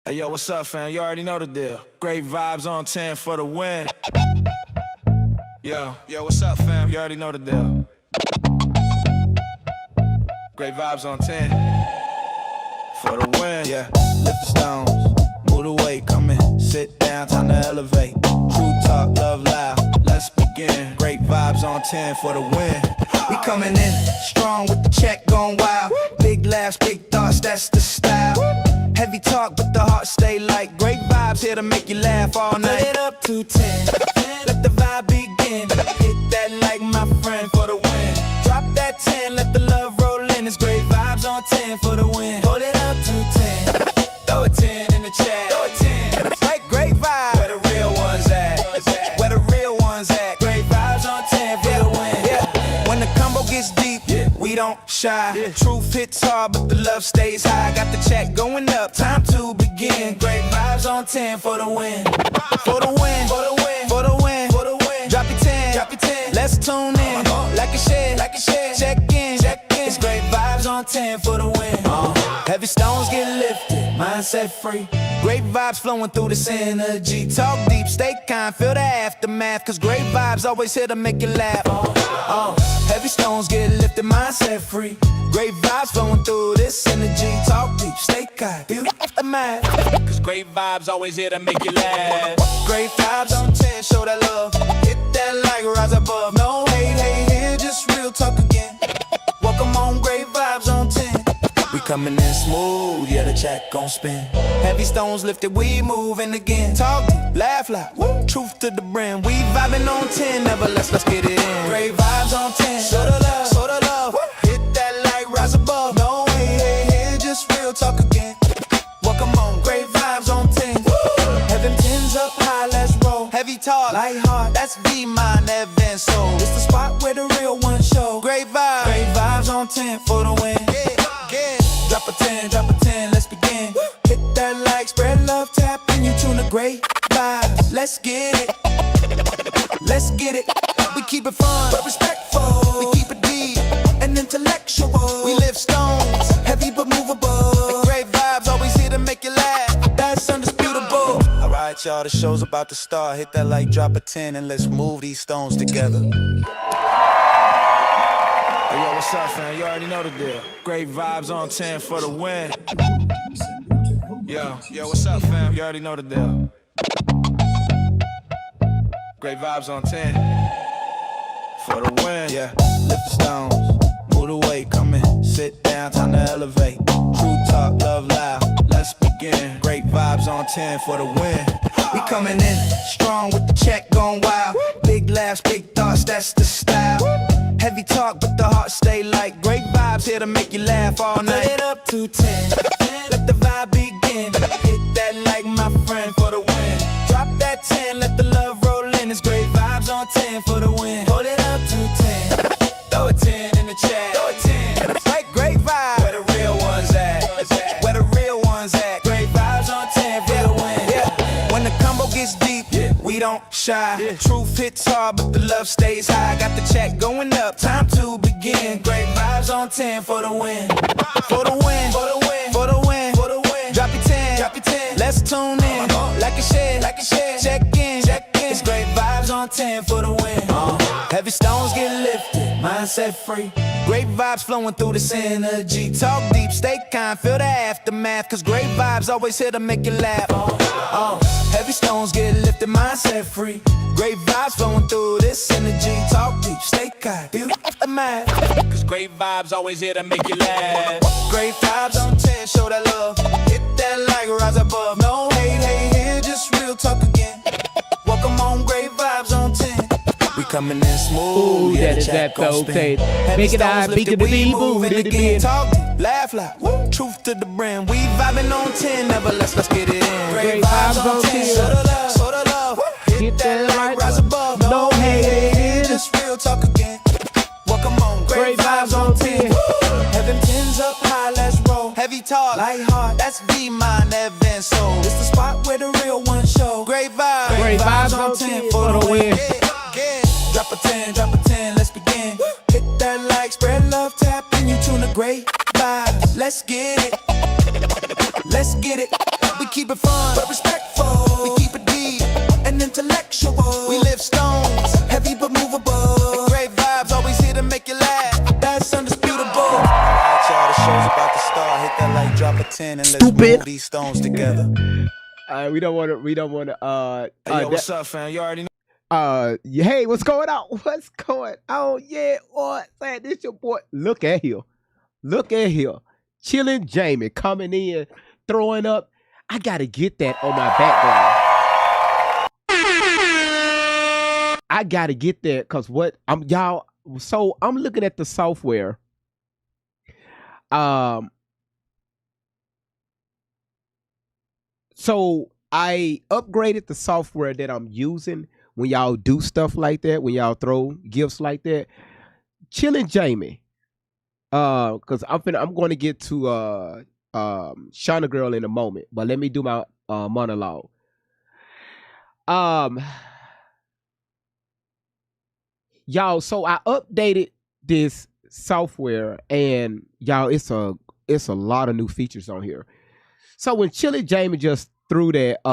Hey yo, what's up, fam? You already know the deal. Great vibes on 10 for the win. Yo, what's up, fam? You already know the deal. Great vibes on 10 for the win. Yeah, lift the stones, move the weight, come in, sit down, time to elevate. True talk, love loud, let's begin. Great vibes on 10 for the win. We coming in strong with the check going wild. Big laughs, big thoughts, that's the style. Heavy talk, but the heart stay light. Great vibes here to make you laugh all night. Put it up to 10, let the vibe begin. Hit that like my friend for the win. Drop that 10, let the love roll in. It's great vibes on 10 for the win. Hold it up to 10, throw a 10 in the chat. Throw a 10, like great vibes. Where the real ones at? Where the real ones at? Great vibes on 10 for the win. Yeah. When the combo gets deep, we don't shy. Truth hits hard, but the love stays high. Got the check going up, time to begin. Great vibes on 10 for the win. For the win, for the win, for the win, for the win. Drop your 10, drop your 10. Let's tune in, like a share, like a share. Check in, check in. It's great vibes on 10 for the win. Heavy stones get lifted, mindset free. Great vibes flowing through this energy. Talk deep, stay kind, feel the aftermath. Cause great vibes always here to make you laugh. Heavy stones get lifted, mindset free. Great vibes flowing through this energy. Talk deep, stay kind, feel the aftermath. Cause great vibes always here to make you laugh. Great vibes on 10, show that love. Hit that like, rise above. No hate, hate here, just real talk again. Welcome on, great vibes on 10. We coming in smooth, yeah, the check gon' spin. Heavy stones lifted, we moving again. Talk deep, laugh loud, woo. Truth to the brim. We vibing on 10, never less, let's get it in. Great vibes on 10, show the love, show the love. Woo. Hit that like, rise above. No way, hey, hey, just real talk again. Welcome on, great vibes on 10. Woo. Heaven 10's up high, let's roll. Heavy talk, light heart, that's be mine, Evan Soul. It's the spot where the real ones show. Great vibes on 10 for the win. Yeah. Drop a 10, let's begin. Woo. Hit that like, spread love, tap and you tune the great vibes. Let's get it, let's get it. We keep it fun, but respectful. We keep it deep and intellectual. We lift stones, heavy but movable. Great vibes, always here to make you laugh. That's undisputable. Alright y'all, the show's about to start. Hit that like, drop a 10 and let's move these stones together. Hey, yo, what's up, fam? You already know the deal. Great vibes on 10 for the win. Yo, what's up, fam? You already know the deal. Great vibes on 10 for the win. Yeah, lift the stones, move the weight, come in, sit down, time to elevate. True talk, love loud, let's begin. Great vibes on 10 for the win. We coming in strong with the check going wild. Big laughs, big thoughts, that's the style. Heavy talk, but the heart stay light. Great vibes here to make you laugh all night. Put it up to 10, let the vibe begin. Hit that like my friend for the win. Drop that 10, let the love roll in. It's great vibes on 10 for the win. Hold it up to 10, throw a 10 in the chat. Throw a 10, like great vibes. Where the real ones at? Where the real ones at? Great vibes on 10 for the win. Yeah. When the combo gets deep, we don't shy. Truth hits hard, but the love stays high. Got the check going up, time to begin. Great vibes on 10 for the win. For the win, for the win, for the win, for the win. Drop your 10, drop your 10. Let's tune in, like a share, like a share. Check in, check in. It's great vibes on 10 for the win. Heavy stones get lifted, mindset free. Great vibes flowing through this energy. Talk deep, stay kind, feel the aftermath. Cause great vibes always here to make you laugh. Heavy stones get lifted, mindset free. Great vibes flowing through this energy. Talk deep, stay kind, feel the aftermath. Cause great vibes always here to make you laugh. Great vibes on 10, show that love. Hit that like, rise above. No hate, hate here, just real talk again. Welcome on, great vibes on 10. We coming in smooth, yeah, that is that though, okay. Make it high, beat to the beat, move it again. Talk deep, laugh loud, woo. Truth to the brim. We vibing on 10, never less, let's get it in. Great vibes on 10, show the love, show the love. Hit that like, rise above. No hate, just real talk again. Welcome on, great vibes on 10. Heaven 10's up high, let's roll. Heavy talk, light heart, that's be mine, Evan Soul. It's the spot where the real ones show. Great vibes on 10 for the win. Drop a 10, let's begin. Hit that like, spread love, tap and you tune the great vibes. Let's get it, let's get it. We keep it fun, but respectful. We keep it deep and intellectual. We live stones, heavy but movable. And great vibes, always here to make you laugh. That's undisputable. Alright, y'all, the show's about to start. Hit that like, drop a 10, and let's move these stones together. We don't want to. Hey, yo, what's up, fam? You already know. Hey, what's going on? What's going on? Yeah, what's that? This your boy. Look at here. Look at here. Chillin' Jamie coming in, throwing up. I gotta get that on my background. I gotta get that because what y'all. So I'm looking at the software. So I upgraded the software that I'm using when y'all do stuff like that, when y'all throw gifts like that. Chillin' Jamie. Cause I'm going to get to Shauna Girl in a moment, but let me do my monologue. Y'all, so I updated this software, and y'all, it's a lot of new features on here. So when Chillin' Jamie just threw that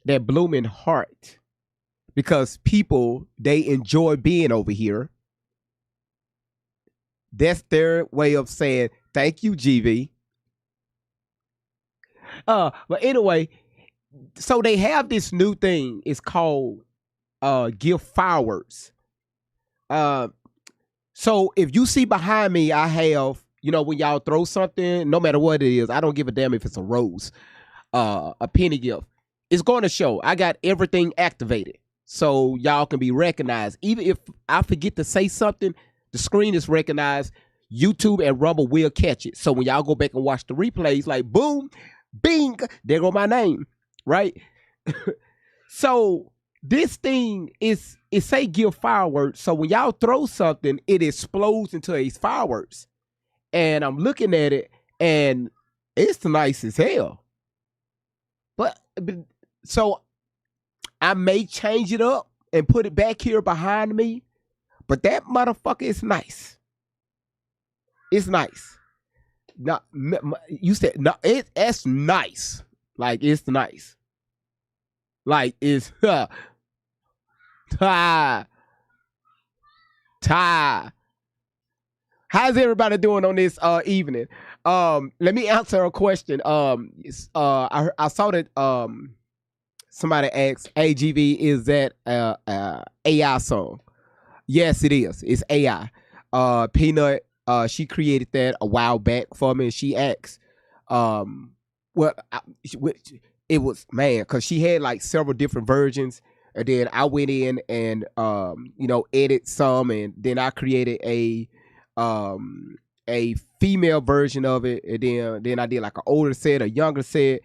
blooming heart, because people, they enjoy being over here. That's their way of saying thank you, GV. But anyway, so they have this new thing. It's called give fireworks. So if you see behind me, I have, when y'all throw something, no matter what it is, I don't give a damn if it's a rose, a penny gift. It's going to show. I got everything activated so y'all can be recognized. Even if I forget to say something, the screen is recognized. YouTube and Rumble will catch it. So when y'all go back and watch the replays, like boom, bing, there go my name, right? So this thing is, it say give fireworks. So when y'all throw something, it explodes into a fireworks. And I'm looking at it, and it's nice as hell. But so I may change it up and put it back here behind me. But that motherfucker is nice. It's nice. No, you said no. It's nice. Like it's nice. Like it's How's everybody doing on this evening? Let me answer a question. I saw that somebody asked, AGV, is that AI song? Yes, it is. It's AI. Peanut, she created that a while back for me. She asked, it was, man, because she had like several different versions. And then I went in and, edit some. And then I created a female version of it. And then I did like an older set, a younger set.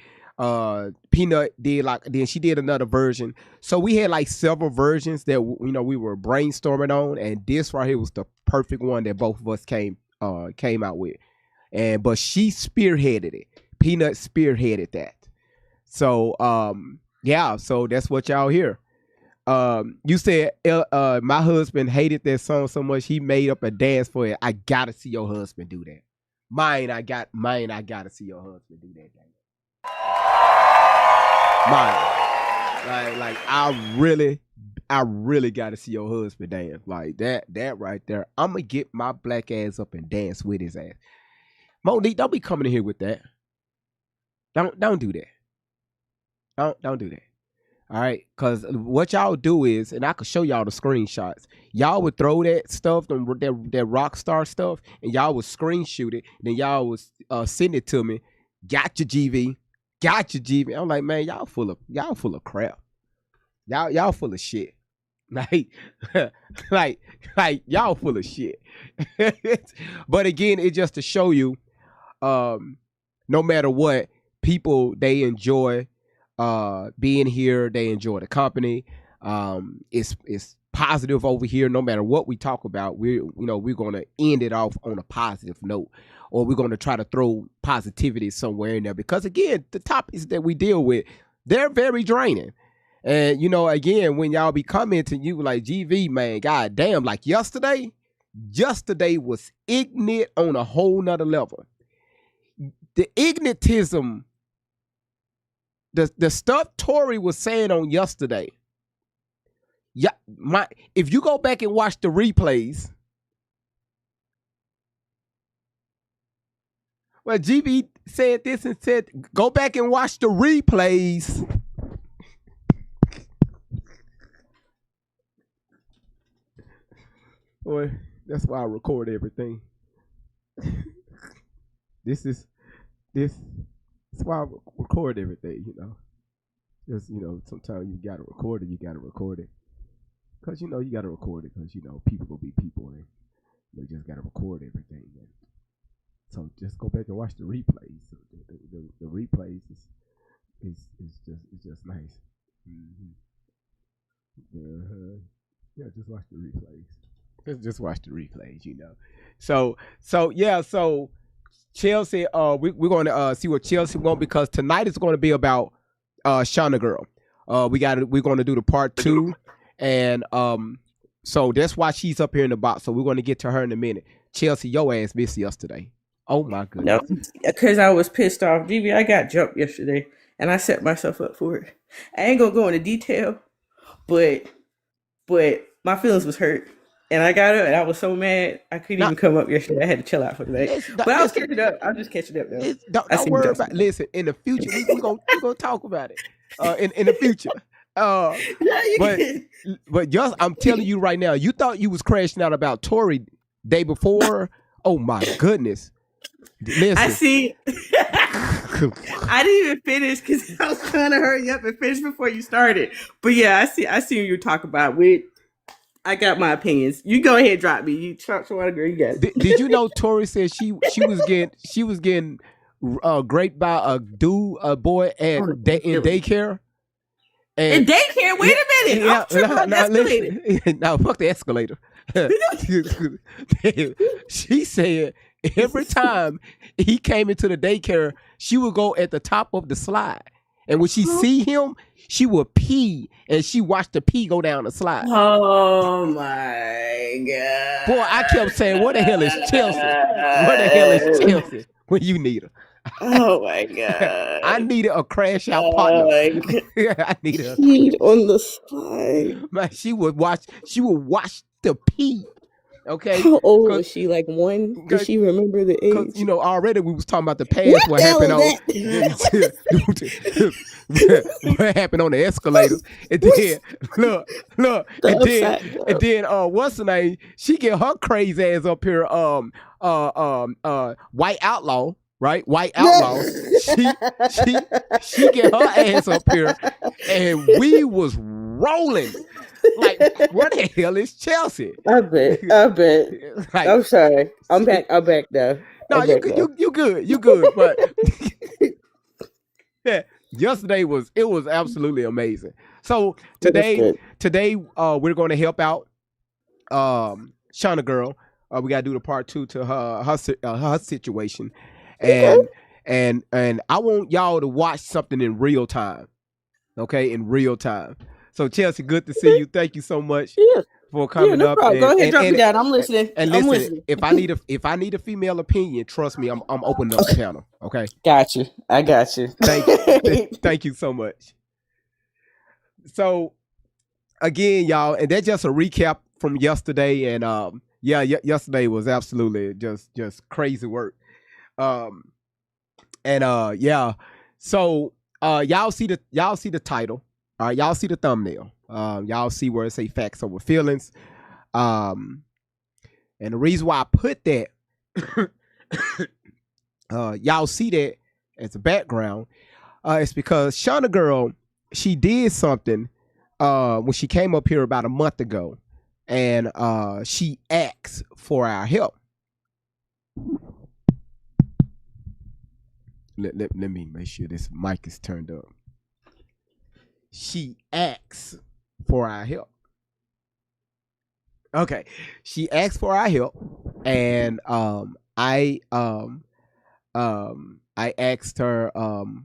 Peanut did then she did another version. So we had like several versions that we were brainstorming on, and this right here was the perfect one that both of us came out with. But she spearheaded it. Peanut spearheaded that. So yeah, so that's what y'all hear. You said my husband hated that song so much he made up a dance for it. I gotta see your husband do that. I gotta see your husband do that. Like I really got to see your husband dance like that right there. I'm gonna get my black ass up and dance with his ass. Monique, don't be coming in here with that. Don't do that. Don't do that. All right, because what y'all do is, and I could show y'all the screenshots. Y'all would throw that stuff, that rock star stuff, and y'all would screenshot it. And then y'all would send it to me. Got your GV. I'm like, man, y'all full of crap. Y'all full of shit. Like y'all full of shit. But again, it's just to show you, no matter what, people, they enjoy being here. They enjoy the company. It's positive over here. No matter what we talk about, we're going to end it off on a positive note, or we're going to try to throw positivity somewhere in there, because again, the topics that we deal with, they're very draining. And again, when y'all be commenting, you like, GV, man, god damn, like yesterday was ignorant on a whole nother level. the ignitism, the stuff Tory was saying on yesterday. Yeah, if you go back and watch the replays, well, GB said this and said, go back and watch the replays. Boy, that's why I record everything. This is why I record everything, you know. Just, you know, sometimes you gotta record it. Cause you know you gotta record it because you know people gonna be people and they just gotta record everything. And so just go back and watch the replays. So the replays is just nice. Mm-hmm. Yeah, just watch the replays. Just watch the replays, you know. So Chelsea, we're going to see what Chelsea wants because tonight is going to be about Shauna Girl. We're going to do the part 2, and so that's why she's up here in the box. So we're going to get to her in a minute. Chelsea, your ass missed yesterday. Oh my goodness. No, because I was pissed off. GB, I got jumped yesterday, and I set myself up for it. I ain't gonna go into detail, but my feelings was hurt. And I got up and I was so mad I couldn't even come up yesterday. I had to chill out for the day. But I was catching up. I'm just catching up though. Don't worry about it. Listen, in the future, we're gonna talk about it. In the future. But just I'm telling you right now, you thought you was crashing out about Tory day before. Oh my goodness. Listen. I see. I didn't even finish because I was trying to hurry up and finish before you started. But yeah, I see what you talk about. I got my opinions. You go ahead, drop me. You Trump girl, you got it. Did you know Tory said she was getting raped by a boy in daycare? In daycare? Wait a minute. I'm tripping on the escalator. No, fuck the escalator. She said every time he came into the daycare, she would go at the top of the slide. And when she see him, she would pee, and she watched the pee go down the slide. Oh my God. Boy, I kept saying, where the hell is Chelsea? Where the hell is Chelsea when you need her? Oh my God. I needed a crash out partner. I needed her. On the slide. Man, she would watch the pee. Okay. How old was she? Like 1? Does she remember the age? You know, already we was talking about the past. What happened on what happened on the escalators? And then look, and then what's her name? She get her crazy ass up here. White Outlaw. Right, White Outlaw. She get her ass up here, and we was rolling. Like, where the hell is Chelsea? I bet. Like, I'm sorry. I'm back though. No, you good. But yeah, yesterday was absolutely amazing. So today we're going to help out Shauna Girl. We got to do the part 2 to her situation. And I want y'all to watch something in real time. Okay, in real time. So Chelsea, good to see you. Thank you so much for coming up. Go ahead, drop me down. I'm listening. And listen, if I need a female opinion, trust me, I'm opening up the channel. Okay. Got you. I got you. Thank you so much. So again, y'all, and that's just a recap from yesterday. And yesterday was absolutely just crazy work. So y'all see the title. All right, y'all see the thumbnail. Y'all see where it say facts over feelings. And the reason why I put that, y'all see that as a background, it's because Shauna Girl, she did something when she came up here about a month ago, and she asked for our help. Let me make sure this mic is turned up. She asks for our help. Okay, she asked for our help, and I asked her. Well,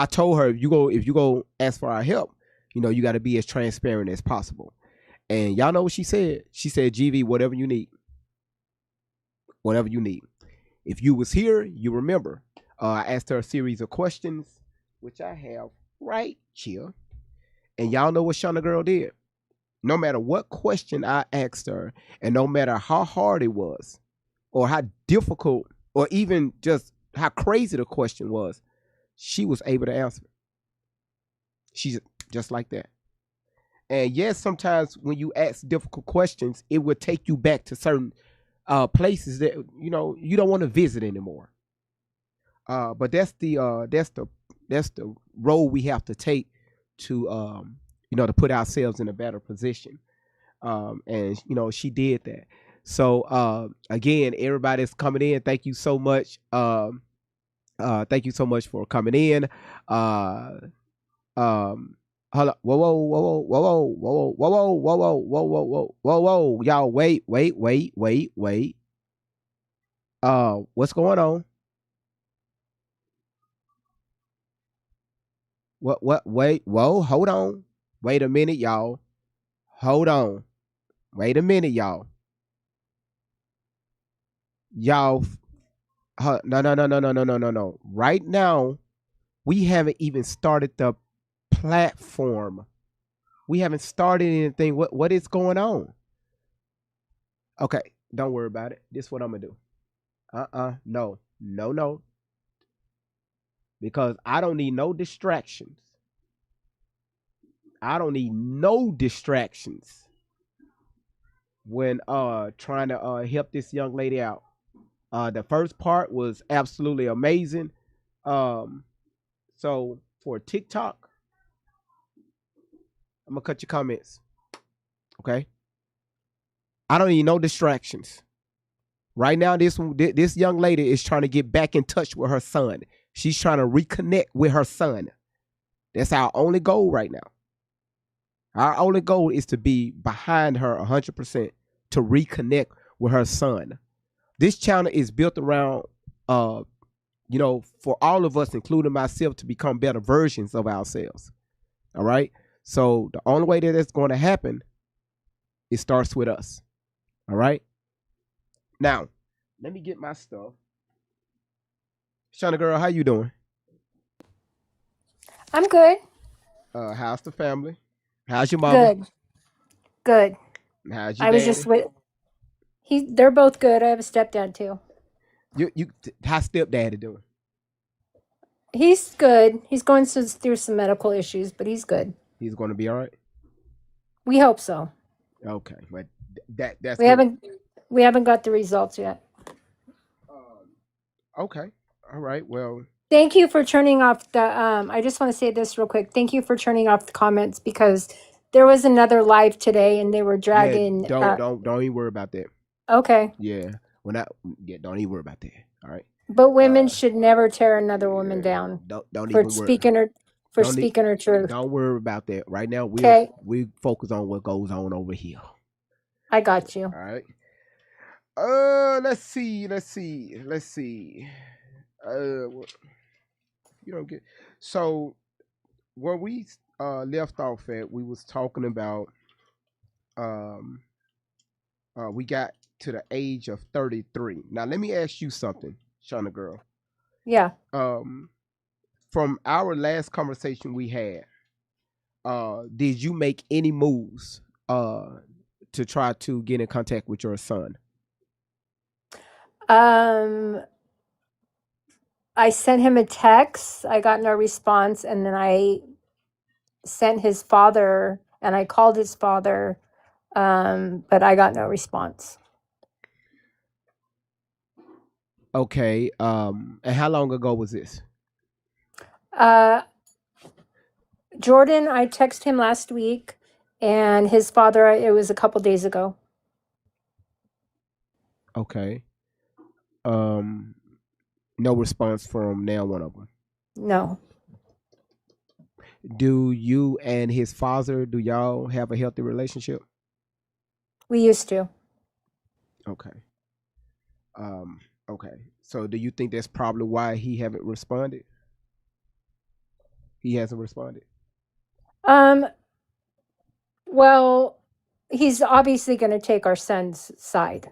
I told her if you go ask for our help, you know, you got to be as transparent as possible. And y'all know what she said? She said, "GV, whatever you need, whatever you need. If you was here, you remember." I asked her a series of questions, which I have right here. And y'all know what Shauna Girl did. No matter what question I asked her, and no matter how hard it was, or how difficult, or even just how crazy the question was, she was able to answer. She's just like that. And yes, sometimes when you ask difficult questions, it will take you back to certain places that you don't want to visit anymore. But that's the role we have to take to to put ourselves in a better position. And she did that. So again, everybody's coming in. Thank you so much. Thank you so much for coming in. Um, Hold up. Whoa, whoa, whoa, whoa, whoa, whoa, whoa, whoa, whoa, whoa, whoa, whoa, whoa, whoa. Y'all, wait. What's going on? What? Wait, whoa, hold on. Wait a minute, y'all. Hold on. Wait a minute, y'all. Y'all, no, no, no, no, no, no, no, no, no. Right now, we haven't even started the platform. We haven't started anything. What is going on? Okay, don't worry about it. This is what I'm gonna do. No. Because I don't need no distractions. I don't need no distractions when trying to help this young lady out. The first part was absolutely amazing. So for TikTok, I'm gonna cut your comments. Okay. I don't need no distractions. Right now, this young lady is trying to get back in touch with her son. She's trying to reconnect with her son. That's our only goal right now. Our only goal is to be behind her 100% to reconnect with her son. This channel is built around, for all of us, including myself, to become better versions of ourselves. All right. So the only way that it's going to happen, it starts with us. All right. Now, let me get my stuff. Shauna Girl, how you doing? I'm good. How's the family? How's your mama? Good. Good. How's your I was daddy? just with they're both good. I have a stepdad too. How's stepdaddy doing? He's good. He's going through some medical issues, but he's good. He's going to be all right. We hope so. Okay, but that's We good. haven't got the results yet. Okay, all right. Well, Thank you for turning off the I just want to say this real quick. Thank you for turning off the comments because there was another live today and they were yeah, dragging don't even worry about that. okay. Yeah, don't even worry about that. All right. But women should never tear another woman Yeah, down don't for even worry. speaking her Don't e- truth. Don't worry about that. Right now, Okay, we focus on what goes on over here. I got you. All right. Let's see. You don't get so where we left off at. We was talking about um we got to the age of 33. Now let me ask you something, Shauna Girl. Yeah. From our last conversation we had, did you make any moves to try to get in contact with your son? I sent him a text. I got no response, and then I sent his father, and I called his father, but I got no response. Okay. And how long ago was this? Jordan, I texted him last week, and his father, it was a couple days ago. Okay. No response from now one of them. No. Do you and his father, do y'all have a healthy relationship? We used to. Okay. Okay. So do you think that's probably why he haven't responded? He hasn't responded. Well, he's obviously going to take our son's side.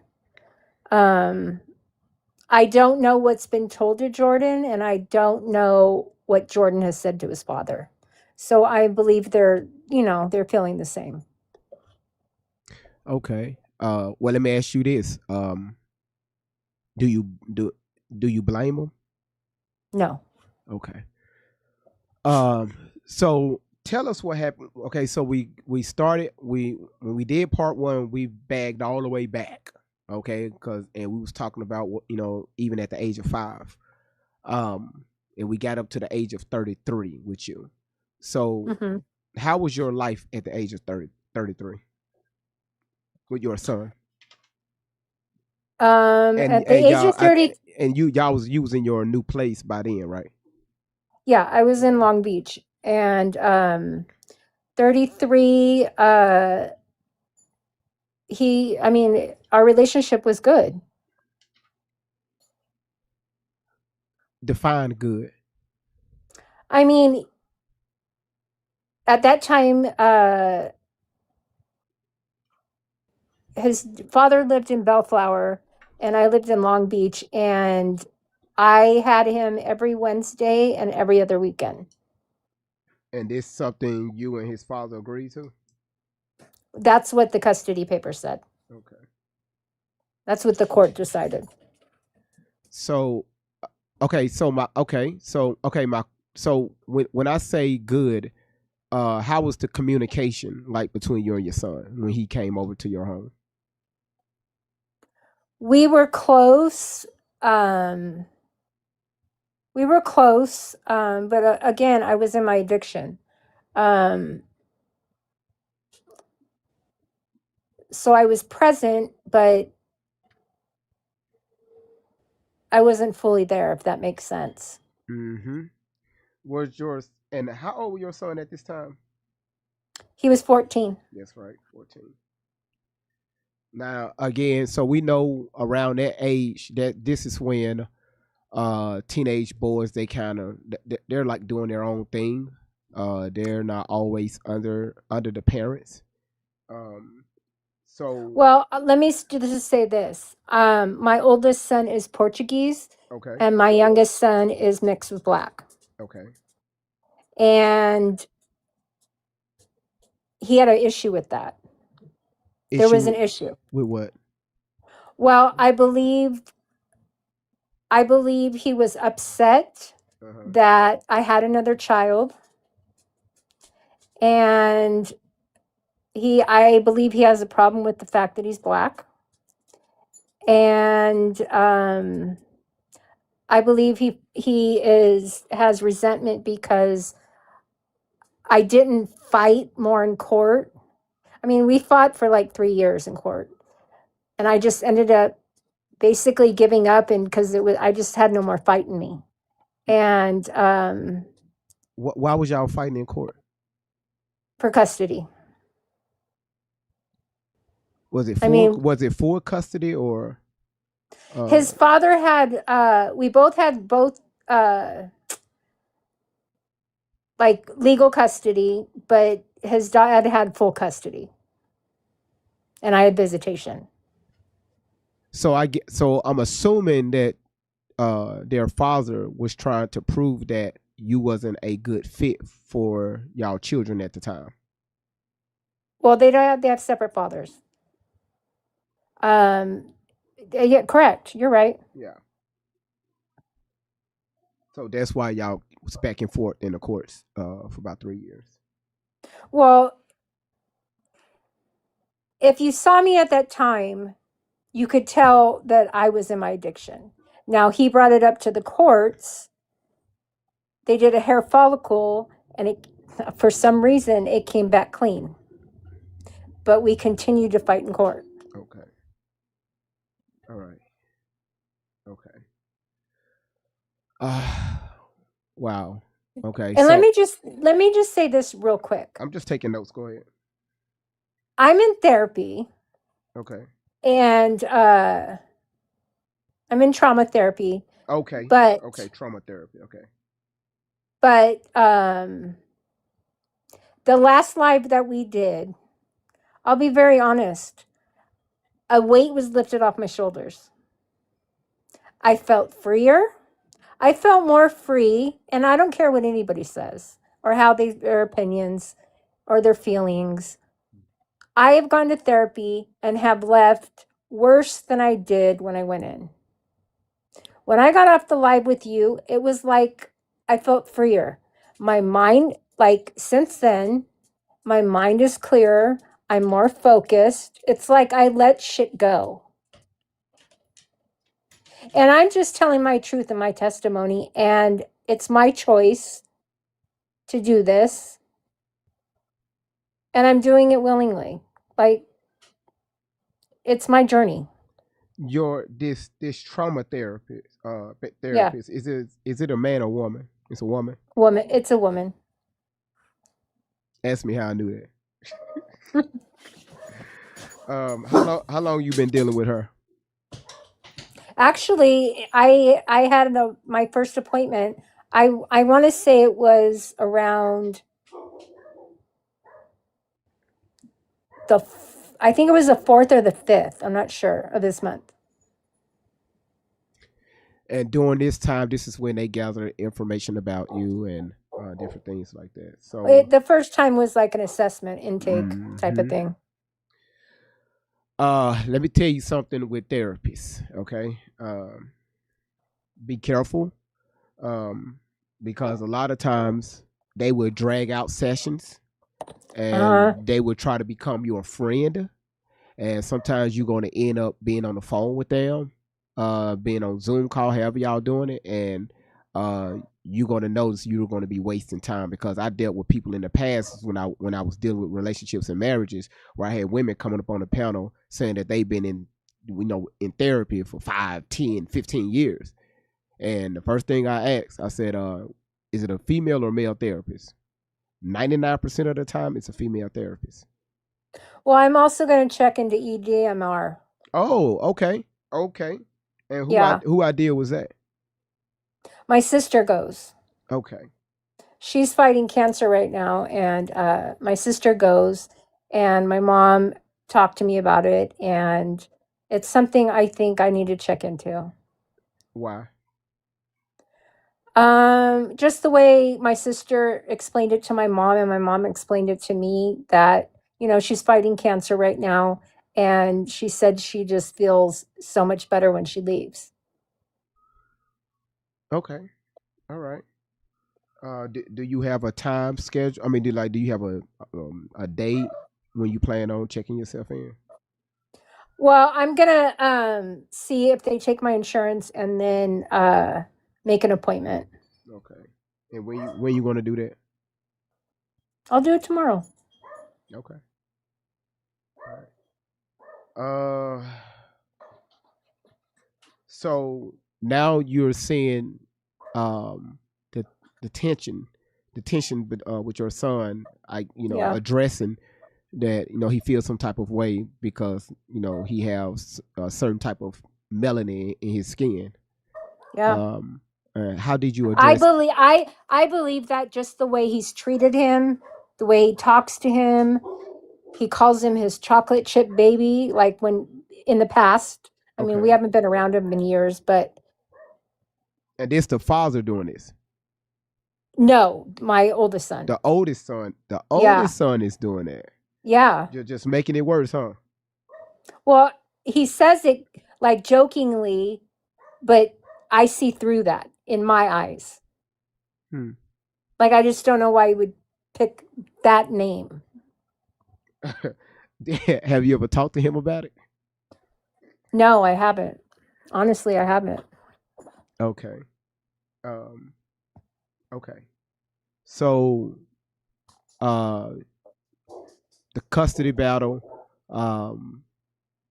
I don't know what's been told to Jordan, and I don't know what Jordan has said to his father. So I believe they're feeling the same. Okay. Well, let me ask you this. Do you do you blame him? No. Okay. So tell us what happened. Okay, so we started when we did part one, we bagged all the way back. Okay, and we was talking about what even at the age of 5, and we got up to the age of 33 with you. So hmm how was your life at the age of 33 with your son? And At the age y'all, of 30, and y'all was using your new place by then, right? yeah, I was in Long Beach, and 33, I mean, our relationship was good. Define good. I mean, at that time, his father lived in Bellflower and I lived in Long Beach, and I had him every Wednesday and every other weekend. And this something you and his father agreed to? That's what the custody paper said. Okay. That's what the court decided. So okay, so my okay, so okay, my so when I say good, how was the communication like between you and your son when he came over to your home? We were close. Um, but again, I was in my addiction. Um, so I was present, but I wasn't fully there, if that makes sense. Mm-hmm. Was yours and how old was your son at this time? He was 14. That's right, 14. Now again, so we know around that age that this is when teenage boys they kind of they're like doing their own thing. They're not always under the parents. Um, so Well, let me just say this. My oldest son is Portuguese, okay, and my youngest son is mixed with black. okay. And he had an issue with that. There was Issue an issue. with what? Well, I believe he was upset Uh-huh. that I had another child, and I believe he has a problem with the fact that he's black, and I believe he has resentment because I didn't fight more in court. I mean, we fought for like 3 years in court, and I just ended up basically giving up, and because I just had no more fight in me, and Why was y'all fighting in court? for custody. Was it I mean, for custody or his father had we both had uh like legal custody, but his dad had full custody and I had visitation. so I'm assuming that their father was trying to prove that you wasn't a good fit for y'all children at the time. Well, they have separate fathers. um yeah, correct, you're right. Yeah. So that's why y'all was back and forth in the courts for about 3 years. Well, if you saw me at that time, you could tell that I was in my addiction. Now, he brought it up to the courts. They did a hair follicle, and for some reason, it came back clean. But we continued to fight in court. Okay. All right. Okay. Uh wow. Okay. And So let me just say this real quick. I'm just taking notes. Go ahead. I'm in therapy, Okay. and I'm in trauma therapy, Okay. but Okay. Trauma therapy. Okay. but the last live that we did, I'll be very honest, a weight was lifted off my shoulders. I felt freer. I felt more free, and I don't care what anybody says or how their opinions or their feelings. I have gone to therapy and have left worse than I did when I went in. When I got off the live with you, it was like I felt freer. My mind, like since then, my mind is clearer. I'm more focused. It's like I let shit go. And I'm just telling my truth and my testimony. And it's my choice to do this. And I'm doing it willingly. Like, it's my journey. Your this trauma Yeah, therapist, is it a man or woman? It's a woman. woman. It's a woman. Ask me how I knew that. How long you been dealing with her? Actually, I had my first appointment. I want to say it was around I think it was the 4th or the 5th. I'm not sure of this month. And during this time, this is when they gather information about you and different things like that. So, The first time was like an assessment intake type of mhm. thing. Let me tell you something with therapists. Okay, be careful, because a lot of times they will drag out sessions and they will try to become your friend, and sometimes you're going to end up being on the phone with them, being on Zoom call, however y'all doing it, and you're going to notice you're going to be wasting time, because I dealt with people in the past when I was dealing with relationships and marriages, where I had women coming up on the panel saying that they've been in therapy for 5, 10, 15 years. And the first thing I asked, I said, is it a female or male therapist? 99% of the time, it's a female therapist. Well, I'm also going to check into EDMR. Oh, okay. Okay. And Yeah. who idea was that? My sister goes. Okay. She's fighting cancer right now, and my sister goes, and my mom talked to me about it, and it's something I think I need to check into. Why? Just the way my sister explained it to my mom, and my mom explained it to me, that she's fighting cancer right now, and she said she just feels so much better when she leaves. Okay. All right. Do you have a time schedule? I mean, do you have a date when you plan on checking yourself in? Well, I'm gonna see if they take my insurance and then make an appointment. Okay. And when you going to do that? I'll do it tomorrow. Okay. All right. So now you're seeing the the tension, with your son. Yeah. Addressing that he feels some type of way because he has a certain type of melanin in his skin. Yeah. How did you I address? believe I believe that just the way he's treated him, the way he talks to him, he calls him his chocolate chip baby, like when in the past. I mean, we Okay. haven't been around him in years, but And this the father doing this. no, my oldest son. The oldest son. The Yeah. oldest son is doing that. Yeah. You're just making it worse, huh? Well, he says it like jokingly, but I see through that in my eyes. Hmm. Like, I just don't know why he would pick that name. Have you ever talked to him about it? No, I haven't. Honestly, I haven't. Okay. Um. Okay. So, uh, the custody battle.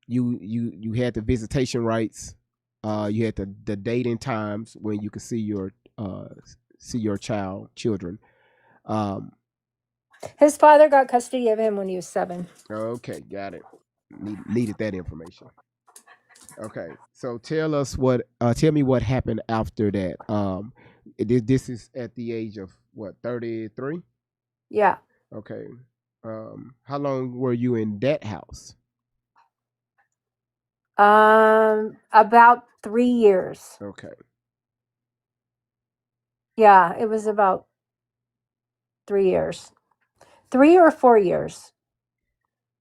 You had the visitation rights. You had the dating times when you could see your children. Um. His father got custody of him when he was 7. Okay, got it. Needed that information. Okay, so tell me what happened after that. This is at the age of what, 33? Yeah. Okay. How long were you in that house? About 3 years. Okay. Yeah, it was about 3 years. 3 or 4 years.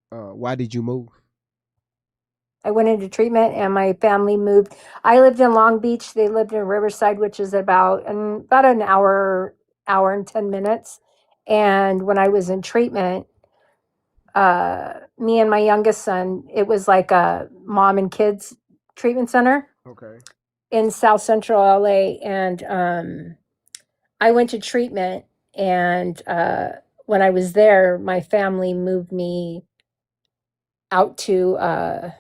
Why did you move? I went into treatment and my family moved. I lived in Long Beach. They lived in Riverside, which is about an hour and 10 minutes. And when I was in treatment, me and my youngest son, it was like a mom and kids treatment center Okay. in South Central LA. And I went to treatment, and when I was there, my family moved me out to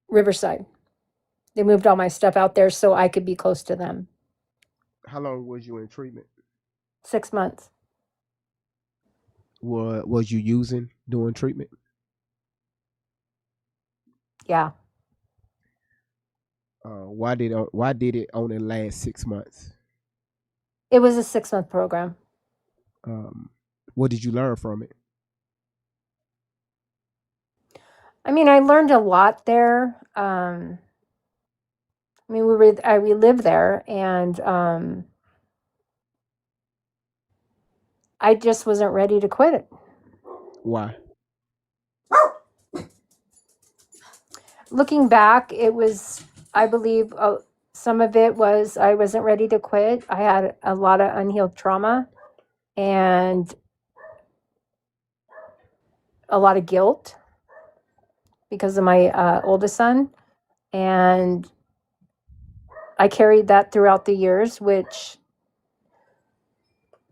Riverside. They moved all my stuff out there so I could be close to them. How long was you in treatment? 6 months. Was you using during treatment? Yeah. Why did it only last 6 months? It was a 6 month program. What did you learn from it? I mean, I learned a lot there. I mean, we lived there, and I just wasn't ready to quit it. Why? Looking back, it was, I believe, some of it was I wasn't ready to quit. I had a lot of unhealed trauma and a lot of guilt because of my oldest son. And I carried that throughout the years, which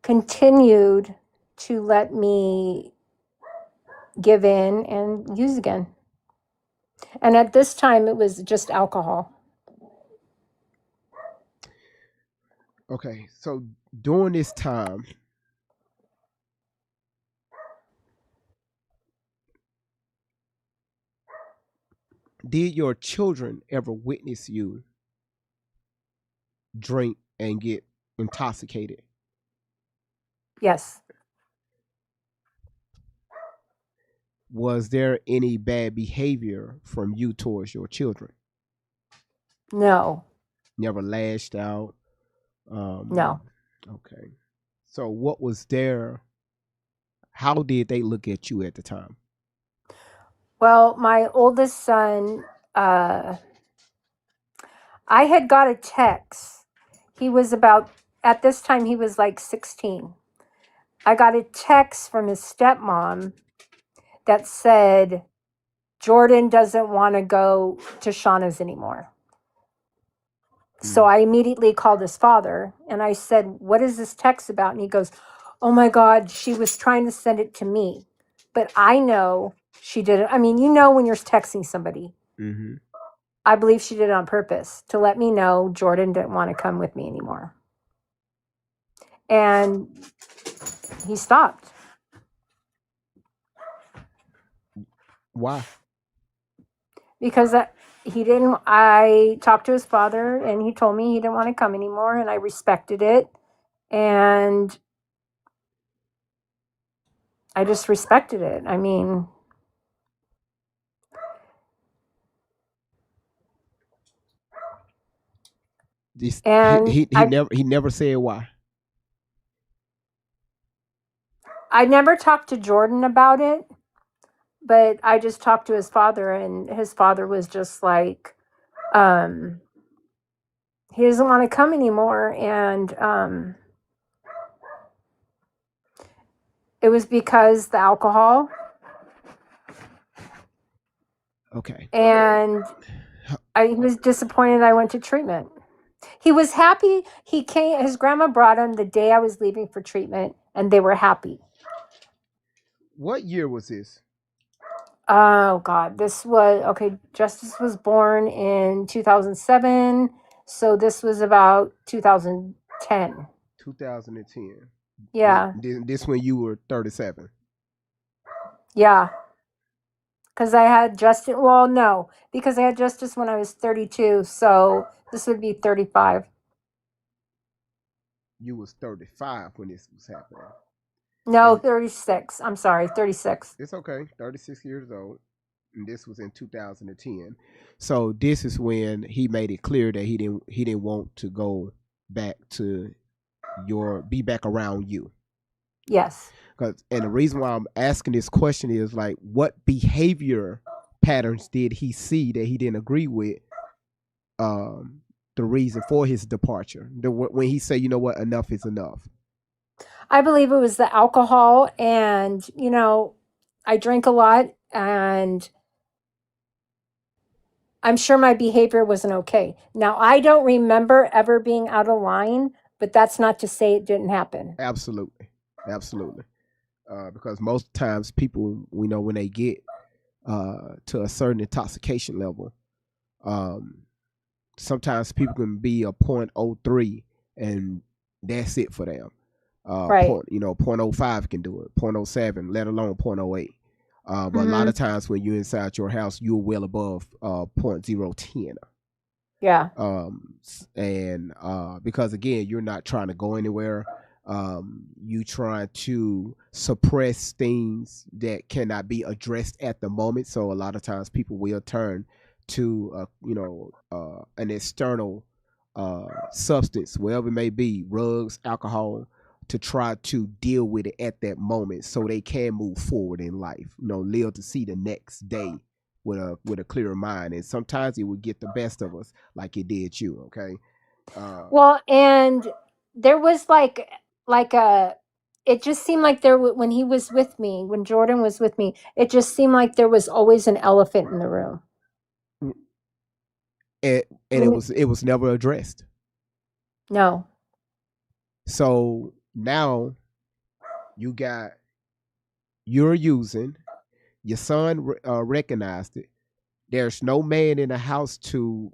continued to let me give in and use again. And at this time, it was just alcohol. Okay, so during this time, did your children ever witness you drink and get intoxicated? Yes. Was there any bad behavior from you towards your children? No. Never lashed out? No. Okay. So what was their, how did they look at you at the time? Well, my oldest son, I had got a text. He was at this time, he was like 16. I got a text from his stepmom that said, Jordan doesn't want to go to Shauna's anymore. So I immediately called his father and I said, what is this text about? And he goes, oh my God, she was trying to send it to me. But I know she did it. I mean, when you're texting somebody, Mm-hmm. I believe she did it on purpose to let me know Jordan didn't want to come with me anymore. And he stopped. Why? Because I talked to his father and he told me he didn't want to come anymore, and I respected it. And I just respected it. I mean, This, and he never said why. I never talked to Jordan about it, but I just talked to his father, and his father was just like, he doesn't want to come anymore. And it was because the alcohol. Okay. And he was disappointed I went to treatment. He was happy. His grandma brought him the day I was leaving for treatment, and they were happy. What year was this? Oh God, Justice was born in 2007. So this was about 2010. 2010. Yeah. This when you were 37. Yeah. Because I had Justice. Well, no, because I had Justice when I was 32. So this would be 35. You was 35 when this was happening. No, 36. I'm sorry, 36. It's okay. 36 years old. And this was in 2010. So this is when he made it clear that he didn't want to go back to be back around you. Yes. And the reason why I'm asking this question is like, what behavior patterns did he see that he didn't agree with? The reason for his departure, when he said, you know what, enough is enough. I believe it was the alcohol, and I drink a lot, and I'm sure my behavior wasn't okay. Now, I don't remember ever being out of line, but that's not to say it didn't happen. Absolutely. Because most times people, we know when they get to a certain intoxication level, sometimes people can be a 0.03 and that's it for them. Right. 0.05 can do it, 0.07, let alone 0.08. But a lot of times when you're inside your house, you're well above 0.010. Yeah. And because again, you're not trying to go anywhere. You trying to suppress things that cannot be addressed at the moment. So a lot of times people will turn to an external substance, wherever it may be, drugs, alcohol, to try to deal with it at that moment so they can move forward in life, live to see the next day with a clearer mind. And sometimes it will get the best of us like it did you. Okay. Well, and there was like it just seemed like when he was with me, when Jordan was with me, it just seemed like there was always an elephant in the room. And it was never addressed. No. So now you're using, your son recognized it. There's no man in the house to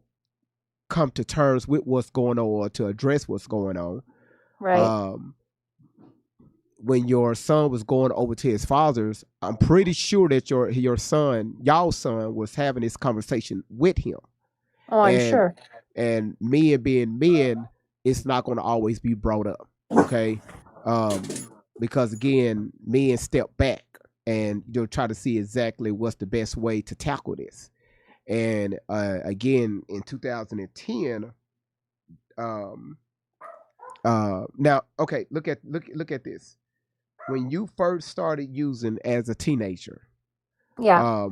come to terms with what's going on or to address what's going on. Right. When your son was going over to his father's, I'm pretty sure that y'all's son was having this conversation with him. Oh, I'm sure. And men being men, it's not going to always be brought up. Okay. Because again, men step back and you'll try to see exactly what's the best way to tackle this. And again, in 2010, now, okay, look at this. When you first started using as a teenager, Yeah.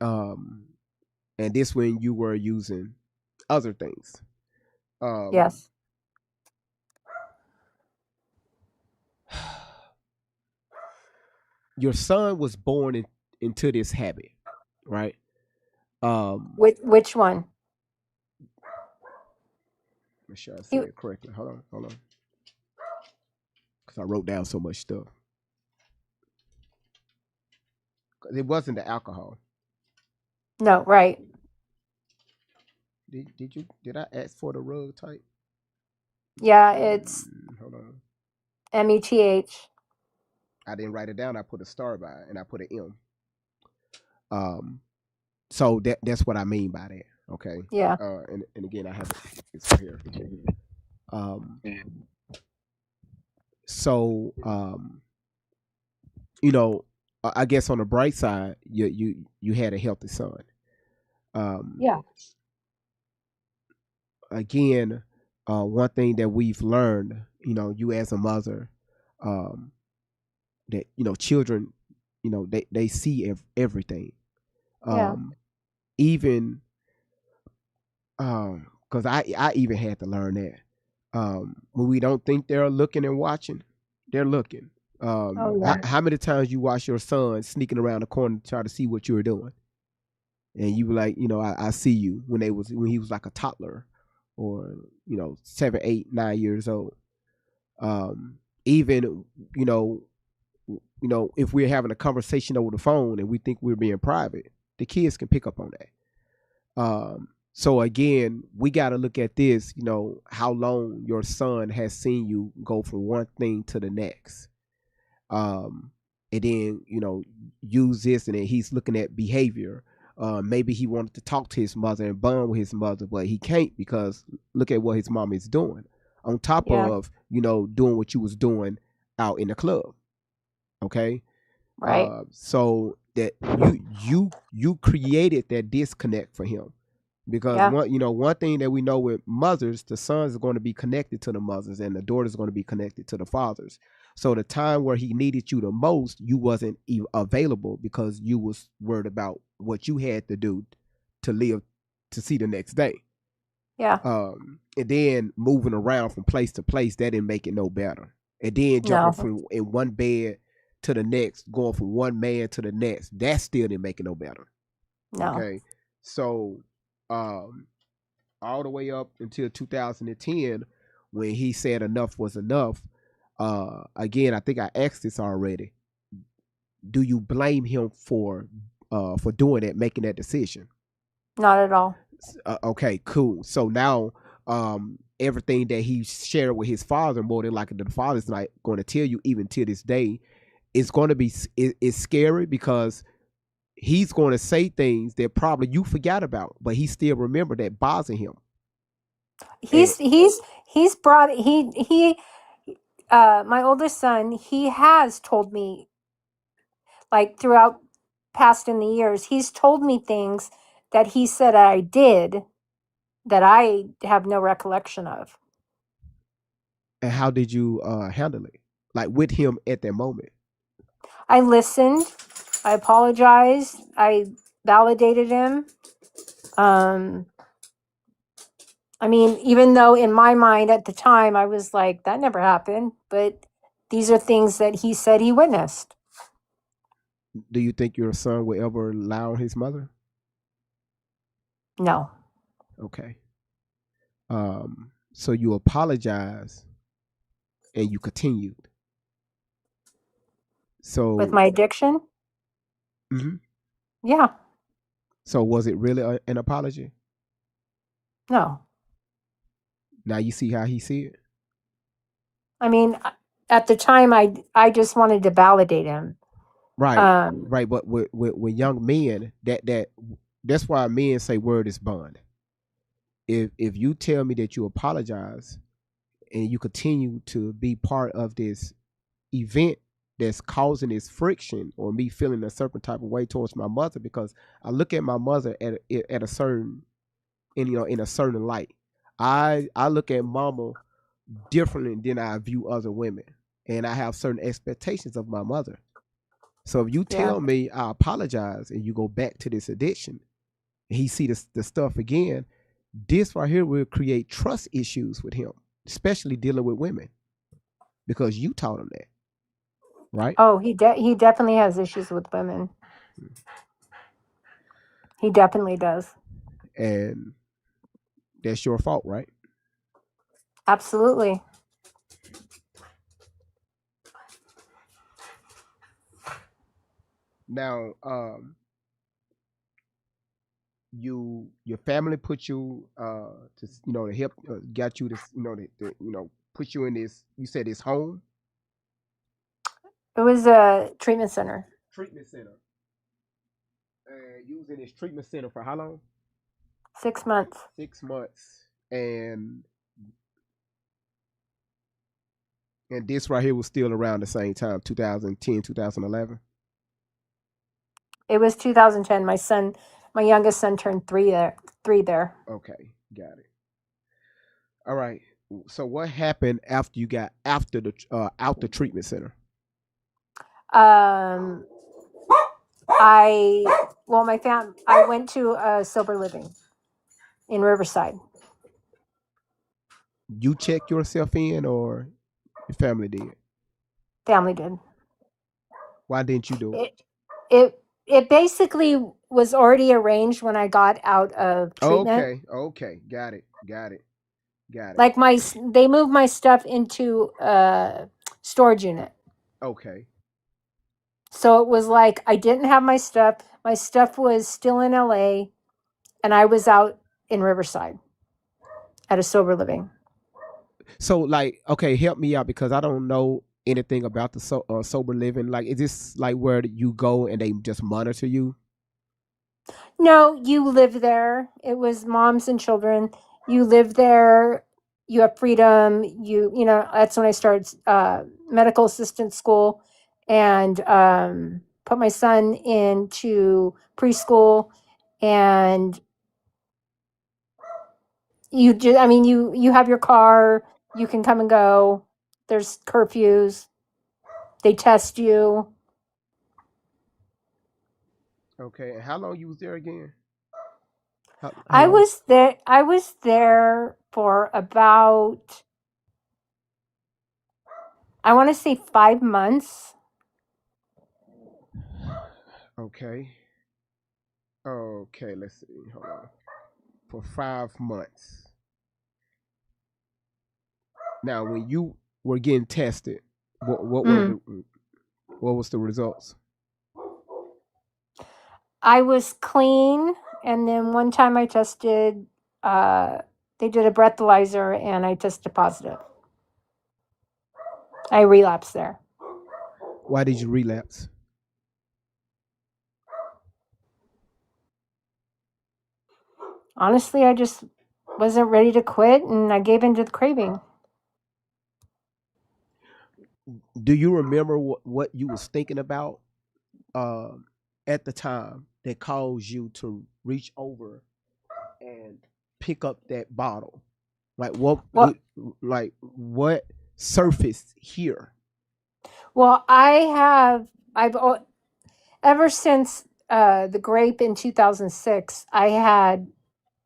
And this when you were using other things. Yes. Your son was born into this habit, right? Which one? Make sure I say it correctly. Hold on. Because I wrote down so much stuff. It wasn't the alcohol. No, right. Did I ask for the rug type? Yeah, it's hold on. METH. I didn't write it down. I put a star by it and I put an M. So that's what I mean by that. Okay. Yeah. And again, I have it's right here. So I guess on the bright side, you had a healthy son. Yeah. Again, one thing that we've learned, you as a mother, that children, they see everything. Yeah. Even because I even had to learn that when we don't think they're looking and watching, they're looking. Yeah. How many times you watch your son sneaking around the corner to try to see what you were doing, and you were like, I see you when he was like a toddler, or 7, 8, 9 years old. Even if we're having a conversation over the phone and we think we're being private, the kids can pick up on that. So again, we got to look at this, how long your son has seen you go from one thing to the next. And then, use this, and then he's looking at behavior. Maybe he wanted to talk to his mother and bond with his mother, but he can't because look at what his mom is doing. On top of, doing what you was doing out in the club. Okay. Right. So that you created that disconnect for him. Because Yeah. one thing that we know with mothers, the sons are going to be connected to the mothers and the daughters are going to be connected to the fathers. So the time where he needed you the most, you wasn't available because you was worried about what you had to do to live to see the next day. Yeah. And then moving around from place to place, that didn't make it no better. And then jumping No. from in one bed to the next, going from one man to the next, that still didn't make it no better. No. Okay. So all the way up until 2010 when he said enough was enough. Again, I think I asked this already. Do you blame him for doing that, making that decision? Not at all. Okay, cool. So now everything that he shared with his father, more than likely the father's not going to tell you even to this day, it's going to be it's scary because he's going to say things that probably you forgot about, but he still remember that bothering him. He's brought my oldest son, he has told me, like, throughout past in the years, he's told me things that he said I did that I have no recollection of. And how did you handle it? Like with him at that moment? I listened, I apologized, I validated him. I mean, even though in my mind at the time I was like, that never happened, but these are things that he said he witnessed. Do you think your son will ever lie on his mother? No. Okay. So you apologize and you continued. So With my addiction? Mhm. Yeah. So was it really an apology? No. Now you see how he see it? I mean, at the time I just wanted to validate him. Right. Right. But with young men, that's why men say word is bond. If you tell me that you apologize and you continue to be part of this event that's causing this friction or me feeling a certain type of way towards my mother, because I look at my mother at a certain in a certain light. I look at mama differently than I view other women, and I have certain expectations of my mother. So if you Yeah. tell me I apologize and you go back to this addiction, and he see the stuff again, this right here will create trust issues with him, especially dealing with women, because you taught him that, right? Oh, he definitely has issues with women. He definitely does. And that's your fault, right? Absolutely. Now, your family put you to to help got you to to put you in this. You said this home It was a treatment center. treatment center, and you was in this treatment center for how long? 6 months. 6 months, and this right here was still around the same time, 2010, 2011. It was 2010. My youngest son turned 3 there. Okay, got it. All right. So what happened after you got after the out the treatment center? I went to a sober living in Riverside. You check yourself in, or your family did? Family did. Why didn't you do it? It basically was already arranged when I got out of treatment. Okay, got it. Like they moved my stuff into a storage unit. Okay. So it was like I didn't have my stuff. My stuff was still in LA, and I was out in Riverside at a sober living. So like, okay, help me out because I don't know anything about the sober living. Like, is this like where you go and they just monitor you? No, you live there. It was moms and children. You live there. You have freedom. That's when I started medical assistant school, and put my son into preschool, and you have your car, you can come and go. There's curfews. They test you. Okay, and how long you was there again? How I long? was there for about, I want to say 5 months. Okay. Okay, let's see. Hold on. For 5 months. Now, when you were getting tested, what were Mm. the what was the results? I was clean, and then one time I tested, they did a breathalyzer and I tested positive. I relapsed there. Why did you relapse? Honestly, I just wasn't ready to quit, and I gave into the craving. Do you remember what you was thinking about at the time that caused you to reach over and pick up that bottle? Like what Well, like what surfaced here? well, I've ever since the grape in 2006, I had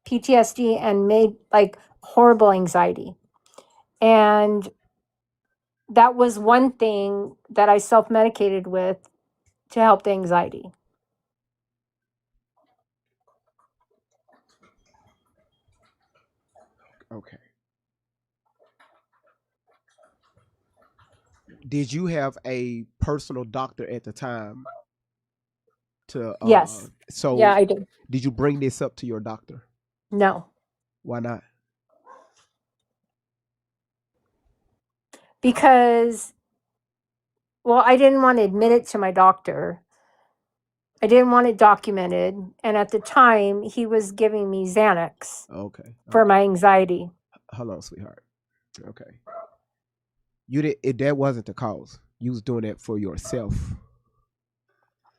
PTSD and made like horrible anxiety. And that was one thing that I self medicated with to help the anxiety. Okay. Did you have a personal doctor at the time to Yes. so Yeah, I did. did you bring this up to your doctor? No, Why not? because, well, I didn't want to admit it to my doctor. I didn't want it documented. And at the time, he was giving me Xanax Okay. for my anxiety Hold on, sweetheart. Okay. You did that wasn't the cause. You was doing that for yourself.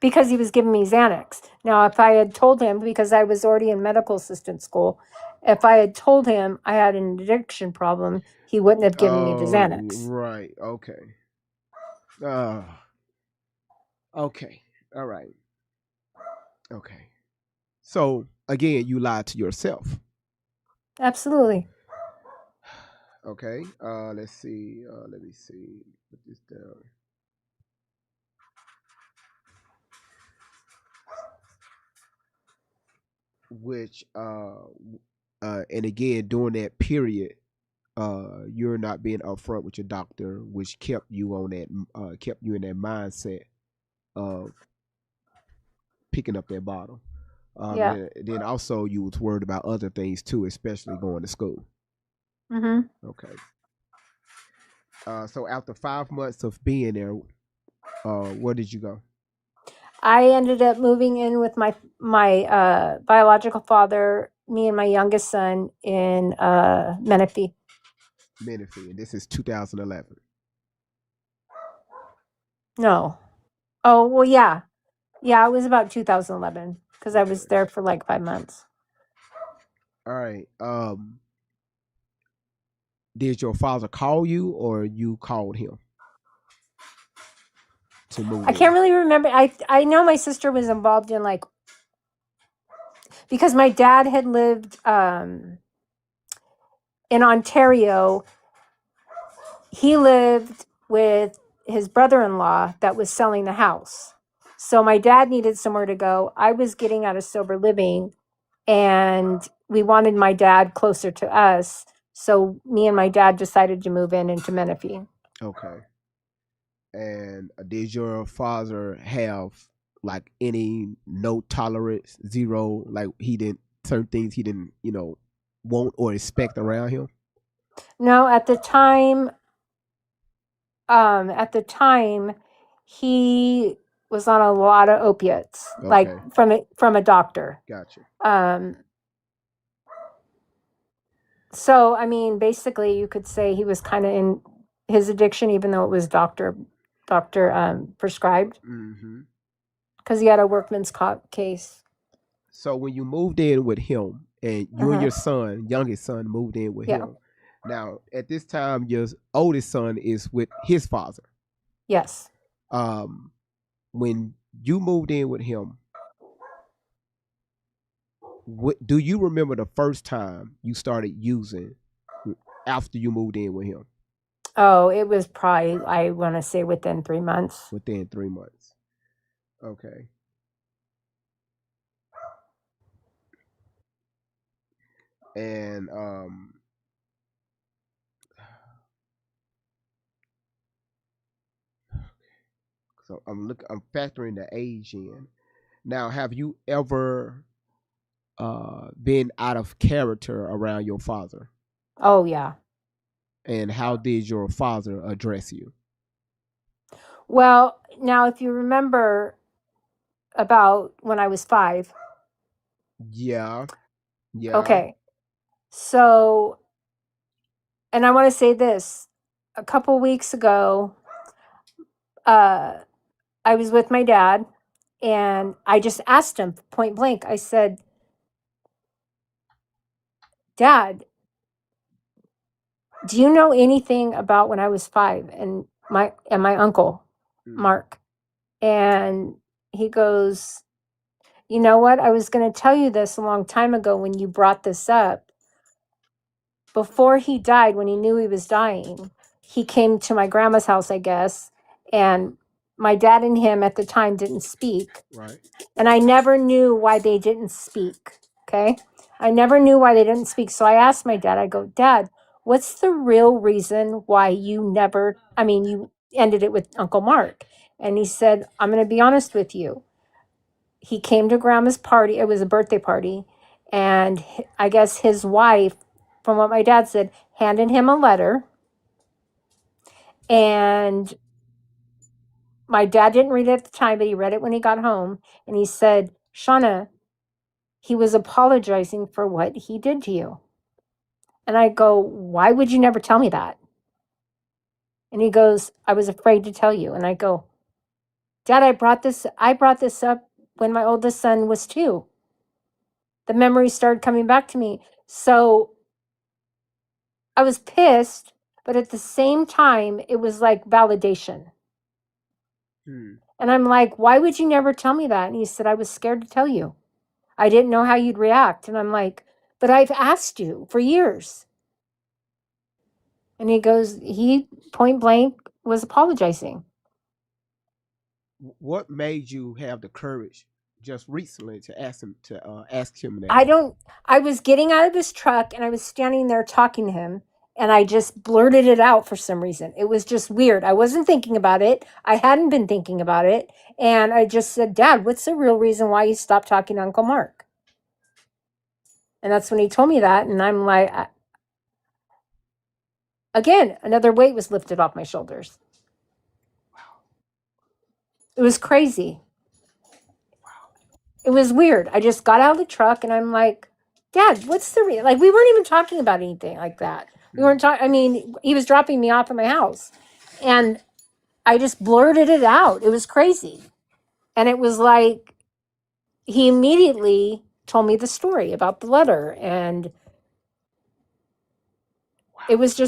because he was giving me Xanax. Now, if I had told him, because I was already in medical assistant school, if I had told him I had an addiction problem, he wouldn't have given me the Xanax. Right. Okay. Uh, okay. All right. Okay. So again, you lied to yourself. Absolutely. Okay. Let's see. Let me see. Put this down. Which and again during that period, you're not being upfront with your doctor, which kept you on that kept you in that mindset of picking up that bottle. Yeah. Then also you was worried about other things too, especially going to school. Mm-hmm. Okay. So after 5 months of being there, where did you go? I ended up moving in with my biological father, me and my youngest son in Menifee. Menifee, and this is 2011. No. Oh, well, yeah. Yeah, it was about 2011 because I was there for like 5 months. All right. Did your father call you or you called him to move I in? can't really remember. I know my sister was involved in like, because my dad had lived in Ontario. He lived with his brother-in-law that was selling the house. So my dad needed somewhere to go. I was getting out of sober living, and we wanted my dad closer to us. So me and my dad decided to move into Menifee. Okay. And did your father have like any no tolerance, zero, like he didn't certain things he didn't, want or expect around him? No, at the time, he was on a lot of opiates, like Okay. from a doctor. Gotcha. So I mean, basically, you could say he was kind of in his addiction, even though it was doctor prescribed. Mm-hmm. because he had a workman's comp case. So when you moved in with him, and you and Uh-huh. your son, youngest son, moved in with Yeah. him. Now, at this time, your oldest son is with his father. Yes. When you moved in with him, do you remember the first time you started using after you moved in with him? Oh, it was probably, I want to say, within 3 months. Within 3 months. Okay. And so I'm factoring the age in. Now, have you ever been out of character around your father? Oh, yeah. And how did your father address you? Well, now, if you remember about when I was 5, Yeah. Yeah. okay. So, and I want to say this. A couple weeks ago, I was with my dad, and I just asked him point blank. I said, Dad, do you know anything about when I was 5 and my uncle, Mark? And he goes, you know what? I was going to tell you this a long time ago when you brought this up. Before he died, when he knew he was dying, he came to my grandma's house, I guess, and my dad and him at the time didn't speak. Right. And I never knew why they didn't speak. Okay. I never knew why they didn't speak. So I asked my dad, I go, Dad, what's the real reason why you ended it with Uncle Mark? And he said, I'm going to be honest with you. He came to grandma's party. It was a birthday party. And I guess his wife, from what my dad said, handed him a letter. And my dad didn't read it at the time, but he read it when he got home. And he said, Shauna, he was apologizing for what he did to you. And I go, why would you never tell me that? And he goes, I was afraid to tell you. And I go, Dad, I brought this up when my oldest son was 2. The memories started coming back to me. So I was pissed, but at the same time, it was like validation. And I'm like, why would you never tell me that? And he said, I was scared to tell you. I didn't know how you'd react. And I'm like, but I've asked you for years. And he goes, he point blank was apologizing. What made you have the courage just recently to ask him that? I was getting out of his truck and I was standing there talking to him and I just blurted it out for some reason. It was just weird. I wasn't thinking about it. I hadn't been thinking about it. And I just said, Dad, what's the real reason why you stopped talking to Uncle Mark? And that's when he told me that. And I'm like, again, another weight was lifted off my shoulders. It was crazy. It was weird. I just got out of the truck and I'm like, Dad, what's the real? Like, we weren't even talking about anything like that. We weren't talking. He was dropping me off at my house and I just blurted it out. It was crazy. And it was like, he immediately told me the story about the letter. And it was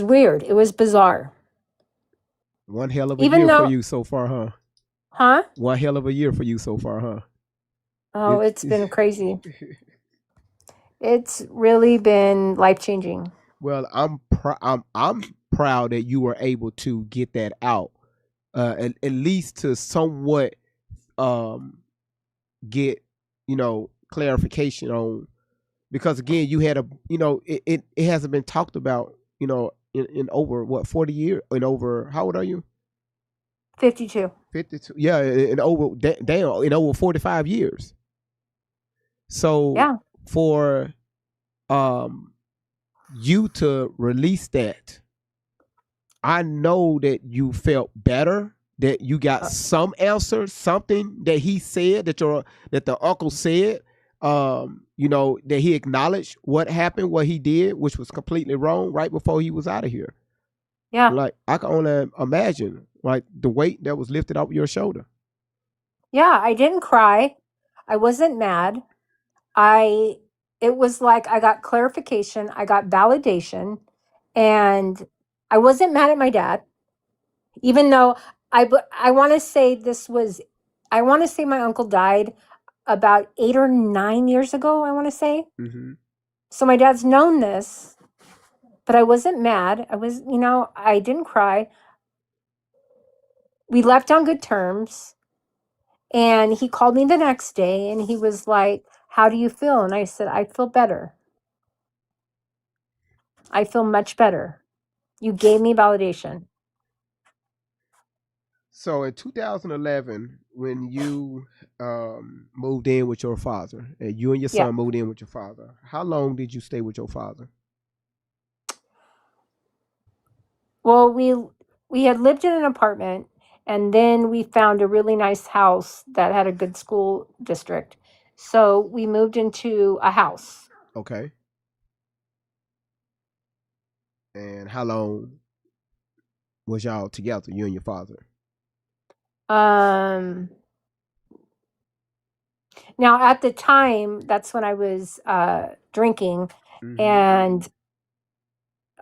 weird. It was bizarre. One hell of a year for you so far, huh? Huh? One hell of a year for you so far, huh? Oh, it's been crazy. It's really been life-changing. Well, I'm proud that you were able to get that out, at least to somewhat get clarification on, because again, you had it hasn't been talked about in over what 40 years, and over, how old are you? 52. 52. Yeah, in over 45 years. So yeah, for you to release that, I know that you felt better, that you got some answer, something that he said, that the uncle said, that he acknowledged what happened, what he did, which was completely wrong, right before he was out of here. Yeah. Like, I can only imagine, like, the weight that was lifted off your shoulder. Yeah, I didn't cry. I wasn't mad. I It was like I got clarification, I got validation, and I wasn't mad at my dad, even though I want to say I want to say my uncle died about 8 or 9 years ago, I want to say. Mm-hmm. So my dad's known this, but I wasn't mad. I didn't cry. We left on good terms. And he called me the next day and he was like, "How do you feel?" And I said, "I feel better. I feel much better. You gave me validation." So in 2011, when you moved in with your father, and you and your Yeah. son moved in with your father, how long did you stay with your father? Well, we had lived in an apartment and then we found a really nice house that had a good school district. So we moved into a house. Okay. And how long was y'all together, you and your father? Um Now at the time, that's when I was drinking, Mm-hmm. and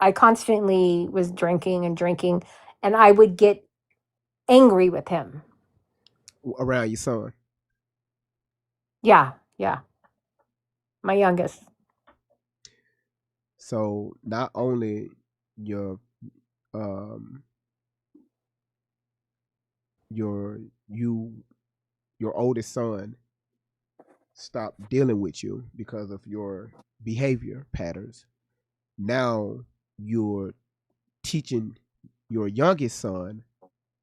I constantly was drinking and drinking, and I would get angry with him. Around your son. Yeah, yeah. My youngest. So not only your um your you your oldest son stopped dealing with you because of your behavior patterns. Now you're teaching your youngest son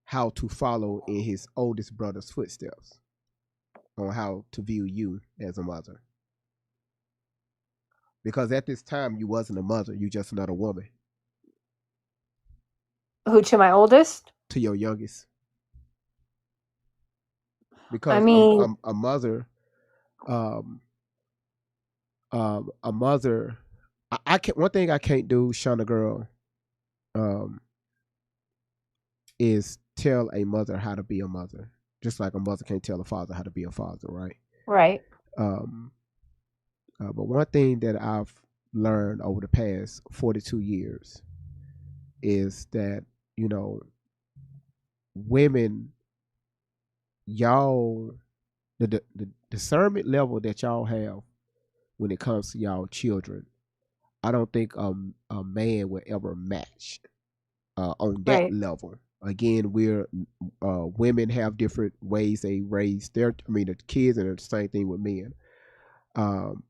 how to follow in his oldest brother's footsteps on how to view you as a mother. Because at this time you wasn't a mother, you just another woman Who, to my oldest? to your youngest. I Because mean, a mother, um, a mother. I can't. One thing I can't do, Shauna girl, um, is tell a mother how to be a mother. Just like a mother can't tell a father how to be a father, right? right. Um, but one thing that I've learned over the past 42 years is that, you know, women, y'all, the discernment level that y'all have when it comes to y'all children, I don't think a man will ever match on that Right. level. Again, we're women have different ways they raise their. I mean, the kids, and the same thing with men. Um,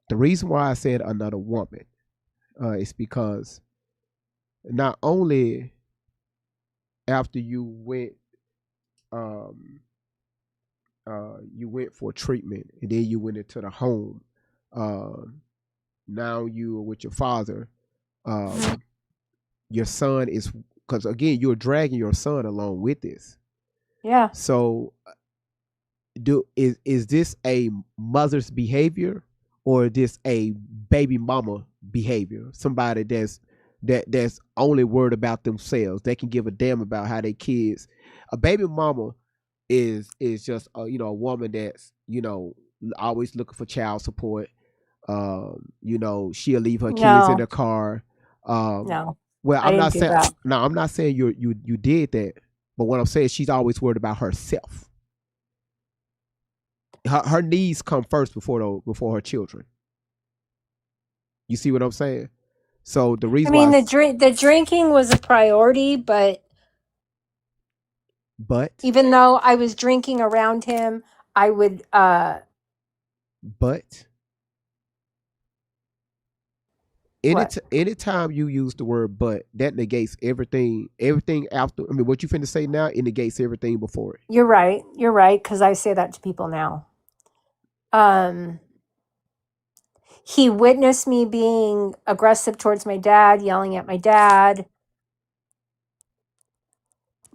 the reason why I said another woman is because not only after um, you went for treatment and then you went into the home. Now you are with your father. Um, your son is, because again you're dragging your son along with this. Yeah. So is this a mother's behavior or is this a baby mama behavior? Somebody that's only worried about themselves. They can give a damn about how their kids. A baby mama is just a woman that's always looking for child support. She'll leave her kids in No, the car. Um, no. well, I I'm didn't not do saying that. no, I'm not saying you did that, but what I'm saying, she's always worried about herself. Her needs come first before her children. You see what I'm saying? So the I reason why, mean, the drinking was a priority, but but even though I was drinking around him, I would but what? anytime you use the word but, that negates everything after. I mean, what you finna say now, it negates everything before it. You're right. You're right, cuz I say that to people now. Um he witnessed me being aggressive towards my dad, yelling at my dad,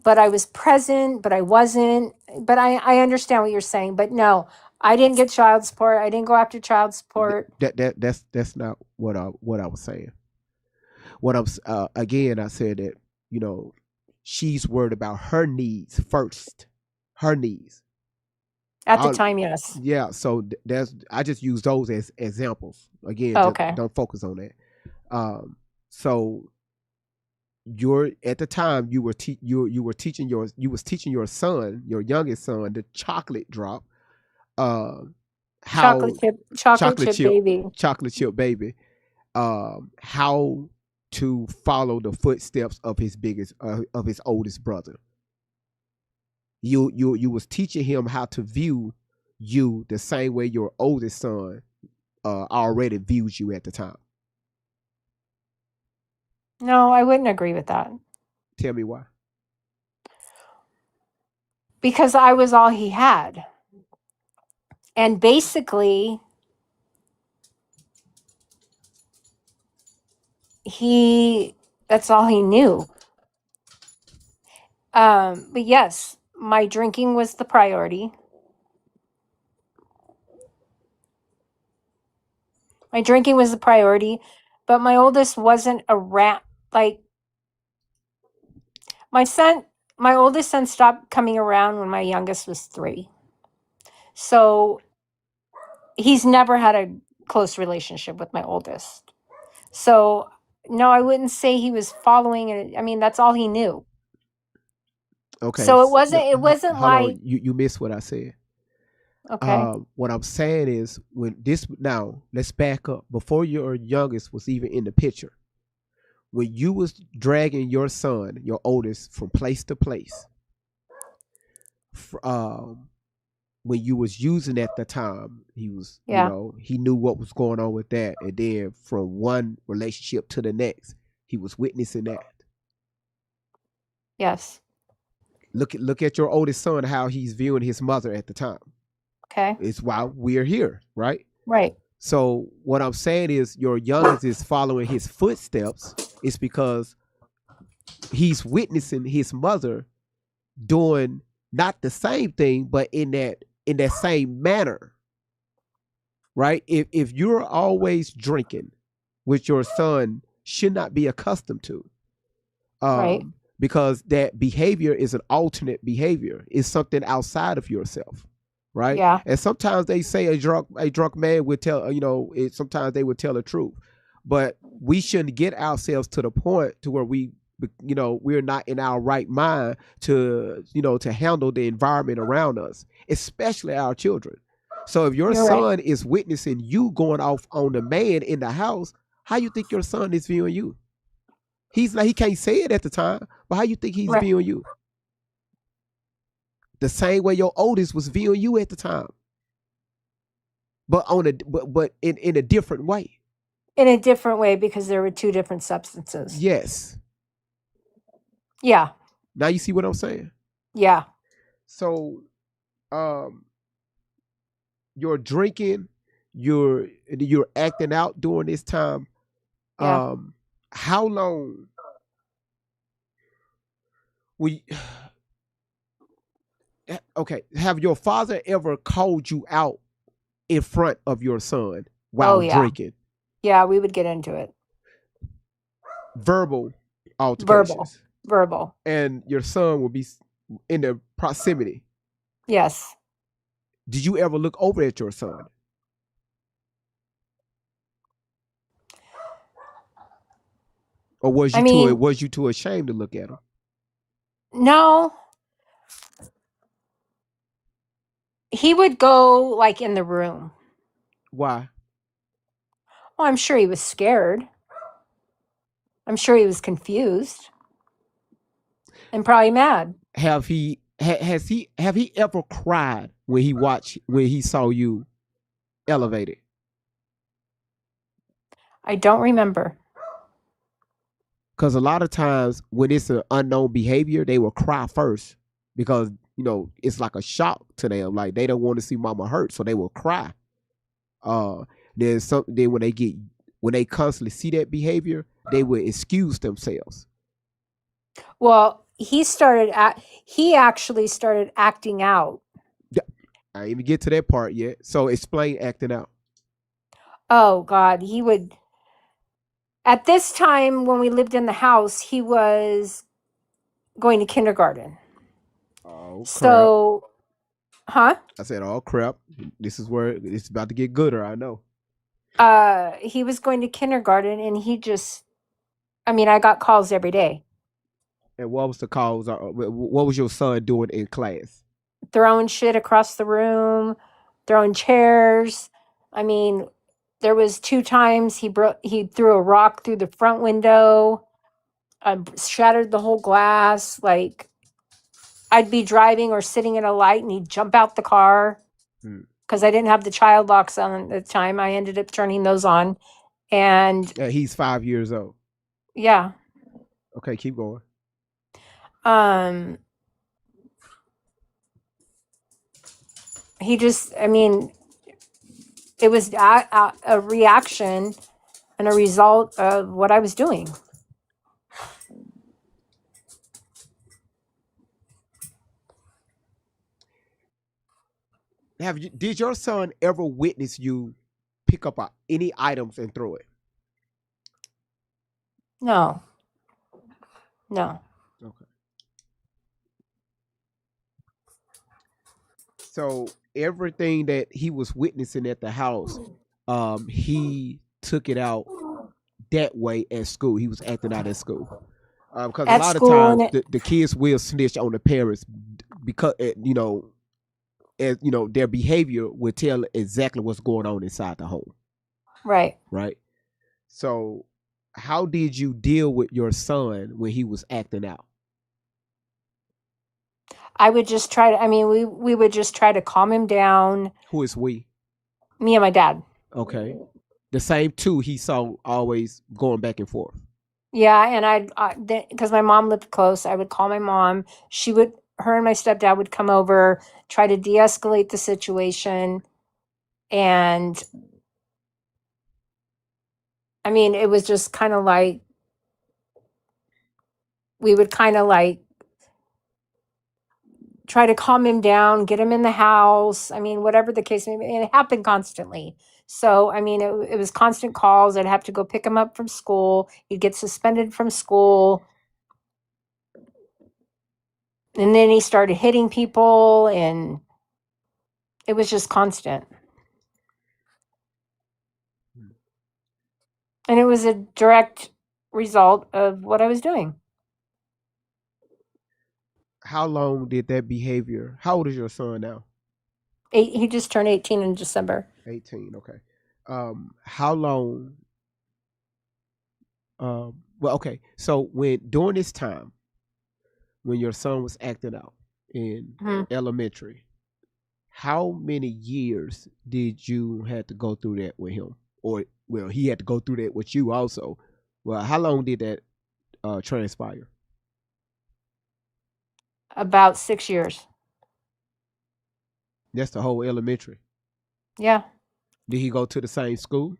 but I was present, but I wasn't. But I understand what you're saying. But no, I didn't get child support. I didn't go after child support. That's not what I was saying. What I'm again, I said that she's worried about her needs first, her needs. At the All, time, yes. yeah. So that's I just use those as examples. Again, Oh, just okay. don't focus on that. So you're at the time you were teaching your son, your youngest son, the chocolate drop. How Chocolate chocolate chip chip baby. chocolate chip baby. How to follow the footsteps of his oldest brother. You was teaching him how to view you the same way your oldest son already views you at the time. No, I wouldn't agree with that Tell me why. because I was all he had. And basically, that's all he knew. But yes, my drinking was the priority. My drinking was the priority, but my oldest wasn't around. Like my oldest son stopped coming around when my youngest was 3. So he's never had a close relationship with my oldest. So no, I wouldn't say he was following it. I mean, that's all he knew. Okay. So it No, wasn't hold on. like You missed what I said. okay. What I'm saying is now let's back up before your youngest was even in the picture. When you was dragging your son, your oldest, from place to place, when you was using at the time, he was, Yeah. he knew what was going on with that, and then from one relationship to the next, he was witnessing that. Yes. Look at your oldest son, how he's viewing his mother at the time. Okay. It's why we're here, right? Right. So what I'm saying is your youngest is following his footsteps. It's because he's witnessing his mother doing not the same thing, but in that same manner. Right? If you're always drinking, which your son should not be accustomed to, Right. because that behavior is an alternate behavior. It's something outside of yourself. Right? Yeah. And sometimes they say a drunk man would tell, sometimes they would tell the truth. But we shouldn't get ourselves to the point to where we're not in our right mind to handle the environment around us, especially our children. So if your You're right. son is witnessing you going off on the man in the house, how you think your son is viewing you? He can't say it at the time, but how you think he's Right. viewing you? The same way your oldest was viewing you at the time, but in a different way. In a different way because there were 2 different substances. Yes. Yeah. Now you see what I'm saying? Yeah. So, you're drinking, you're acting out during this time. Yeah. How long? Okay. Have your father ever called you out in front of your son while yeah. drinking? Yeah, we would get into it. Verbal altercations. Verbal. And your son will be in the proximity. Yes. Did you ever look over at your son? Or was you too ashamed to look at him? No. He would go like in the room. Why? Well, I'm sure he was scared. I'm sure he was confused. And probably mad. Have he ever cried when he saw you elevated? I don't remember. Because a lot of times when it's an unknown behavior, they will cry first because it's like a shock to them. Like they don't want to see mama hurt, so they will cry. Then when they constantly see that behavior, they will excuse themselves. Well, he actually started acting out. I didn't even get to that part yet. So explain acting out. Oh God, he would. At this time, when we lived in the house, he was going to kindergarten. Oh, So Huh? I said, oh crap, this is where it's about to get gooder. I know. He was going to kindergarten, and I mean, I got calls every day, And what was the cause? What was your son doing in class? throwing shit across the room, throwing chairs. I mean, there was 2 times he threw a rock through the front window, shattered the whole glass. Like, I'd be driving or sitting at a light, and he'd jump out the car Hmm. because I didn't have the child locks on at the time. I ended up turning those on, and He's 5 years old. yeah, Okay, keep going. um, he just. I mean, it was a reaction and a result of what I was doing. Did your son ever witness you pick up any items and throw it? No, no. Okay. So everything that he was witnessing at the house, he took it out that way at school. He was acting out at school. Because a At lot of school, and times the kids will snitch on the parents because their behavior will tell exactly what's going on inside the home, right. right? So, how did you deal with your son when he was acting out? I would just try to. I mean, we would just try to calm him down. Who is we? Me and my dad. Okay, the same two he saw always going back and forth. Yeah, and because my mom lived close, I would call my mom. Her and my stepdad would come over, try to de-escalate the situation, and I mean, it was just kind of like we would kind of like try to calm him down, get him in the house. I mean, whatever the case may be, and it happened constantly. So, I mean, it was constant calls. I'd have to go pick him up from school. He'd get suspended from school. And then he started hitting people, and it was just constant. And it was a direct result of what I was doing. How long did that behavior? How old is your son now? He just turned 18 in December. 18. Okay. How long? Well, okay. So during this time, when your son was acting out in elementary, how many years did you have to go through that with him? Or, well, he had to go through that with you also. Well, how long did that transpire? About 6 years. That's the whole elementary. Yeah. Did he go to the same school?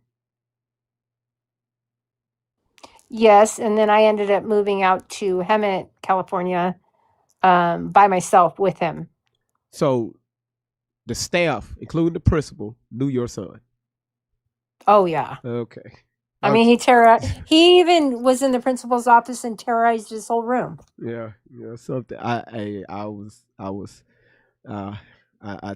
Yes, and then I ended up moving out to Hemet, California, by myself with him. So the staff, including the principal, knew your son. Oh yeah. Okay. I mean, he even was in the principal's office and terrorized his whole room. Yeah, something. I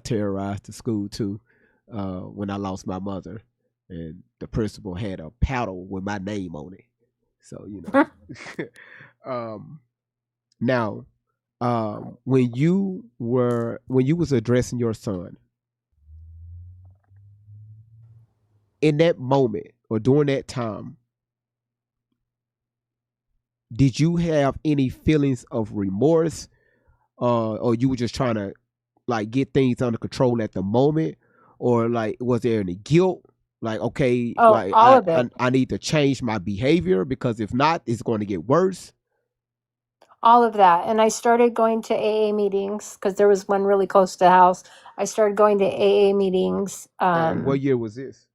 terrorized the school too when I lost my mother, and the principal had a paddle with my name on it. So now, when you was addressing your son in that moment or during that time, did you have any feelings of remorse, or you were just trying to like get things under control at the moment, or like was there any guilt? Like, okay, like all of it. I need to change my behavior because if not, it's going to get worse. All of that. And I started going to AA meetings because there was one really close to the house. I started going to AA meetings. What year was this?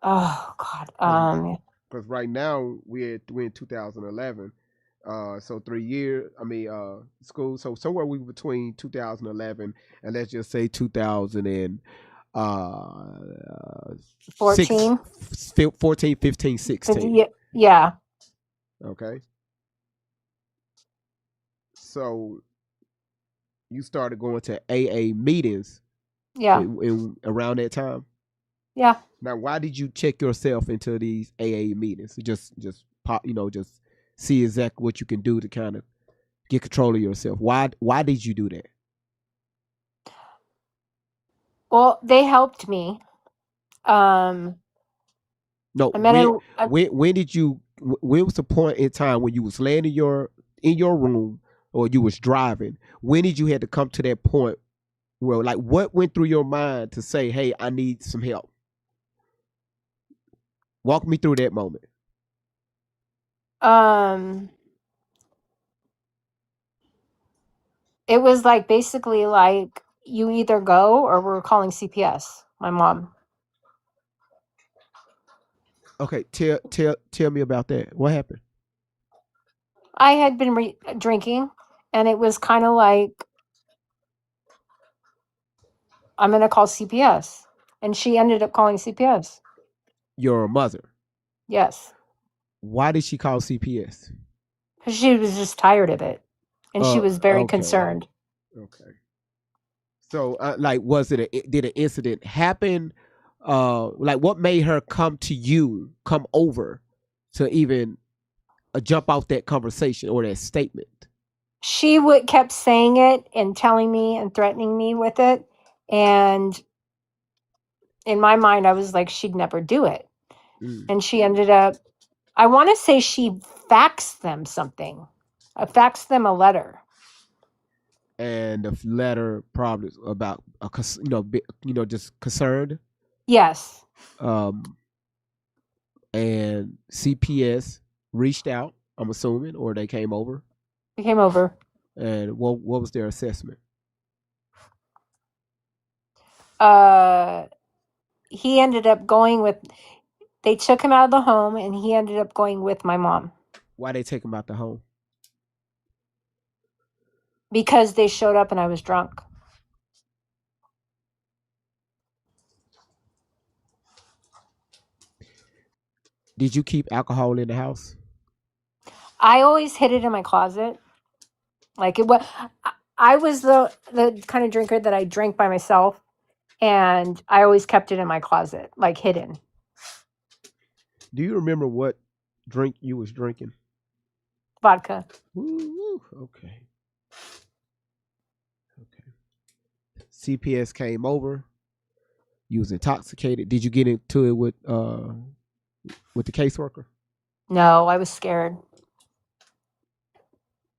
Oh God. Because right now we're in 2011. So 3 years. I mean, school. So somewhere we between 2011 and let's just say 2000 and 14, 14, 15, 16. Yeah. Okay. So You started going to AA meetings Yeah. around that time. Yeah. Now, why did you check yourself into these AA meetings? Just pop, just see exactly what you can do to kind of get control of yourself. Why did you do that? Well, they helped me. No, I met when did you? When was the point in time when you was laying in your room or you was driving? When did you had to come to that point where, like, what went through your mind to say, "Hey, I need some help"? Walk me through that moment. It was like basically like you either go or we're calling CPS. My mom. Okay, tell me about that. What happened? I had been drinking, and it was kind of like I'm gonna call CPS, and she ended up calling CPS. Your mother. Yes, Why did she call CPS? because she was just tired of it, and she was very Okay. concerned. Okay. So, like, did an incident happen? Like, what made her come over to even jump off that conversation or that statement? She kept saying it and telling me and threatening me with it, and in my mind, I was like, she'd never do it. And she ended up. I want to say she faxed them something. I faxed them a letter. And the letter probably about just concerned. Yes. And CPS reached out, I'm assuming, or they came over. They came over. And what was their assessment? He ended up going with. They took him out of the home, and he ended up going with my mom. Why they take him out the home? Because they showed up and I was drunk. Did you keep alcohol in the house? I always hid it in my closet. Like it was. I was the kind of drinker that I drank by myself, and I always kept it in my closet, like hidden. Do you remember what drink you was drinking? Vodka. Woo, okay. CPS came over. You was intoxicated. Did you get into it with the caseworker? No, I was scared.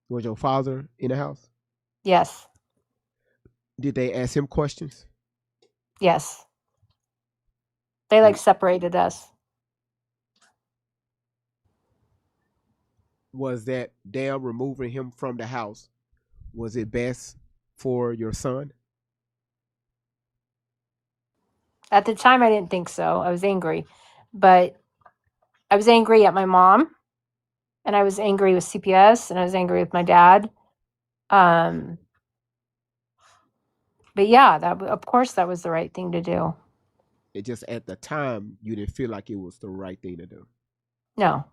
Was your father in the house? Yes. Did they ask him questions? Yes. They separated us. Was that them removing him from the house, was it best for your son? At the time, I didn't think so. I was angry. But I was angry at my mom, and I was angry with CPS, and I was angry with my dad. But yeah, of course that was the right thing to do. It just at the time you didn't feel like it was the right thing to do. No.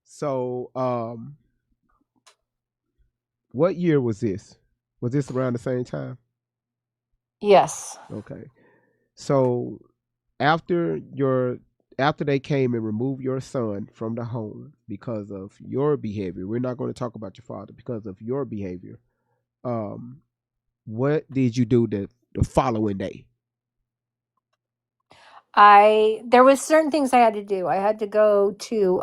So, what year was this? Was this around the same time? Yes. Okay. So, after they came and removed your son from the home because of your behavior, we're not going to talk about your father, because of your behavior. What did you do the following day? There was certain things I had to do. I had to go to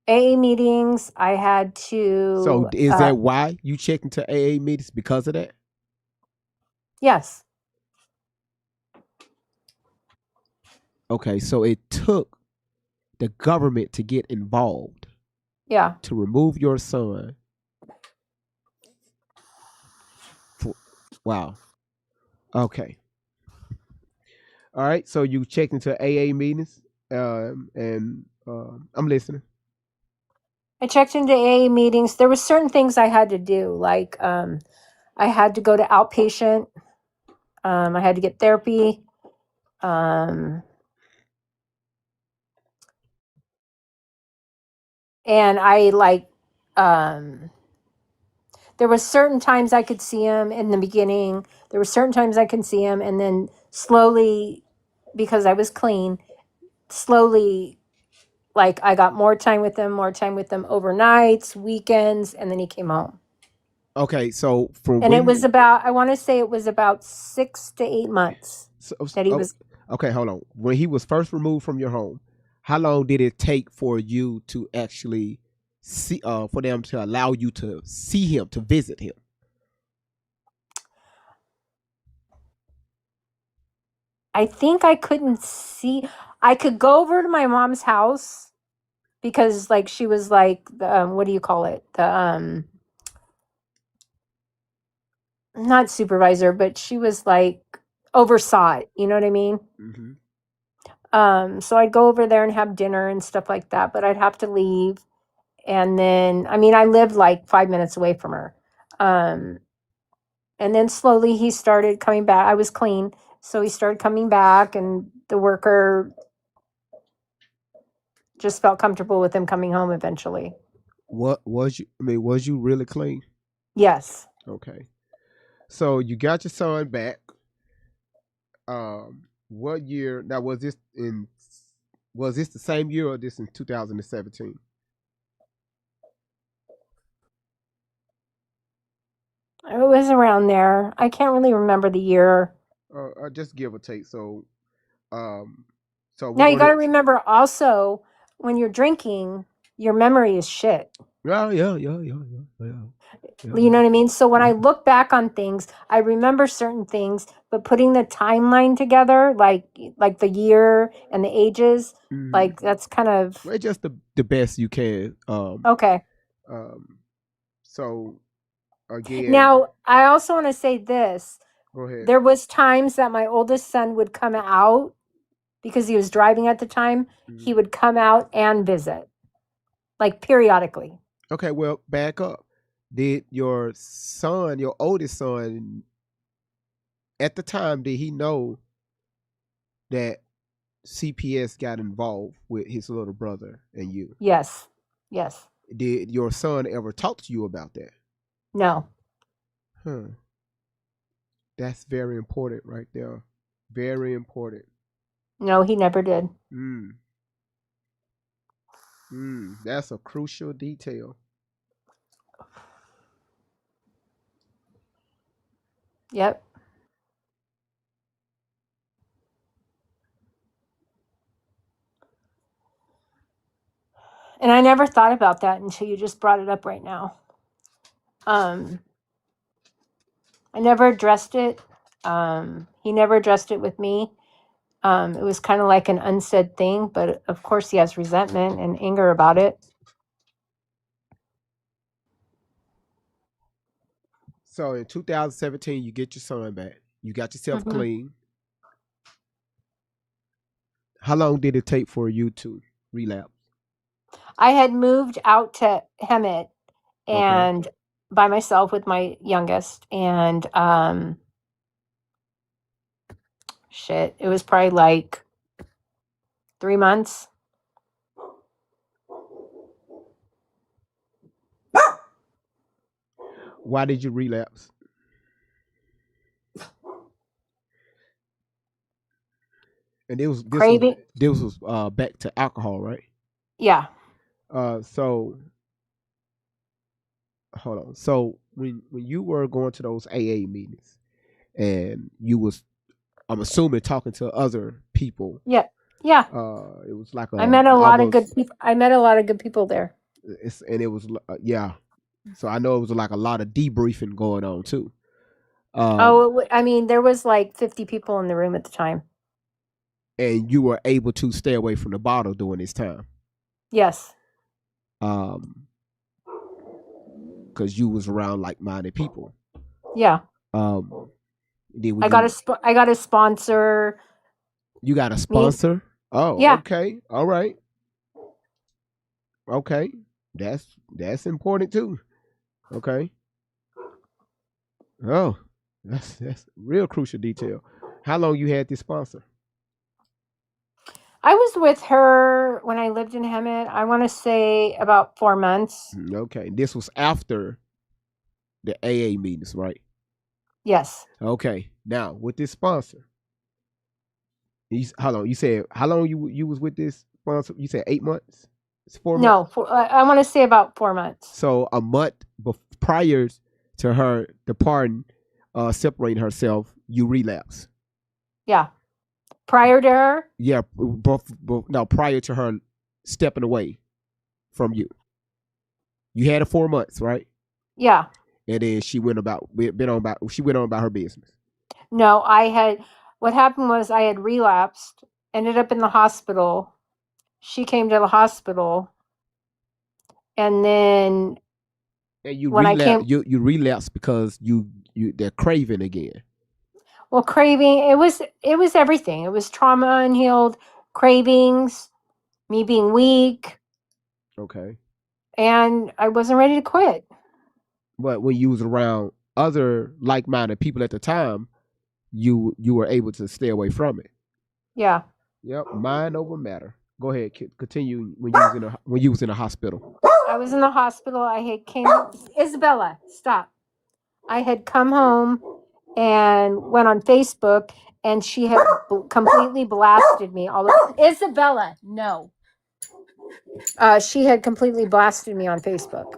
AA meetings. I had to. So is that why you checked into AA meetings, because of that? Yes. Okay, so it took the government to get involved. Yeah. To remove your son. Wow. Okay. All right. So you checked into AA meetings, and I'm listening. I checked into AA meetings. There were certain things I had to do, like I had to go to outpatient. I had to get therapy. and I like there was certain times I could see him in the beginning. There were certain times I could see him, and then slowly, because I was clean, slowly, like I got more time with him overnights, weekends, and then he came home. Okay, so from And it when was about, I want to say it was about 6 to 8 months that he was. okay, hold on. When he was first removed from your home, how long did it take for you to actually see for them to allow you to see him, to visit him? I think I couldn't see. I could go over to my mom's house because, like, she was like, what do you call it? The not supervisor, but she was like oversaw it. You know what I mean? Mm-hmm. So I'd go over there and have dinner and stuff like that, but I'd have to leave. And then, I mean, I lived like 5 minutes away from her. And then slowly he started coming back. I was clean. So he started coming back, and the worker just felt comfortable with him coming home eventually. What was you? I mean, was you really clean? Yes. Okay. So you got your son back. What year? Now, was this in? Was this the same year or this in 2017? It was around there. I can't really remember the year. Just give or take. So, um, so we're Now you got to gonna. remember also, when you're drinking, your memory is shit. Yeah. You know what I mean? So when I look back on things, I remember certain things, but putting the timeline together, like the year and the ages, like that's kind of Well, just the best you can. okay. So again, Now, I also want to say this. go ahead. There was times that my oldest son would come out because he was driving at the time. He would come out and visit, like periodically. Okay, well, back up. Did your son, your oldest son, at the time, did he know that CPS got involved with his little brother and you? Yes. Yes. Did your son ever talk to you about that? No. Huh. That's very important right there. Very important. No, he never did. That's a crucial detail. Yep. And I never thought about that until you just brought it up right now. I never addressed it. He never addressed it with me. It was kind of like an unsaid thing, but of course he has resentment and anger about it. So in 2017, you get your son back. You got yourself clean. How long did it take for you to relapse? I had moved out to Hemet and by myself with my youngest, and it was probably like 3 months. Why did you relapse? And this Craving. was back to alcohol, right? Yeah. So hold on. So when you were going to those AA meetings, and you was, I'm assuming, talking to other people. Yeah. It was like I met a lot of good people. I met a lot of good people there. And it was yeah. So I know it was like a lot of debriefing going on too. I mean, there was like 50 people in the room at the time. And you were able to stay away from the bottle during this time. Yes. Because you was around like-minded people. Yeah. I got a sponsor. You got a sponsor? Oh, yeah. Okay. All right. Okay. That's important too. Okay. Oh, that's real crucial detail. How long you had this sponsor? I was with her when I lived in Hemet. I want to say about 4 months. Okay, this was after the AA meetings, right? Yes. Okay, now with this sponsor, how long? You said how long you was with this sponsor? You said 8 months. It's 4 months. No, I want to say about 4 months. So a month prior to her departing, separating herself, you relapse. Yeah. Prior to her? Yeah, both no, prior to her stepping away from you. You had it 4 months, right? Yeah. And then she went on about her business. No, what happened was I had relapsed, ended up in the hospital. She came to the hospital. And then And you when I relapse, came, you relapse because they're craving again. well, craving, it was everything. It was trauma unhealed, cravings, me being weak, Okay. and I wasn't ready to quit. But when you was around other like-minded people at the time, you were able to stay away from it. Yeah. Yep, mind over matter. Go ahead, continue when you was in a hospital. I was in the hospital. I had came Isabella, stop. I had come home and went on Facebook, and she had completely blasted me all over. Isabella, no. She had completely blasted me on Facebook.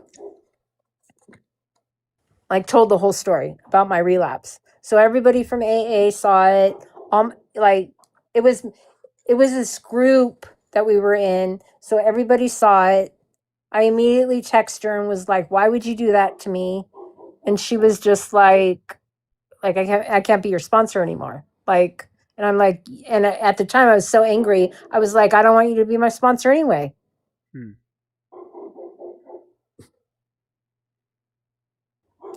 Like told the whole story about my relapse. So everybody from AA saw it. Like it was this group that we were in. So everybody saw it. I immediately texted her and was like, "Why would you do that to me?" And she was just like I can't be your sponsor anymore. Like, and I'm like, and at the time I was so angry. I was like, I don't want you to be my sponsor anyway.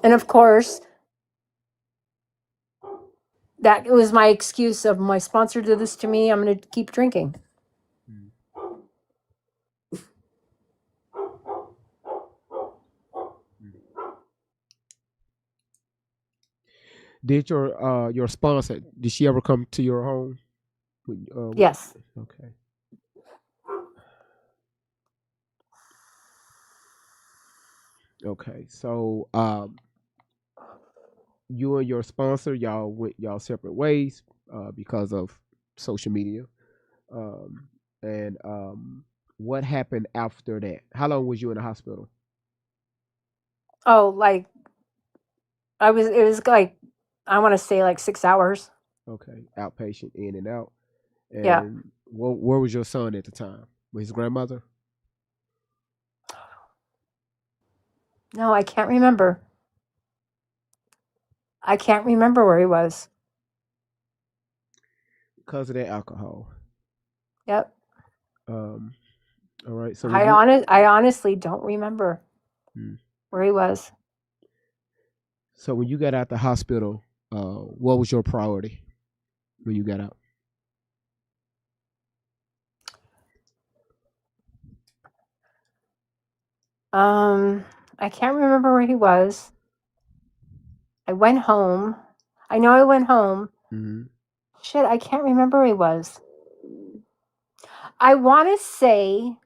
And of course, that was my excuse of my sponsor did this to me. I'm going to keep drinking. Did your sponsor, did she ever come to your home? Yes. Okay. Okay. So you and your sponsor, y'all went y'all separate ways because of social media. And what happened after that? How long was you in the hospital? Oh, like it was like, I want to say like 6 hours. Okay, outpatient, in and out. Yeah. And where was your son at the time? With his grandmother? No, I can't remember. I can't remember where he was. Because of that alcohol. Yep. All right. So I honestly don't remember where he was. So when you got out the hospital, what was your priority when you got out? I can't remember where he was. I went home. I know I went home. Mm-hmm. Shit, I can't remember where he was. I want to say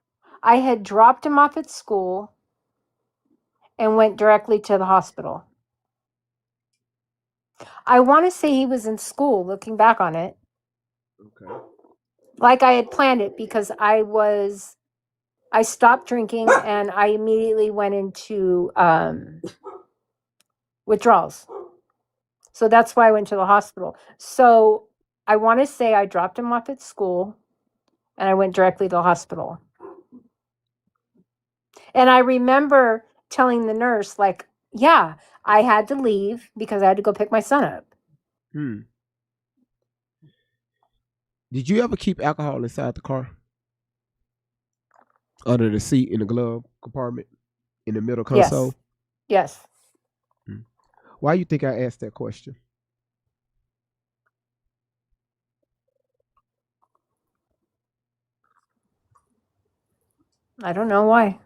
I had dropped him off at school and went directly to the hospital. I want to say he was in school, looking back on it. Okay. Like I had planned it, because I stopped drinking and I immediately went into withdrawals. So that's why I went to the hospital. So I want to say I dropped him off at school and I went directly to the hospital. And I remember telling the nurse, like, yeah, I had to leave because I had to go pick my son up. Did you ever keep alcohol inside the car? Under the seat, in the glove compartment, in the middle console? Yes. Why you think I asked that question? I don't know why.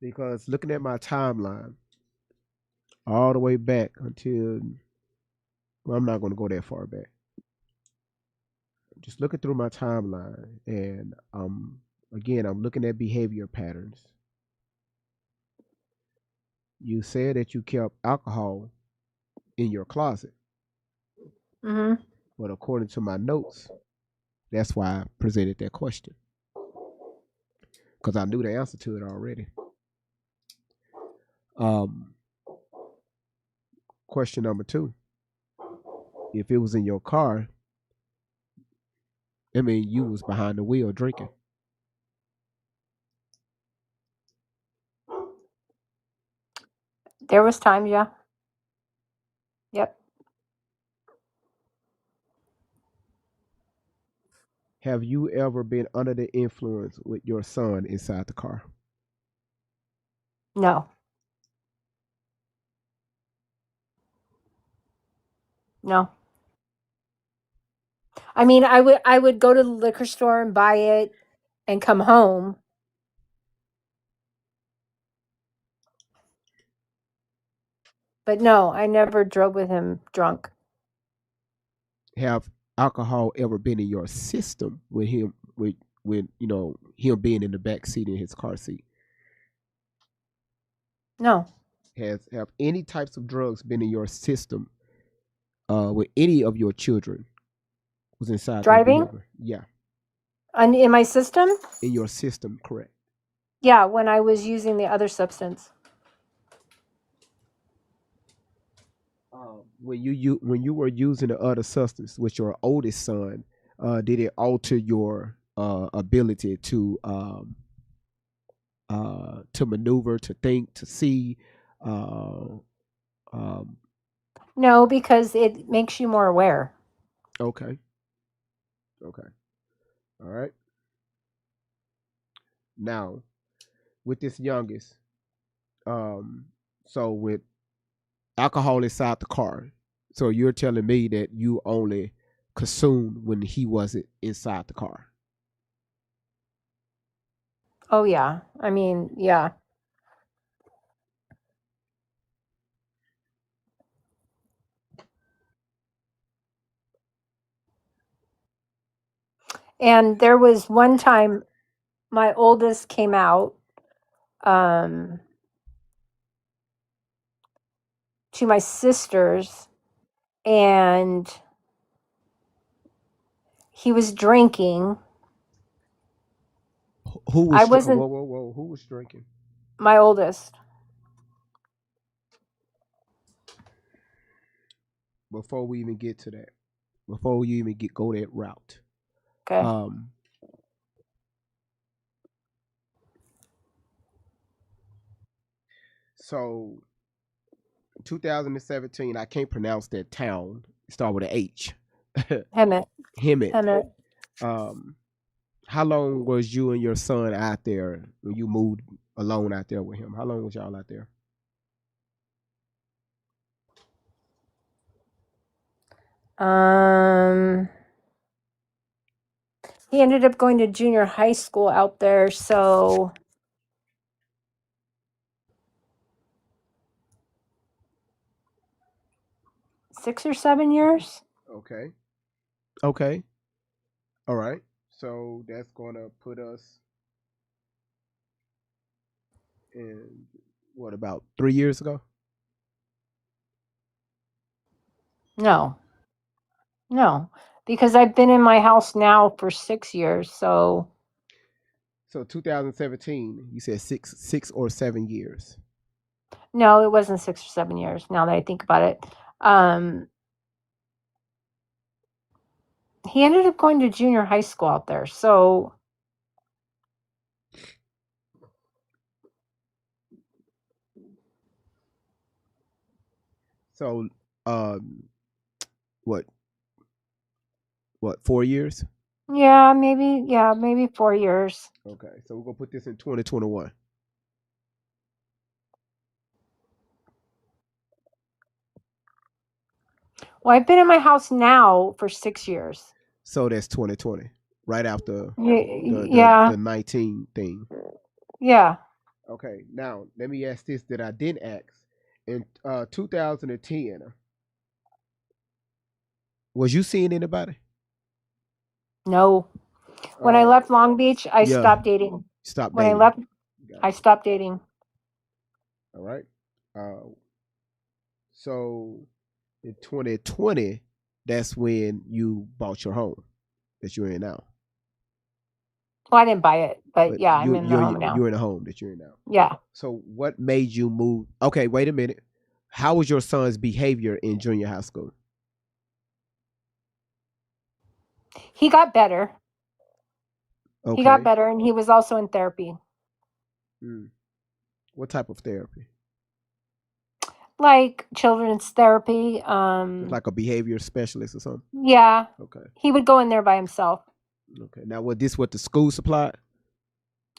Because looking at my timeline, all the way back until, well, I'm not going to go that far back. just looking through my timeline, and again, I'm looking at behavior patterns. You said that you kept alcohol in your closet, Hmm. but according to my notes, that's why I presented that question because I knew the answer to it already. Um, Question number two: if it was in your car, I mean, you was behind the wheel drinking. There was time, yeah. Yep. Have you ever been under the influence with your son inside the car? No. No. I mean, I would go to the liquor store and buy it and come home. But no, I never drove with him drunk. Have alcohol ever been in your system with him with him being in the back seat in his car seat? No. Have any types of drugs been in your system with any of your children was inside that Driving? vehicle? Yeah, In my system? in your system, correct. Yeah, when I was using the other substance. When you were using the other substance with your oldest son, did it alter your ability to maneuver, to think, to see? Uh, um, No, because it makes you more aware. okay, okay, all right. Now with this youngest, um, so with alcohol inside the car, so you're telling me that you only consumed when he wasn't inside the car. Oh yeah. I mean, yeah. And there was one time my oldest came out um to my sister's, and he was drinking. Who I was wasn't whoa, whoa, whoa? Who was drinking? my oldest. Before we even get to that, before you even go that route, Okay. um, so 2017, I can't pronounce that town. Start with an H. Hemet. Hemet. Hemet. Um, how long was you and your son out there when you moved alone out there with him? How long was y'all out there? Um he ended up going to junior high school out there, so 6 or 7 years. Okay. Okay. All right. So that's gonna put us in what, about 3 years ago? No. No. Because I've been in my house now for 6 years, so So 2017, you said 6 or 7 years. no, it wasn't 6 or 7 years now that I think about it. Um he ended up going to junior high school out there. So So um what 4 years? yeah, maybe 4 years. Okay. So we're gonna put this in 2021. Well, I've been in my house now for 6 years. So that's 2020. Right after Yeah, the 19 thing. yeah. Okay, now let me ask this that I didn't ask. In 2010, was you seeing anybody? No. When I Uh, left Long Beach, I yeah. stopped dating. Stop When I dating. left, Got I it. stopped dating. All right. Uh, so in 2020, that's when you bought your home that you're in now. Well, I didn't buy it, but But yeah, I'm in the home now. you're in a home that you're in now. Yeah. So what made you move? Okay, wait a minute. How was your son's behavior in junior high school? He got better. Okay. He got better, and he was also in therapy. Mm. What type of therapy? Like children's therapy. Like a behavior specialist or something? Yeah. Okay. He would go in there by himself. Okay. Now, was this what the school supplied?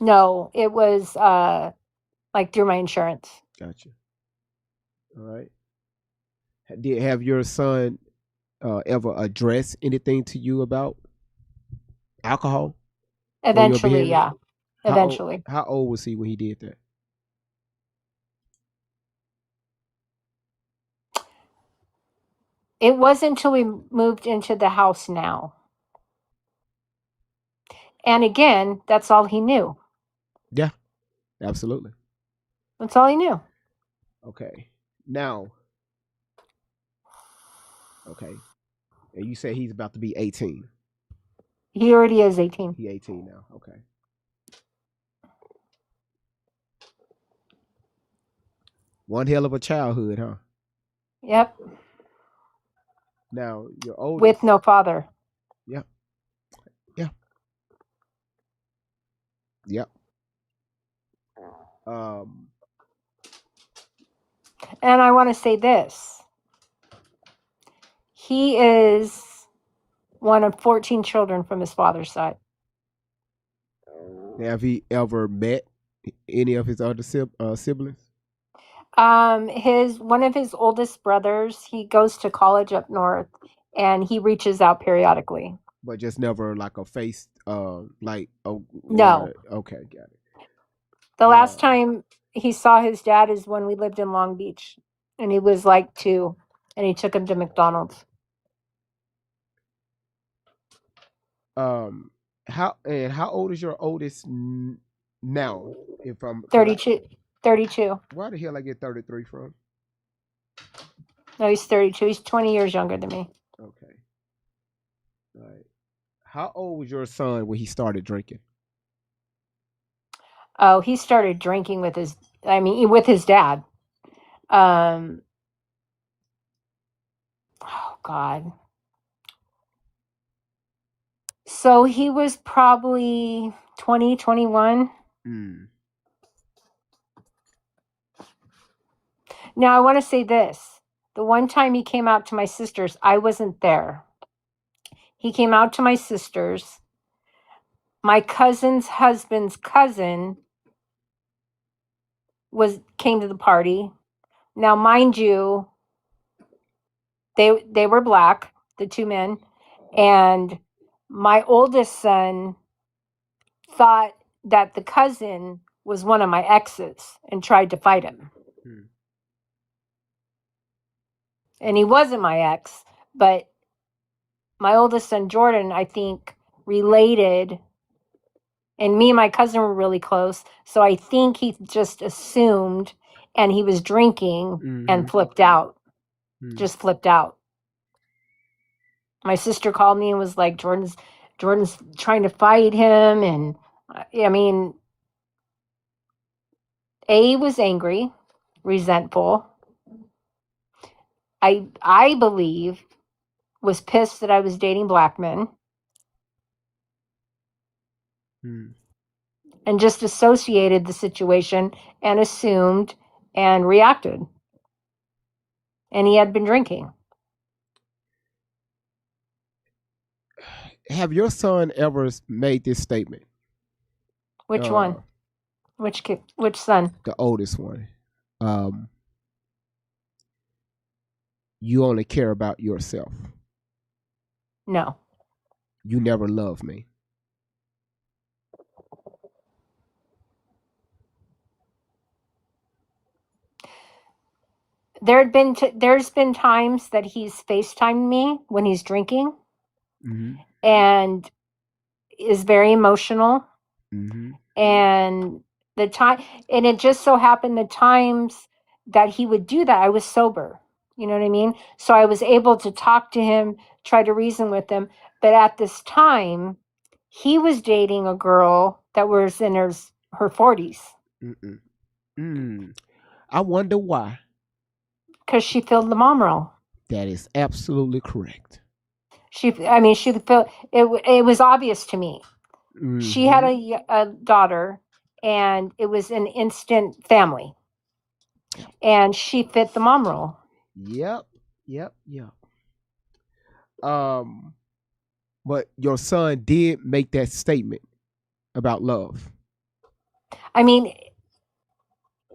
No, it was like through my insurance. Gotcha. All right. Did have your son ever addressed anything to you about alcohol? Or your Eventually, behavior? yeah. How Eventually. how old was he when he did that? It wasn't until we moved into the house now. And again, that's all he knew. Yeah, absolutely. That's all he knew. Okay. Now, okay. And you say he's about to be 18. He already is 18. He 18 now. Okay. One hell of a childhood, huh? Yep. Now, your oldest. With no father. Yeah. Yeah. Yep. And I want to say this. He is one of 14 children from his father's side. Have he ever met any of his other siblings? One of his oldest brothers, he goes to college up north, and he reaches out periodically. But just never like a face, like No. Okay, got it. The last time he saw his dad is when we lived in Long Beach, and he was like 2, and he took him to McDonald's. How old is your oldest now? If I'm 32. 32. Why the hell I get 33 from? No, he's 32. He's 20 years younger than me. Okay. All right. How old was your son when he started drinking? Oh, he started drinking with his dad. Oh God. So he was probably 20, 21. Now I want to say this. The one time he came out to my sister's, I wasn't there. He came out to my sister's. My cousin's husband's cousin came to the party. Now, mind you, they were black, the 2 men, and my oldest son thought that the cousin was one of my exes and tried to fight him. And he wasn't my ex, but my oldest son, Jordan, I think related, and me and my cousin were really close. So I think he just assumed, and he was drinking and flipped out, just flipped out. My sister called me and was like, Jordan's trying to fight him. And I mean, A, was angry, resentful. I believe was pissed that I was dating black men. And just associated the situation and assumed and reacted. And he had been drinking. Have your son ever made this statement? Which one? Which son? The oldest one. You only care about yourself. No. You never loved me. There's been times that he's FaceTimed me when he's drinking. And is very emotional. Mm-hmm. And it just so happened the times that he would do that, I was sober. You know what I mean? So I was able to talk to him, try to reason with him. But at this time, he was dating a girl that was in her 40s Mm-mm. Mm. I wonder why. because she filled the mom role. That is absolutely correct. She felt it was obvious to me. She had Mm-hmm. a daughter, and it was an instant family, Yep. and she fit the mom role. Yep. Yep. Yep. Um, but your son did make that statement about love. I mean,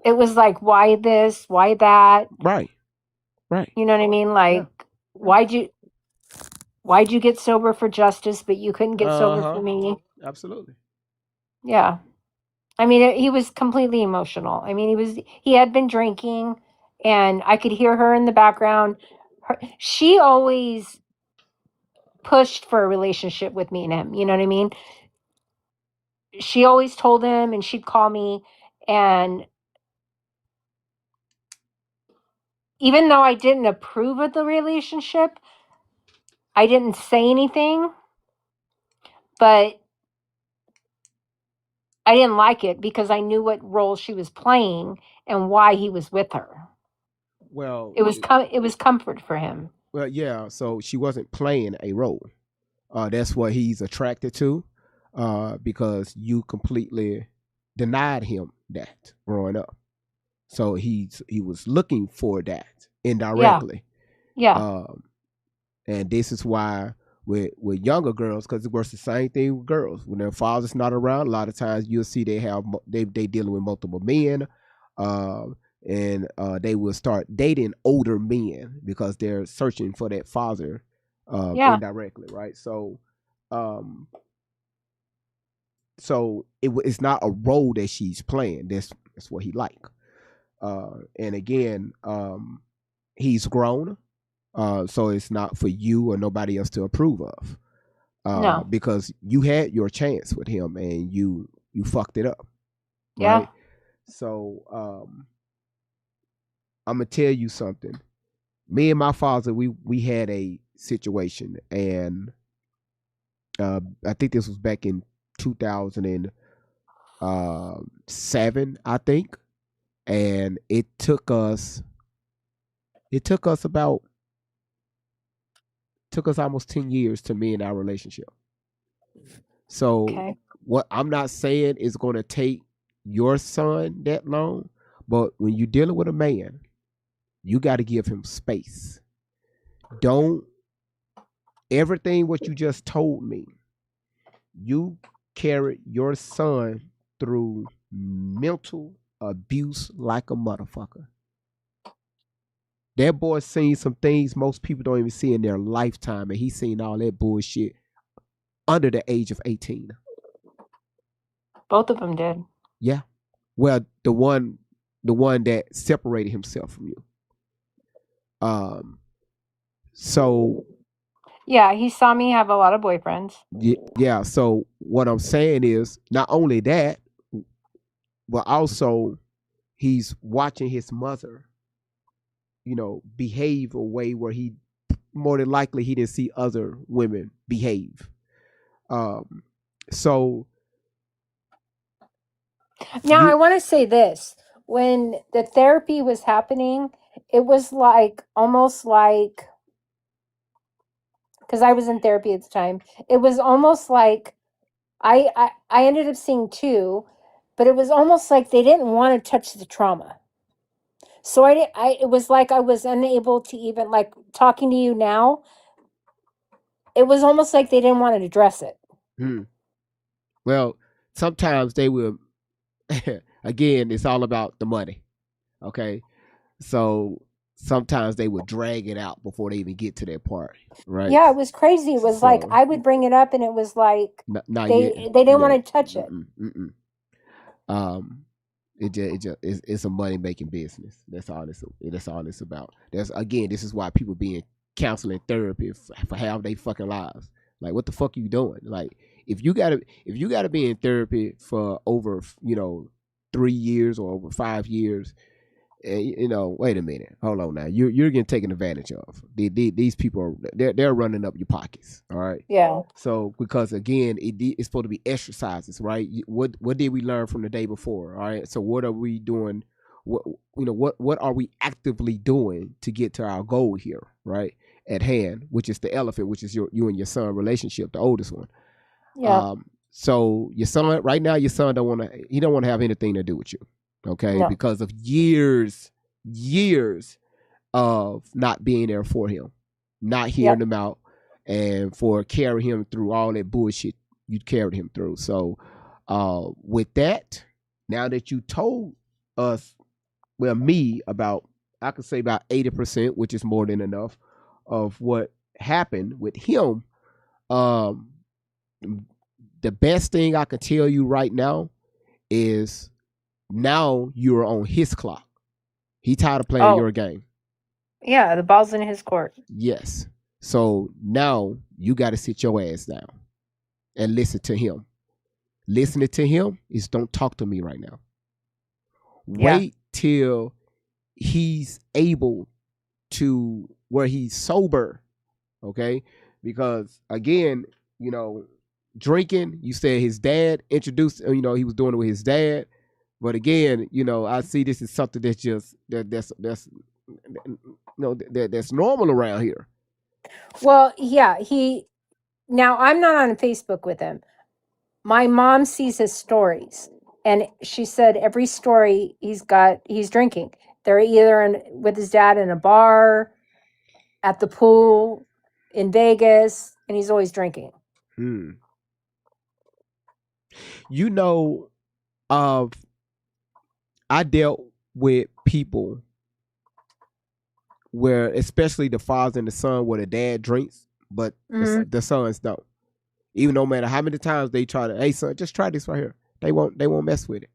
it was like, why this, why that? Right. Right. You know what I mean? Like, why'd you get sober for justice, but you couldn't get sober for me? Absolutely. Yeah. I mean, he was completely emotional. I mean, he had been drinking, and I could hear her in the background. She always pushed for a relationship with me and him. You know what I mean? She always told him, and she'd call me, and even though I didn't approve of the relationship, I didn't say anything, but I didn't like it because I knew what role she was playing and why he was with her. Well, It was comfort for him. well, yeah. So she wasn't playing a role. That's what he's attracted to, because you completely denied him that growing up. So he was looking for that indirectly. Yeah. And this is why with younger girls, because it works the same thing with girls. When their father's not around, a lot of times you'll see they dealing with multiple men, and they will start dating older men because they're searching for that father, Yeah. indirectly, right? So, it's not a role that she's playing. That's what he like. And again, he's grown. So it's not for you or nobody else to approve of. No. Because you had your chance with him and you fucked it up. Yeah. Right? So I'm gonna tell you something. Me and my father, we had a situation, and I think this was back in 2007, I think, and it took us almost 10 years to mend our relationship. So Okay. what I'm not saying is going to take your son that long, but when you're dealing with a man, you got to give him space. Don't everything what you just told me. You carried your son through mental abuse like a motherfucker. That boy seen some things most people don't even see in their lifetime, and he's seen all that bullshit under the age of 18. Both of them did. Yeah. Well, the one that separated himself from you. So Yeah, he saw me have a lot of boyfriends. yeah. So what I'm saying is not only that, but also he's watching his mother, behave a way where he more than likely he didn't see other women behave. So now I want to say this. When the therapy was happening, it was like almost like, because I was in therapy at the time, it was almost like I ended up seeing two, but it was almost like they didn't want to touch the trauma. So it was like I was unable to even, like, talking to you now, it was almost like they didn't want to address it. Well, sometimes they will. Again, it's all about the money. Okay, so sometimes they would drag it out before they even get to that part, right? Yeah, it was crazy. It was like I would bring it up, and it was like they didn't want to touch it. It's a money making business. That's all it's about. This is why people be in counseling therapy for half their fucking lives. Like, what the fuck are you doing? Like, if you gotta be in therapy for over 3 years or over 5 years, wait a minute, hold on now, you're getting taken advantage of. These people they're running up your pockets. All right. Yeah. So because again, it's supposed to be exercises, right? What did we learn from the day before? All right. So what are we doing? What are we actively doing to get to our goal here, right? At hand, which is the elephant, which is you and your son relationship, the oldest one. Yeah. So your son right now, your son don't want to have anything to do with you, okay? No. Because of years of not being there for him, not hearing him out, and for carrying him through all that bullshit you carried him through. So with that, now that you told us, well, me about, I could say about 80%, which is more than enough, of what happened with him. The best thing I can tell you right now is now you're on his clock. He tired of playing your game. Yeah, the ball's in his court. Yes. So now you got to sit your ass down and listen to him. Listening to him is don't talk to me right now. Yeah. Wait till he's able to where he's sober, okay? Because again, drinking, you said his dad introduced, he was doing it with his dad. But again, I see this as something that's just that's normal around here. Well, yeah, now I'm not on Facebook with him. My mom sees his stories, and she said every story he's drinking. They're either with his dad in a bar, at the pool, in Vegas, and he's always drinking. I dealt with people where, especially the father and the son, where the dad drinks, but the sons don't. Even no matter how many times they try to, hey son, just try this right here. They won't mess with it.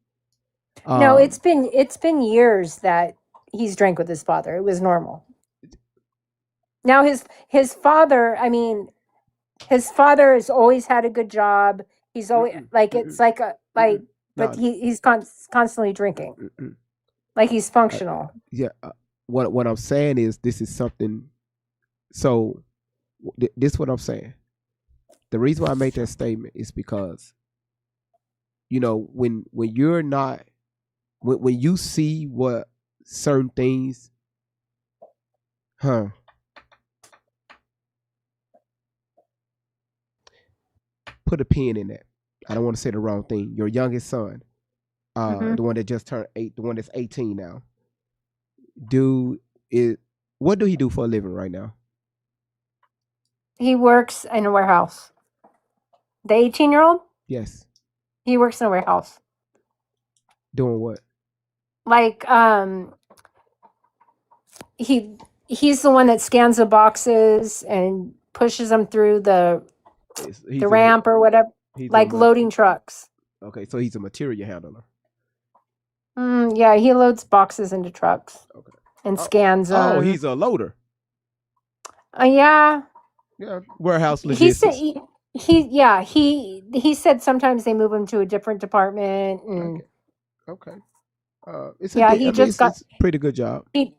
No, it's been years that he's drank with his father. It was normal. Now his father, his father has always had a good job. He's always but he's constantly drinking. Like he's functional. What I'm saying is this is something. So this is what I'm saying. The reason why I make that statement is because, when you're not, when you see what certain things, put a pin in that. I don't want to say the wrong thing. Your youngest son, the one that just turned 8, the one that's 18 now. What do he do for a living right now? He works in a warehouse. The 18-year-old? Yes. He works in a warehouse. Doing what? Like he's the one that scans the boxes and pushes them through the ramp or whatever, like loading trucks. Okay, so he's a material handler. Yeah, he loads boxes into trucks and scans them. Oh, he's a loader. Yeah. Yeah, warehouse logistics. He said sometimes they move him to a different department. And okay. It's a pretty good job. He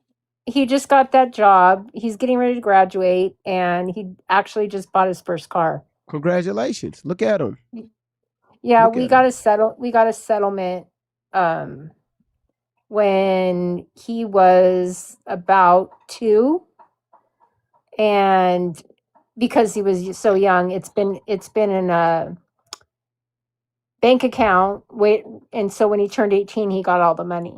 just got that job. He's getting ready to graduate, and he actually just bought his first car. Congratulations! Look at him. Yeah, we got a settlement when he was about 2, and because he was so young, it's been in a bank account. And so when he turned 18, he got all the money.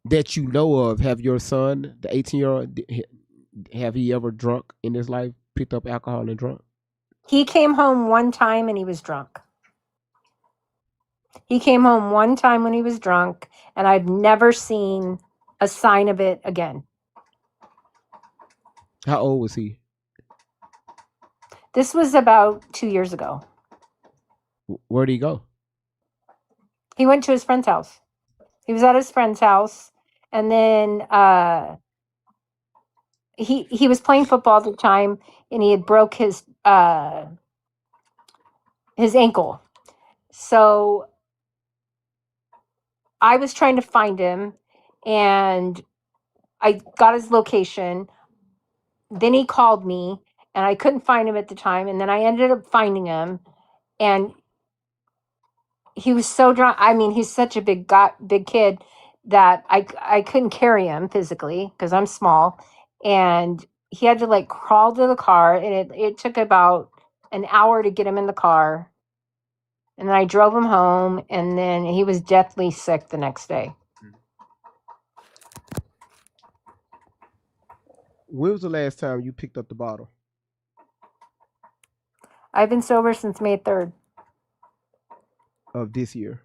That you know of, have your son, the 18-year-old, have he ever drunk in his life, picked up alcohol and drunk? He came home one time and he was drunk. He came home one time when he was drunk, and I've never seen a sign of it again. How old was he? This was about 2 years ago. Where'd he go? He went to his friend's house. He was at his friend's house, and then he was playing football at the time, and he had broke his ankle. So I was trying to find him, and I got his location. Then he called me, and I couldn't find him at the time. And then I ended up finding him, and he was so drunk. I mean, he's such a big kid that I couldn't carry him physically because I'm small, and he had to like crawl to the car, and it took about an hour to get him in the car. And then I drove him home, and then he was deathly sick the next day. When was the last time you picked up the bottle? I've been sober since May 3rd, Of this year,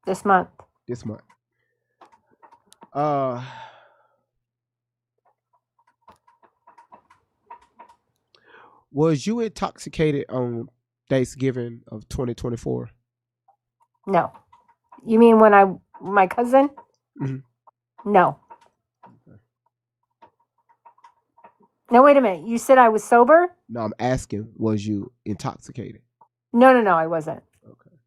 this month. this month. Was you intoxicated on Thanksgiving of 2024? No. You mean when my cousin? Mhm. No. No, wait a minute. You said I was sober? No, I'm asking, was you intoxicated? No, I wasn't. Okay.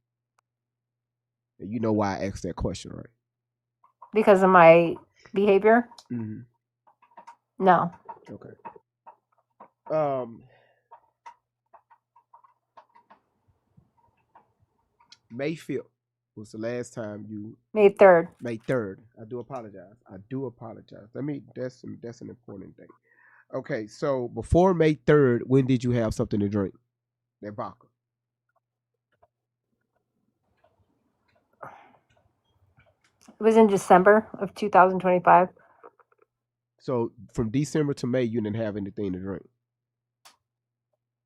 And you know why I asked that question, right? Because of my behavior? Mm-hmm. No. Okay. May 5th was the last time you. May 3rd. May 3rd. I do apologize. That's an important thing. Okay, so before May 3rd, when did you have something to drink? That vodka. It was in December of 2025. So from December to May, you didn't have anything to drink.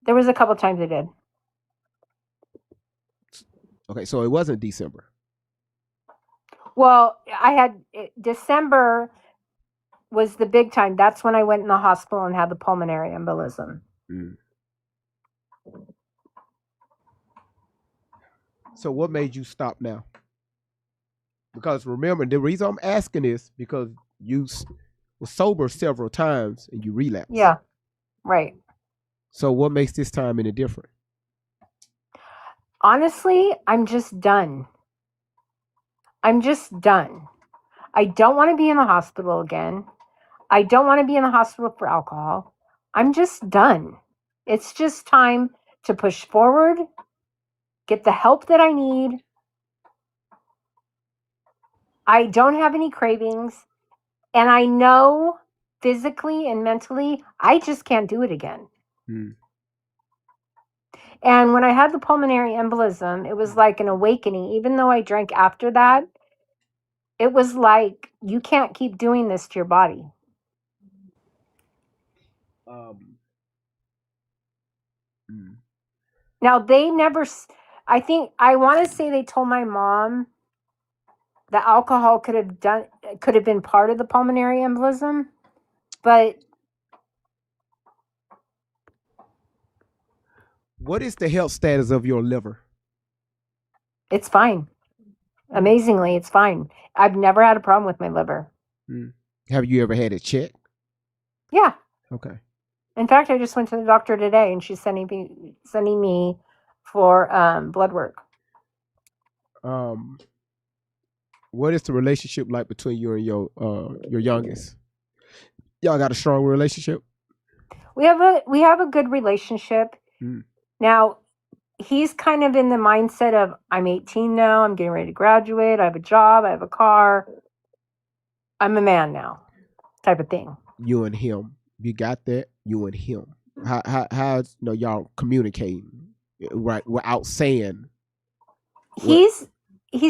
There was a couple times I did. Okay, so it wasn't December. Well, December was the big time. That's when I went in the hospital and had the pulmonary embolism. Mm. So what made you stop now? Because remember, the reason I'm asking is because you were sober several times and you relapsed. Yeah, right. So what makes this time any different? Honestly, I'm just done. I don't want to be in the hospital again. I don't want to be in the hospital for alcohol. I'm just done. It's just time to push forward, get the help that I need. I don't have any cravings, and I know physically and mentally I just can't do it again. Hmm. And when I had the pulmonary embolism, it was like an awakening. Even though I drank after that, it was like, you can't keep doing this to your body. Now, they never, I want to say they told my mom that alcohol could have been part of the pulmonary embolism, but what is the health status of your liver? it's fine. Amazingly, it's fine. I've never had a problem with my liver. Have you ever had it checked? Yeah. Okay. In fact, I just went to the doctor today, and she's sending me for blood work. What is the relationship like between you and your youngest? Y'all got a strong relationship? We have a good relationship. Now, he's kind of in the mindset of, I'm 18 now, I'm getting ready to graduate, I have a job, I have a car, I'm a man now, type of thing. You and him, you got that? You and him, how y'all communicating, right? Without saying. He's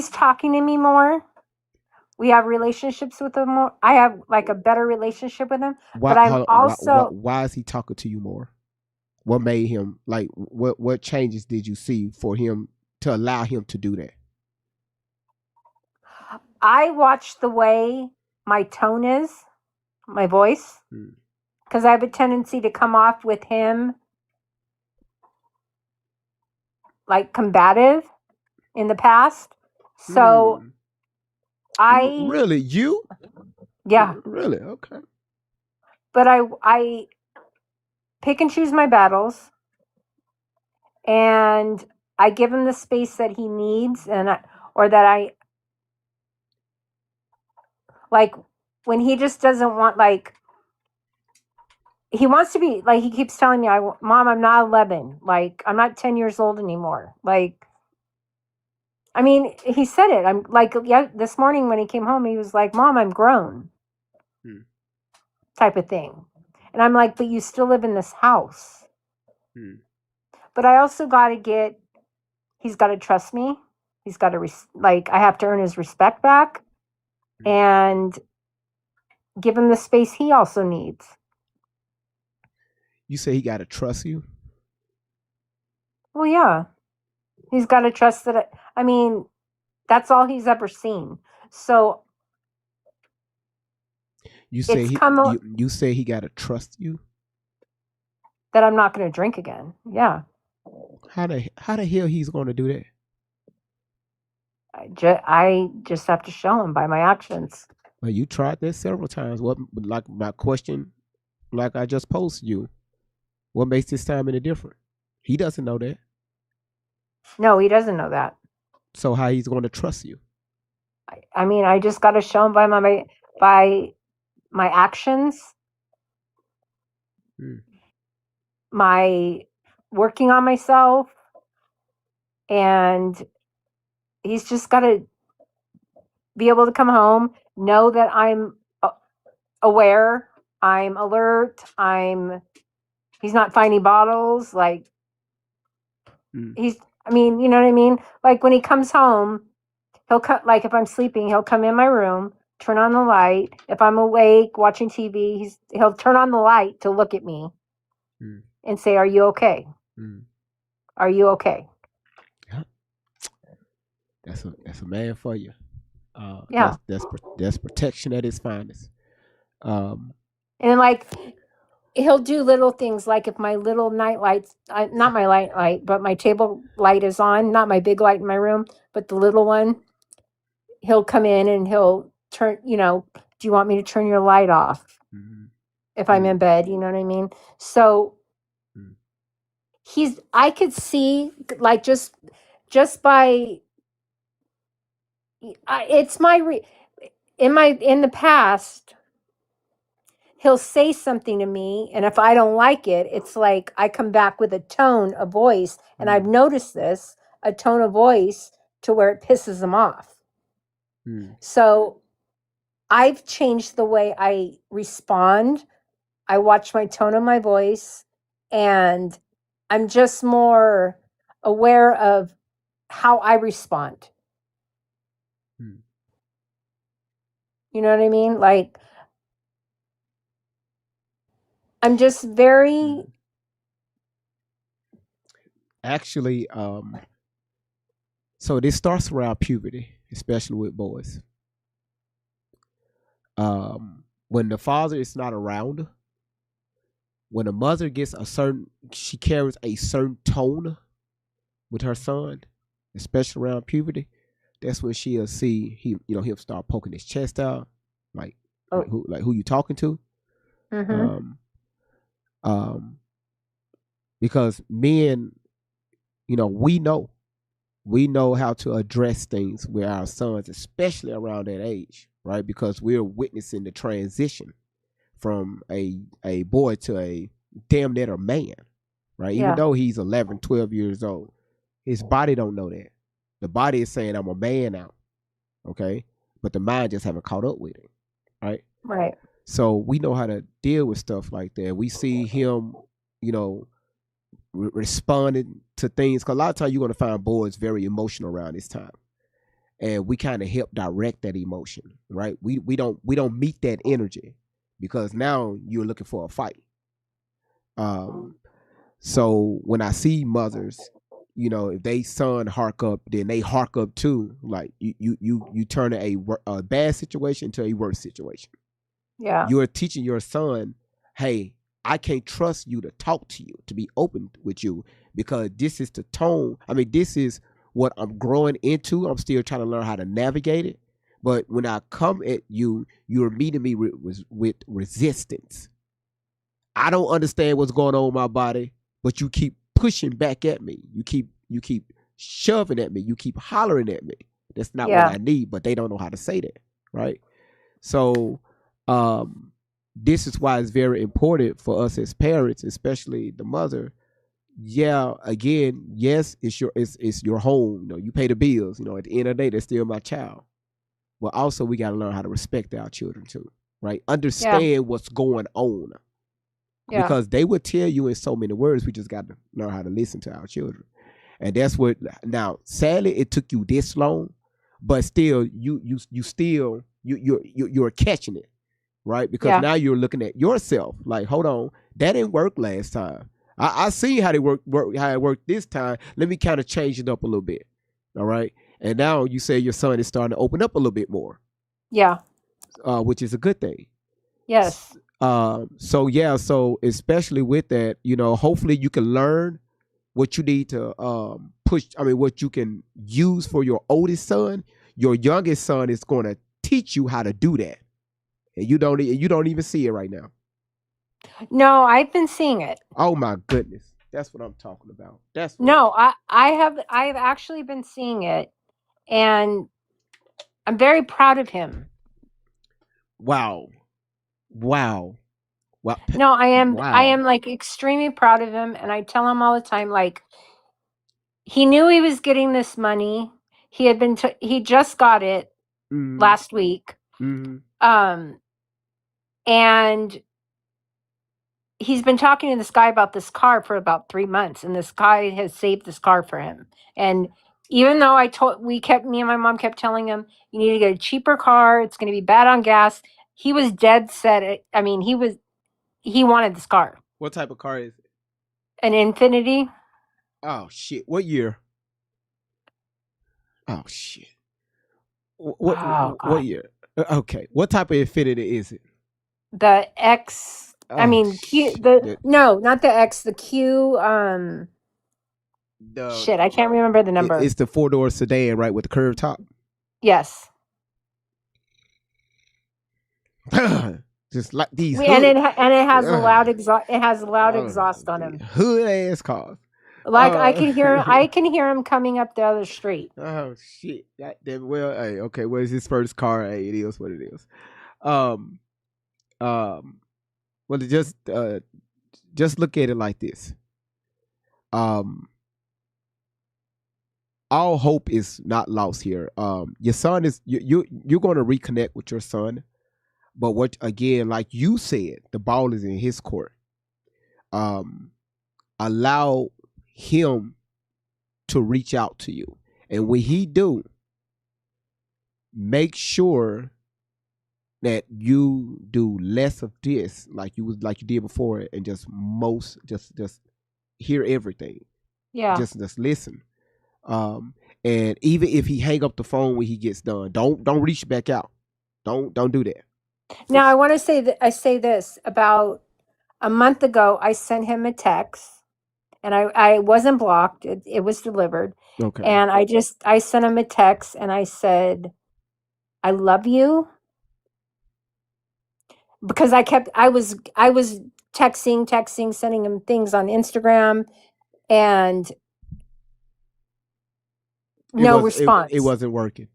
talking to me more. We have relationships with him more. I have like a better relationship with him. Why is he talking to you more? What made him, like, what changes did you see for him to allow him to do that? I watch the way my tone is, my voice, because I have a tendency to come off with him like combative in the past. So Really? You? Yeah. Really? Okay. but I pick and choose my battles, and I give him the space that he needs, or that I like when he just doesn't want, like, he wants to be like, he keeps telling me, Mom, I'm not 11. Like, I'm not 10 years old anymore. Like, I mean, he said it. I'm like, yeah, this morning when he came home, he was like, Mom, I'm grown, Hmm. type of thing. And I'm like, but you still live in this house. Hmm. But I also got to he's got to trust me. He's got to, I have to earn his respect back and give him the space he also needs. You say he got to trust you? Well, yeah. He's got to trust that. I mean, that's all he's ever seen. So You say it's he come you say he got to trust you? that I'm not going to drink again. Yeah. How the hell he's going to do that? I just have to show him by my actions. Well, you tried that several times. What, like my question, like I just posed you, what makes this time any different? He doesn't know that. No, he doesn't know that. So how he's going to trust you? I mean, I just got to show him by my actions, my working on myself, and he's just got to be able to come home, know that I'm aware, I'm alert, he's not finding bottles, like I mean, you know what I mean? Like when he comes home, he'll like if I'm sleeping, he'll come in my room, turn on the light. If I'm awake watching TV, he'll turn on the light to look at me and say, "Are you okay? Are you okay?" That's a man for you. Yeah. That's protection at its finest. And like he'll do little things, like if my little night lights, not my light, but my table light is on, not my big light in my room, but the little one, he'll come in and he'll turn, do you want me to turn your light off? If I'm in bed, you know what I mean? So I could see, like, just by, it's in the past, he'll say something to me, and if I don't like it, it's like I come back with a tone of voice, and I've noticed this, a tone of voice to where it pisses him off. So I've changed the way I respond. I watch my tone of my voice, and I'm just more aware of how I respond. You know what I mean? Like, I'm just very... Actually, so this starts around puberty, especially with boys. When the father is not around, when a mother gets she carries a certain tone with her son, especially around puberty. That's when she'll see he'll start poking his chest out, like who you talking to, because men, we know how to address things with our sons, especially around that age, right? Because we're witnessing the transition from a boy to a damn near a man, right? Even though he's 11, 12 years old, his body don't know that. The body is saying I'm a man now, okay? But the mind just haven't caught up with it, right? Right. So we know how to deal with stuff like that. We see him, responding to things, because a lot of times you're going to find boys very emotional around this time, and we kind of help direct that emotion, right? We don't meet that energy, because now you're looking for a fight. So when I see mothers, if they son hark up, then they hark up too. Like you turn a bad situation to a worse situation. Yeah. You're teaching your son, hey, I can't trust you to talk to you, to be open with you, because this is the tone. I mean, this is what I'm growing into. I'm still trying to learn how to navigate it. But when I come at you, you're meeting me with resistance. I don't understand what's going on with my body, but you keep pushing back at me. You keep shoving at me. You keep hollering at me. That's not what Yeah. I need, but they don't know how to say that, right? So this is why it's very important for us as parents, especially the mother. Yeah, again, yes, it's your home. You know, you pay the bills. You know, at the end of the day, they're still my child. But also, we got to learn how to respect our children too, right? Yeah. Understand what's going on, Yeah. because they will tell you in so many words. We just got to learn how to listen to our children, and that's what. Now, sadly, it took you this long, but still, you're catching it, right? Because Yeah. now you're looking at yourself like, hold on, that didn't work last time. I see how they work how it worked this time. Let me kind of change it up a little bit. All right. And now you say your son is starting to open up a little bit more, Yeah. which is a good thing. Yes. So especially with that, you know, hopefully you can learn what you need to what you can use for your oldest son. Your youngest son is going to teach you how to do that. And you don't even see it right now. No, I've been seeing it. Oh my goodness. That's what I'm talking about. No, I've actually been seeing it, and I'm very proud of him. Wow. Wow. No, I am Wow. like extremely proud of him, and I tell him all the time, like, he knew he was getting this money. He just got it Mhm. last week. Mhm. And he's been talking to this guy about this car for about 3 months, and this guy has saved this car for him. And even though me and my mom kept telling him, you need to get a cheaper car, it's going to be bad on gas. He was dead set. I mean, he wanted this car, What type of car is it? an Infinity. Oh shit. What year? Oh shit. Oh, What God. year? Okay. What type of Infinity is it? The X, I Oh, mean, no, not the X, the Q, shit, I can't remember the number. It's the 4-door sedan, right, with the curved top. Yes. Just like these And it has a loud exhaust. It has a loud Oh, exhaust on him. hood ass cars. Like I can hear him coming up the other street. Oh shit! Well, hey, okay. Well, it's his first car. Hey, it is what it is. Well, just look at it like this. All hope is not lost here. Your son is you're going to reconnect with your son, but what again? Like you said, the ball is in his court. Allow him to reach out to you, and when he do, make sure that you do less of this, like you did before, and just hear everything. Yeah. Just listen. And even if he hang up the phone when he gets done, don't reach back out. Don't do that. Now I want to say that I say this about a month ago. I sent him a text, and I wasn't blocked. It was delivered. Okay. And I sent him a text, and I said, "I love you," because I was texting, sending him things on Instagram, and no response. It wasn't working.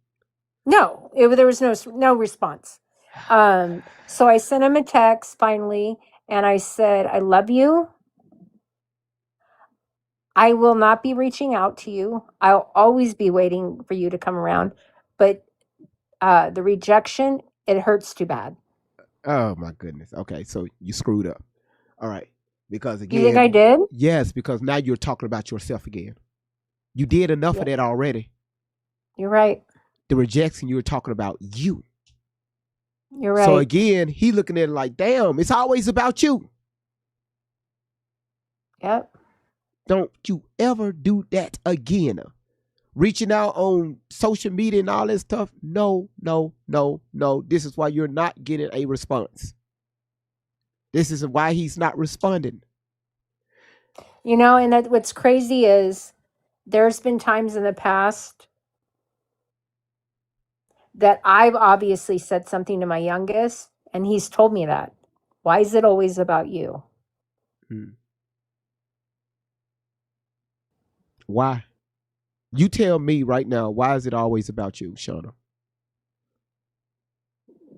No, there was no response. So I sent him a text finally, and I said, "I love you. I will not be reaching out to you. I'll always be waiting for you to come around. But the rejection, it hurts too bad." Oh my goodness. Okay, so you screwed up. All right, because again, You think I did? Yes, because now you're talking about yourself again. You did enough of that already. You're right. The rejection, you were talking about you. You're right. So again, he looking at it like, damn, it's always about you. Yep. Don't you ever do that again. Reaching out on social media and all this stuff. No. This is why you're not getting a response. This is why he's not responding. You know, and what's crazy is there's been times in the past that I've obviously said something to my youngest, and he's told me that. Why is it always about you? Why? You tell me right now, why is it always about you, Shauna?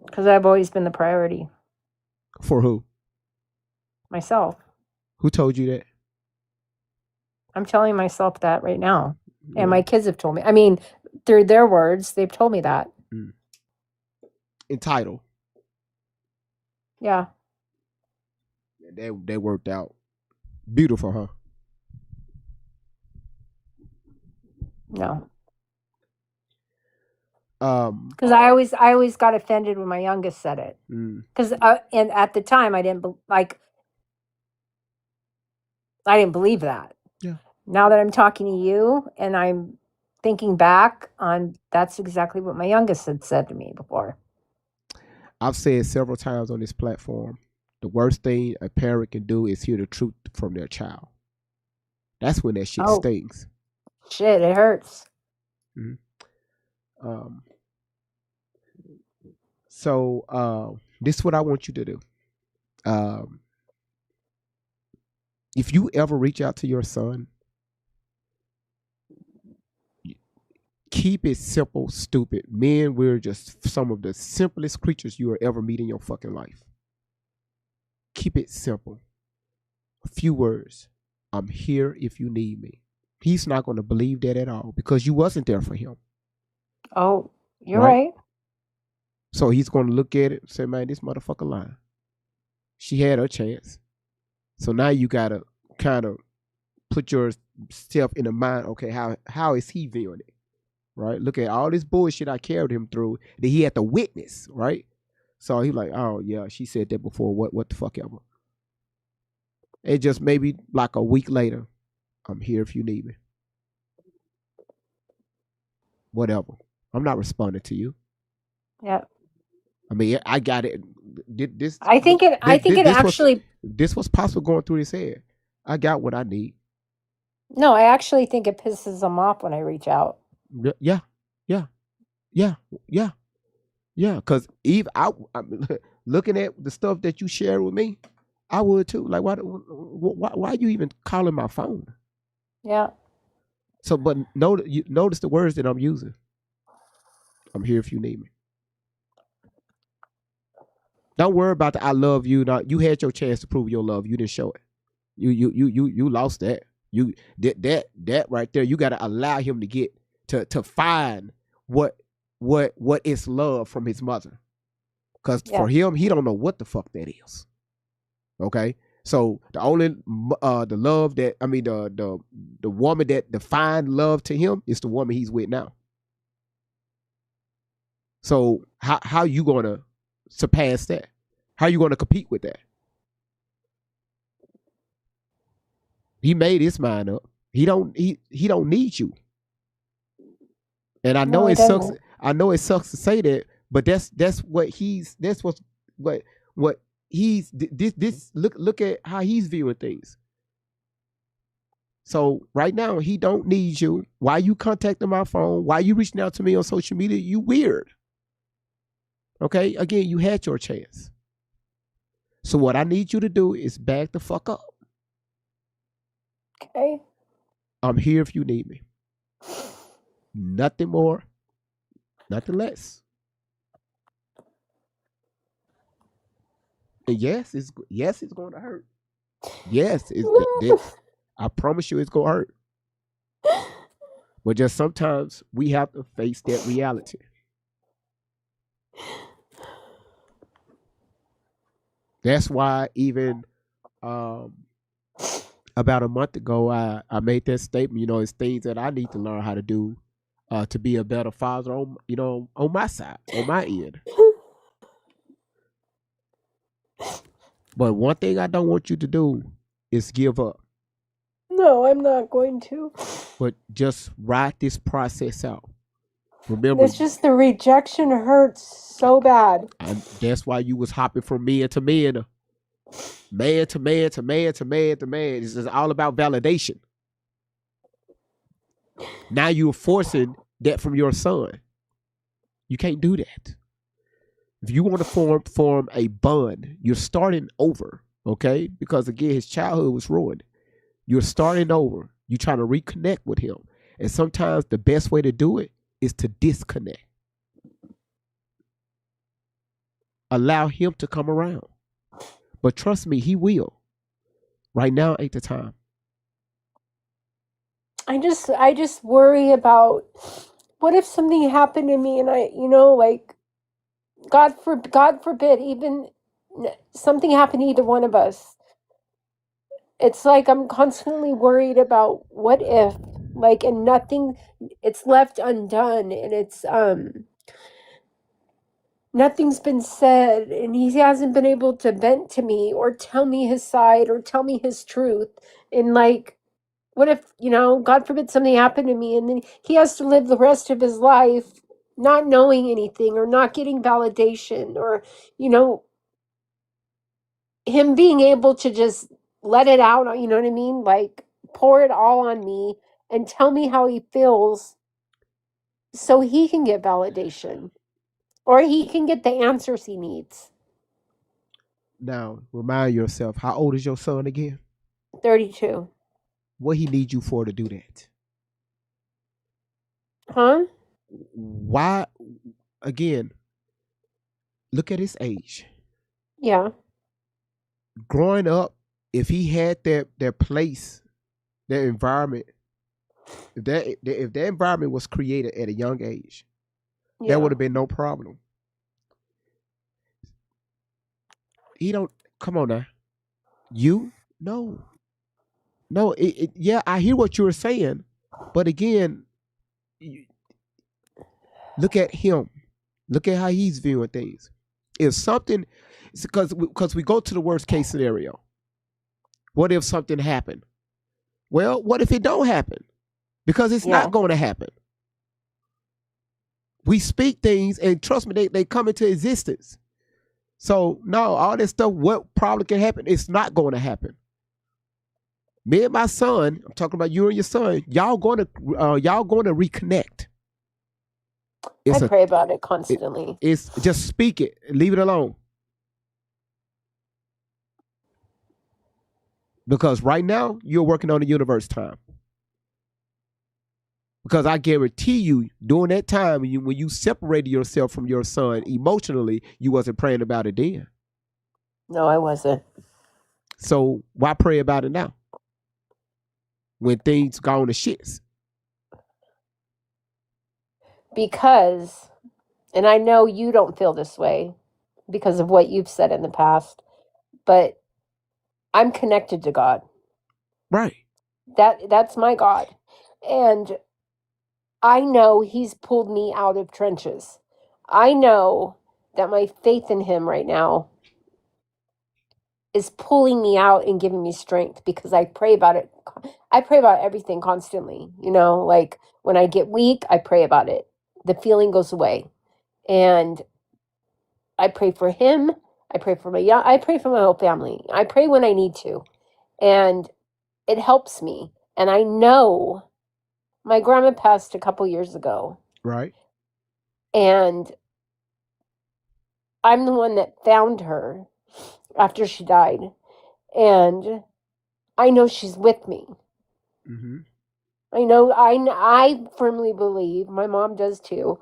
Because I've always been the priority. For who? Myself. Who told you that? I'm telling myself that right now. And my kids have told me. I mean, through their words, they've told me that. Entitled. Yeah. They worked out. Beautiful, huh? No. Because I always got offended when my youngest said it. Because and at the time I didn't believe that. Yeah. Now that I'm talking to you and I'm thinking back on, that's exactly what my youngest had said to me before. I've said several times on this platform, the worst thing a parent can do is hear the truth from their child. That's when that shit stings. Shit, it hurts. So this is what I want you to do. If you ever reach out to your son, keep it simple, stupid. Men, we're just some of the simplest creatures you will ever meet in your fucking life. Keep it simple. A few words. I'm here if you need me. He's not going to believe that at all because you wasn't there for him. Oh, you're right. So he's going to look at it and say, man, this motherfucker lying. She had her chance. So now you got to kind of put yourself in the mind, okay, how is he viewing it? Right? Look at all this bullshit I carried him through that he had to witness, right? So he's like, oh, yeah, she said that before. What the fuck ever? It just maybe like a week later, I'm here if you need me. Whatever. I'm not responding to you. Yeah. I mean, I got it. This was possible going through his head. I got what I need. No, I actually think it pisses him off when I reach out. Yeah. Because Eve, I'm looking at the stuff that you share with me, I would too. Like, why are you even calling my phone? Yeah. So, but notice the words that I'm using. I'm here if you need me. Don't worry about the I love you. Now, you had your chance to prove your love. You didn't show it. You lost that. You did that right there. You got to allow him to get to find what is love from his mother. Because for him, he don't know what the fuck that is. Okay, so the only the love that the woman that defined love to him is the woman he's with now. So how you gonna surpass that? How you gonna compete with that? He made his mind up. He don't need you. And I know it sucks. I know it sucks to say that, but that's what he's look at how he's viewing things. So right now he don't need you. Why you contacting my phone? Why you reaching out to me on social media? You weird. Okay, again, you had your chance. So what I need you to do is back the fuck up. Okay. I'm here if you need me. Nothing more, nothing less. And yes, it's going to hurt. Yes, I promise you it's going to hurt. But just sometimes we have to face that reality. That's why even about a month ago, I made that statement. It's things that I need to learn how to do to be a better father on my side, on my end. But one thing I don't want you to do is give up. No, I'm not going to. But just ride this process out. Remember, it's just the rejection hurts so bad. That's why you was hopping from man to man. Man to man to man to man to man. It's just all about validation. Now you're forcing that from your son. You can't do that. If you want to form a bond, you're starting over. Okay? Because again, his childhood was ruined. You're starting over. You're trying to reconnect with him. And sometimes the best way to do it is to disconnect. Allow him to come around. But trust me, he will. Right now ain't the time. I just worry about what if something happened to me and I, like God forbid, even something happened to either one of us. It's like I'm constantly worried about what if, like, and nothing, it's left undone, and it's nothing's been said, and he hasn't been able to vent to me or tell me his side or tell me his truth. And like, what if, God forbid something happened to me and then he has to live the rest of his life not knowing anything or not getting validation or, him being able to just let it out, you know what I mean? Like, pour it all on me and tell me how he feels so he can get validation or he can get the answers he needs. Now, remind yourself, how old is your son again? 32. What he needs you for to do that? Huh? Why? Again, look at his age. Yeah. Growing up, if he had their place, their environment, if that environment was created at a young age, Yeah. there would have been no problem. He don't come on now. You no. Yeah, I hear what you were saying, but again, look at him. Look at how he's viewing things. If something, because we go to the worst case scenario. What if something happened? Well, what if it don't happen? Because it's Yeah. not going to happen. We speak things, and trust me, they come into existence. So no, all this stuff, what probably can happen, it's not going to happen. Me and my son, I'm talking about you and your son, y'all going to reconnect. I pray about it constantly. It's just speak it and leave it alone. Because right now you're working on the universe time. Because I guarantee you, during that time when you separated yourself from your son emotionally, you wasn't praying about it then. No, I wasn't. So why pray about it now? When things gone to shits. Because, and I know you don't feel this way because of what you've said in the past, but I'm connected to God. Right. That's my God. And I know he's pulled me out of trenches. I know that my faith in him right now is pulling me out and giving me strength because I pray about it. I pray about everything constantly. Like when I get weak, I pray about it. The feeling goes away. And I pray for him. I pray for I pray for my whole family. I pray when I need to. And it helps me. And I know my grandma passed a couple years ago. Right. And I'm the one that found her after she died. And I know she's with me. Mm-hmm. I firmly believe, my mom does too,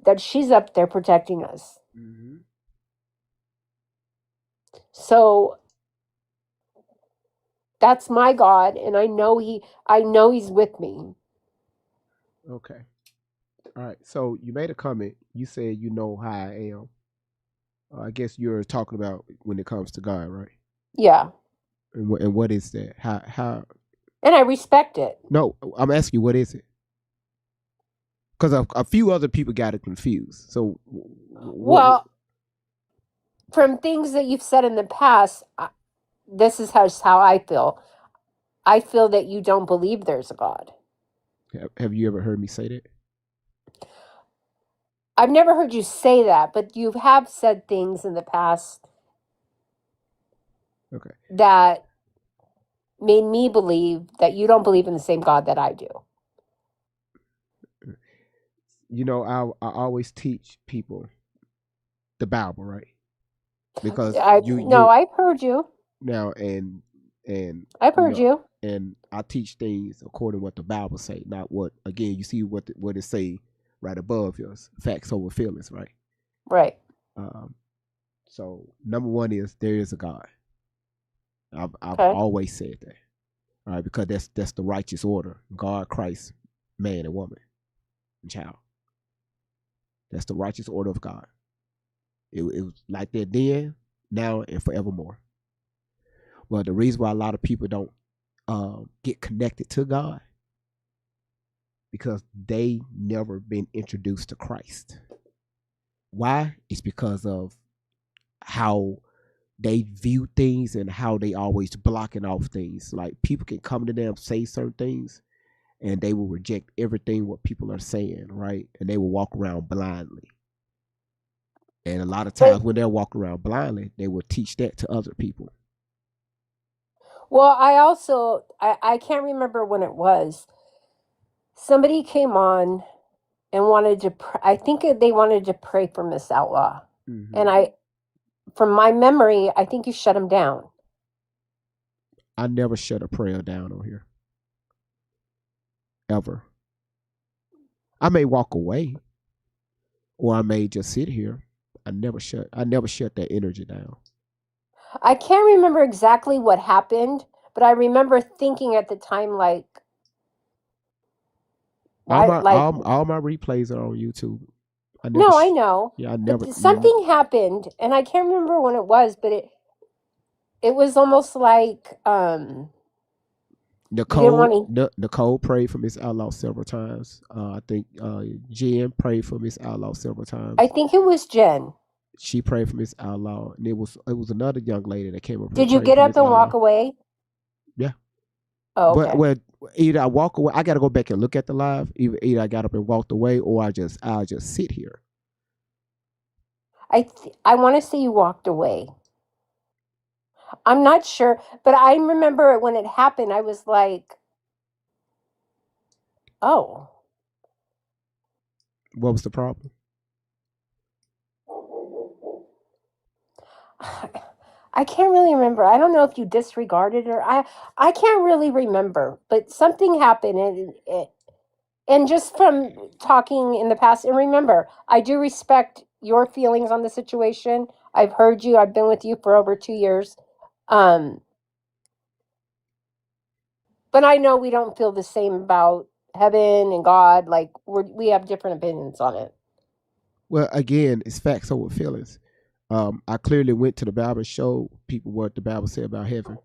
that she's up there protecting us. Mm-hmm. So that's my God, and I know he's with me. Okay. All right. So you made a comment. You said you know how I am. I guess you're talking about when it comes to God, right? Yeah. And what is that? How? And I respect it. No, I'm asking you, what is it? Because a few other people got it confused. So, well, from things that you've said in the past, this is how I feel. I feel that you don't believe there's a God. Have you ever heard me say that? I've never heard you say that, but you have said things in the past. Okay. That made me believe that you don't believe in the same God that I do. I always teach people the Bible, right? Because I've heard you. Now and I've you heard know you. and I teach things according to what the Bible say, not what again you see what it say right above us, facts over feelings, right? Right. Um, so number one is there is a God. I've Okay. always said that, all right, because that's the righteous order: God, Christ, man and woman and child. That's the righteous order of God. It was like that then, now, and forevermore. Well, the reason why a lot of people don't get connected to God because they never been introduced to Christ. Why? It's because of how they view things and how they always blocking off things. Like people can come to them, say certain things, and they will reject everything what people are saying, right? And they will walk around blindly. And a lot of times But when they walk around blindly, they will teach that to other people. well, I can't remember when it was. Somebody came on and wanted to. I think they wanted to pray for Miss Outlaw, and Mm-hmm. from my memory, I think you shut him down. I never shut a prayer down on here ever. I may walk away, or I may just sit here. I never shut that energy down. I can't remember exactly what happened, but I remember thinking at the time, like, All why, my like, all my replays are on YouTube. I never no, I know, yeah, I but never something happened, and I can't remember when it was, but it was almost like you didn't want to. Nicole prayed for Miss Outlaw several times. I think Jen prayed for Miss Outlaw several I times. think it was Jen. She prayed for Miss Outlaw, and it was another young lady that came up here Did you prayed get for up Miss and walk Outlaw. away? Yeah, Oh, but okay. well, either I walk away, I got to go back and look at the live. Either I got up and walked away, or I'll just sit here. I want to say you walked away. I'm not sure, but I remember when it happened, I was like, oh. What was the problem? I can't really remember. I don't know if you disregarded or I can't really remember, but something happened and just from talking in the past and remember, I do respect your feelings on the situation. I've heard you. I've been with you for over 2 years. Um but I know we don't feel the same about heaven and God. Like we have different opinions on it. Well, again, it's facts over feelings. I clearly went to the Bible and showed people what the Bible said about heaven.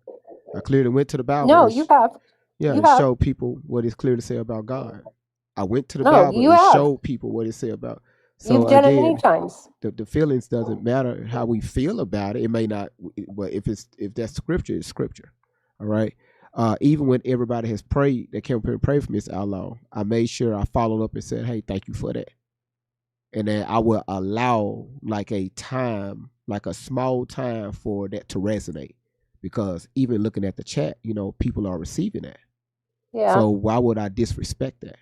I clearly went to the Bible No, and you have. You and have. showed people what it's clearly say about God. I went to the No, Bible you and have. showed people what it say about. So You've done it many again, times. the feelings doesn't matter how we feel about it. It may not, but if that's scripture, it's scripture. All right. Even when everybody has prayed, they came up here and prayed for Miss Outlaw, I made sure I followed up and said, "Hey, thank you for that." And then I will allow like a time, like a small time for that to resonate, because even looking at the chat, people are receiving that. Yeah. So why would I disrespect that?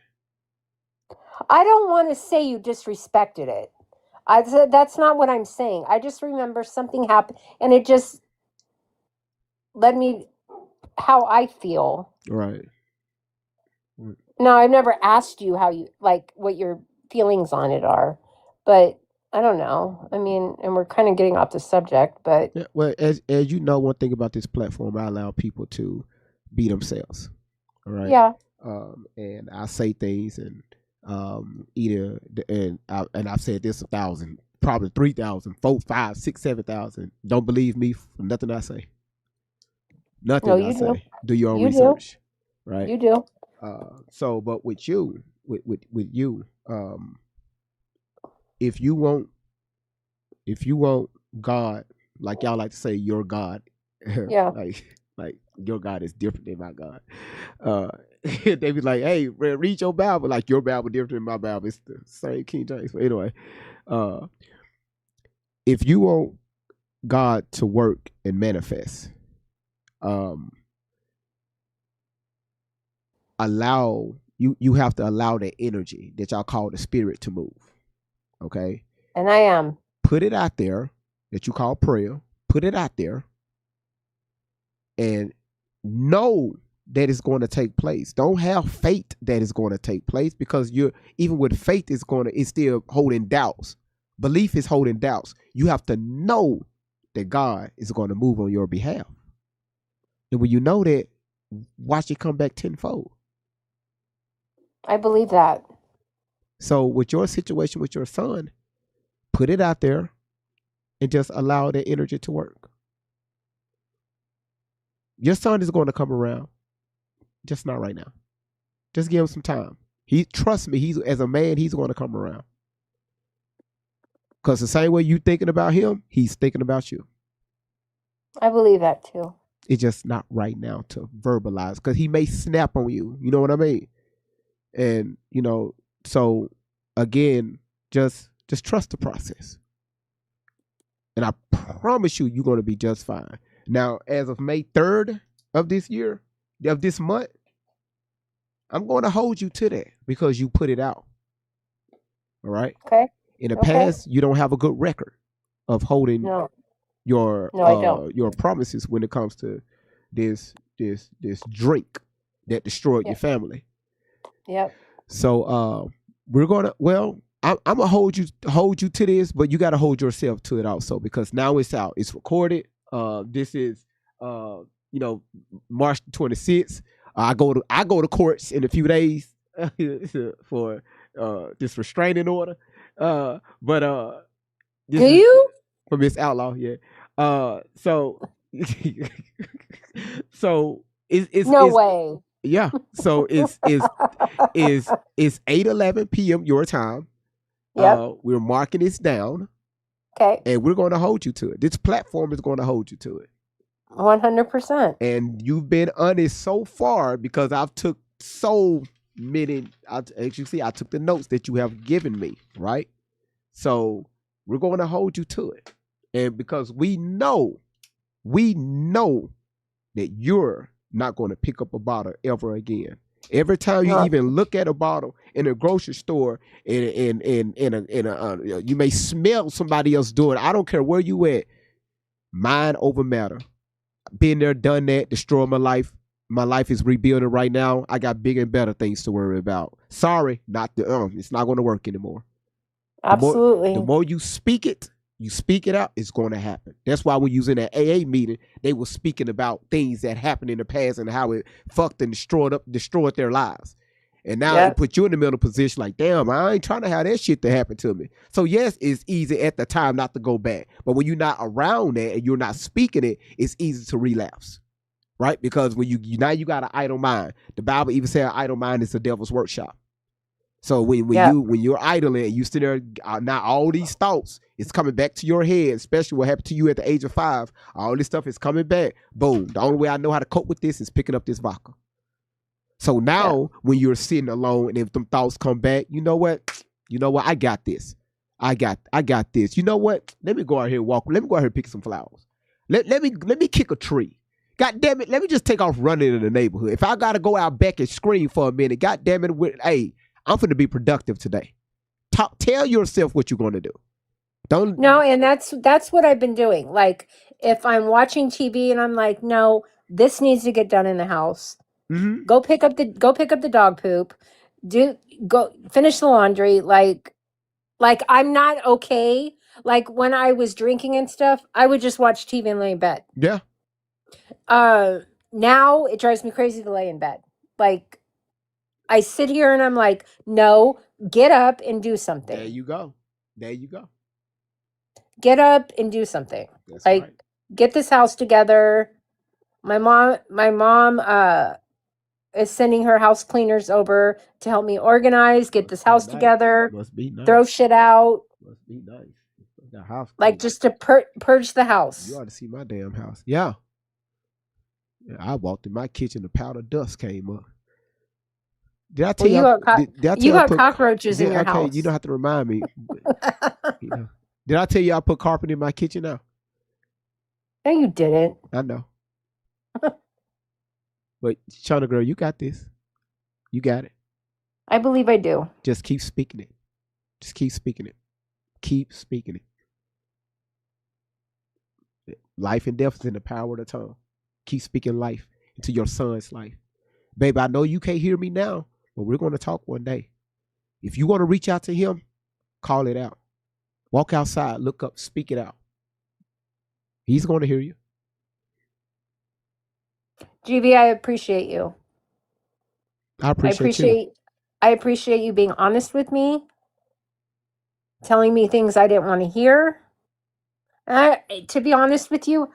I don't want to say you disrespected it. I said that's not what I'm saying. I just remember something happened and it just led me how I feel. Right. Now, I've never asked you how you like what your feelings on it are, but I don't know. I mean, and we're kind of getting off the subject, but Yeah. Well, as you know, one thing about this platform, I allow people to be themselves. All right. yeah. And I say things, and either and I've said this 1,000, probably 3,000, 4, 5, 6, 7,000. Don't believe me for nothing I say. No, Nothing I you do. say. Do your own You do. research. Right. You do. So, but with you, with you, if you want God, like y'all like to say, your God, Yeah. like your God is different than my God. They be like, "Hey, read your Bible." Like your Bible different than my Bible. It's the same King James. But anyway, if you want God to work and manifest, allow you have to allow that energy that y'all call the spirit to move. Okay, And I am. put it out there that you call prayer. Put it out there, and know that it's going to take place. Don't have faith that it's going to take place, because you're, even with faith, it's still holding doubts. Belief is holding doubts. You have to know that God is going to move on your behalf. And when you know that, watch it come back tenfold. I believe that. So with your situation with your son, put it out there and just allow that energy to work. Your son is going to come around, just not right now. Just give him some time. Trust me, as a man, he's going to come around. Because the same way you thinking about him, he's thinking about you. I believe that too. It's just not right now to verbalize, because he may snap on you. You know what I mean? And, so again, just trust the process. And I promise you, you're going to be just fine. Now, as of May 3rd of this month, I'm going to hold you to that because you put it out. All right? Okay. In the past, you don't have a good record of holding your promises when it comes to this drink that destroyed your family. Yep. So we're gonna. Well, I'm gonna hold you to this, but you got to hold yourself to it also, because now it's out. It's recorded. This is March the 26th. I go to courts in a few days for this restraining order. Do you? For Miss Outlaw, yeah. So it's no way. Yeah. So it's 8:11 p.m. your time. Yep. We're marking this down. Okay. And we're going to hold you to it. This platform is going to hold you to it. 100%. And you've been honest so far, because I've took so many. As you see, I took the notes that you have given me, right? So we're going to hold you to it. And because we know that you're not going to pick up a bottle ever again. Every time you even look at a bottle in a grocery store, you may smell somebody else doing it. I don't care where you at. Mind over matter. Been there, done that, destroyed my life. My life is rebuilding right now. I got bigger and better things to worry about. Sorry, it's not going to work anymore. Absolutely. The more you speak it out, it's going to happen. That's why when you was in that AA meeting, they were speaking about things that happened in the past and how it fucked and destroyed their lives. And now it put you in the middle position like, damn, I ain't trying to have that shit to happen to me. So yes, it's easy at the time not to go back. But when you're not around that and you're not speaking it, it's easy to relapse. Right? Because when you got an idle mind. The Bible even says an idle mind is the devil's workshop. So when you're idling and you sit there, now all these thoughts is coming back to your head, especially what happened to you at the age of 5. All this stuff is coming back. Boom. The only way I know how to cope with this is picking up this vodka. So now when you're sitting alone and if them thoughts come back, you know what? I got this. I got this. You know what? Let me go out here and walk. Let me go out here and pick some flowers. Let me kick a tree. God damn it. Let me just take off running in the neighborhood. If I got to go out back and scream for a minute, God damn it. Hey, I'm going to be productive today. Tell yourself what you're going to do. And that's what I've been doing. Like if I'm watching TV and I'm like, no, this needs to get done in the house. Mm-hmm. Go pick up the dog poop. Go finish the laundry. Like I'm not okay. Like when I was drinking and stuff, I would just watch TV and lay in bed. Yeah. Now it drives me crazy to lay in bed. Like I sit here and I'm like, no, get up and do something. There you go. Get up and do something. That's like right. Get this house together. My mom is sending her house cleaners over to help me organize, get this house together. Must be nice. Throw shit out. Must be nice. The house. Like just to purge the house. You ought to see my damn house. Yeah. I walked in my kitchen, the powder dust came up. Did I tell you? You got cockroaches in your house. You don't have to remind me. Did I tell you I put carpet in my kitchen now? No, you didn't. I know. But Shauna girl, you got this. You got it. I believe I do. Just keep speaking it. Keep speaking it. Life and death is in the power of the tongue. Keep speaking life into your son's life. Baby, I know you can't hear me now, but we're going to talk one day. If you want to reach out to him, call it out. Walk outside, look up, speak it out. He's going to hear you. GV, I appreciate you. I appreciate you. I appreciate you being honest with me, telling me things I didn't want to hear. To be honest with you,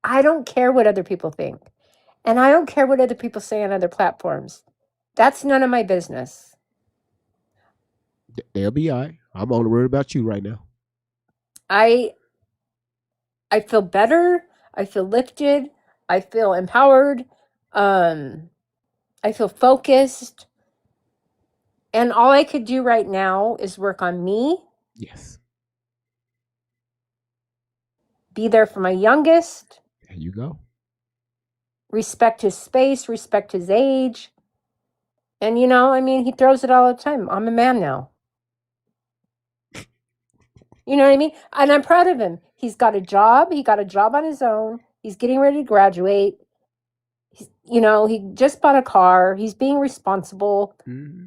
I don't care what other people think. And I don't care what other people say on other platforms. That's none of my business. They'll be all right. I'm only worried about you right now. I feel better. I feel lifted. I feel empowered. I feel focused. And all I could do right now is work on me, Yes. be there for my youngest, There you go. respect his space, respect his age. And, he throws it all the time. I'm a man now. You know what I mean? And I'm proud of him. He's got a job. He got a job on his own. He's getting ready to graduate. He just bought a car. He's being responsible. Mm-hmm.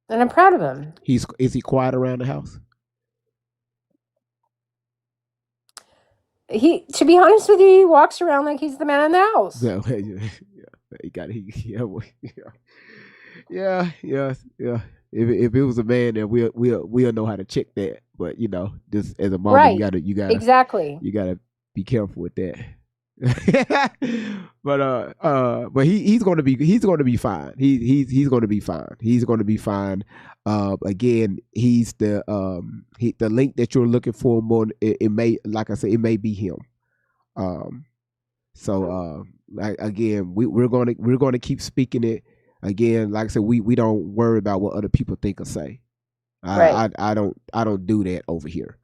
And I'm proud of him. Is he quiet around the house? To be honest with you, he walks around like he's the man in the house. Yeah, he got yeah. If it was a man, then we'll know how to check that. But just as a mom, Right. you gotta Exactly. you gotta be careful with that. but he's gonna be fine. He's gonna be fine. He's gonna be fine. Again, he's the link that you're looking for more. It may, like I said, it may be him. Again, we're gonna keep speaking it. Again, like I said, we don't worry about what other people think or say. Right. I don't do that over here.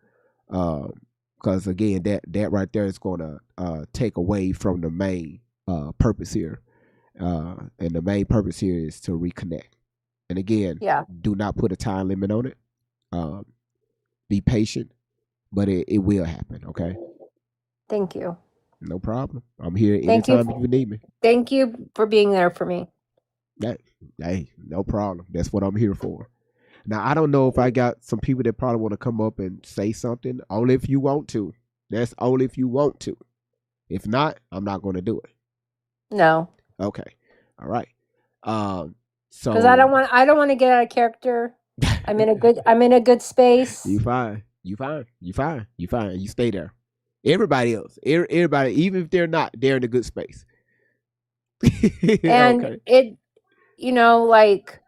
Because again, that right there is going to take away from the main purpose here, and the main purpose here is to reconnect. And again, Yeah. do not put a time limit on it. Be patient, but it will happen. Okay, Thank you. no problem. I'm here Thank you. anytime you need me. Thank you for being there for me. Hey, no problem. That's what I'm here for. Now, I don't know if I got some people that probably want to come up and say something. Only if you want to. That's only if you want to. If not, I'm not going to do it. No, Okay. All right. So because I don't want to get out of character. I'm in a good space. You fine. You stay there. Everybody else, everybody, even if they're not, they're in a good space. And okay. it, like,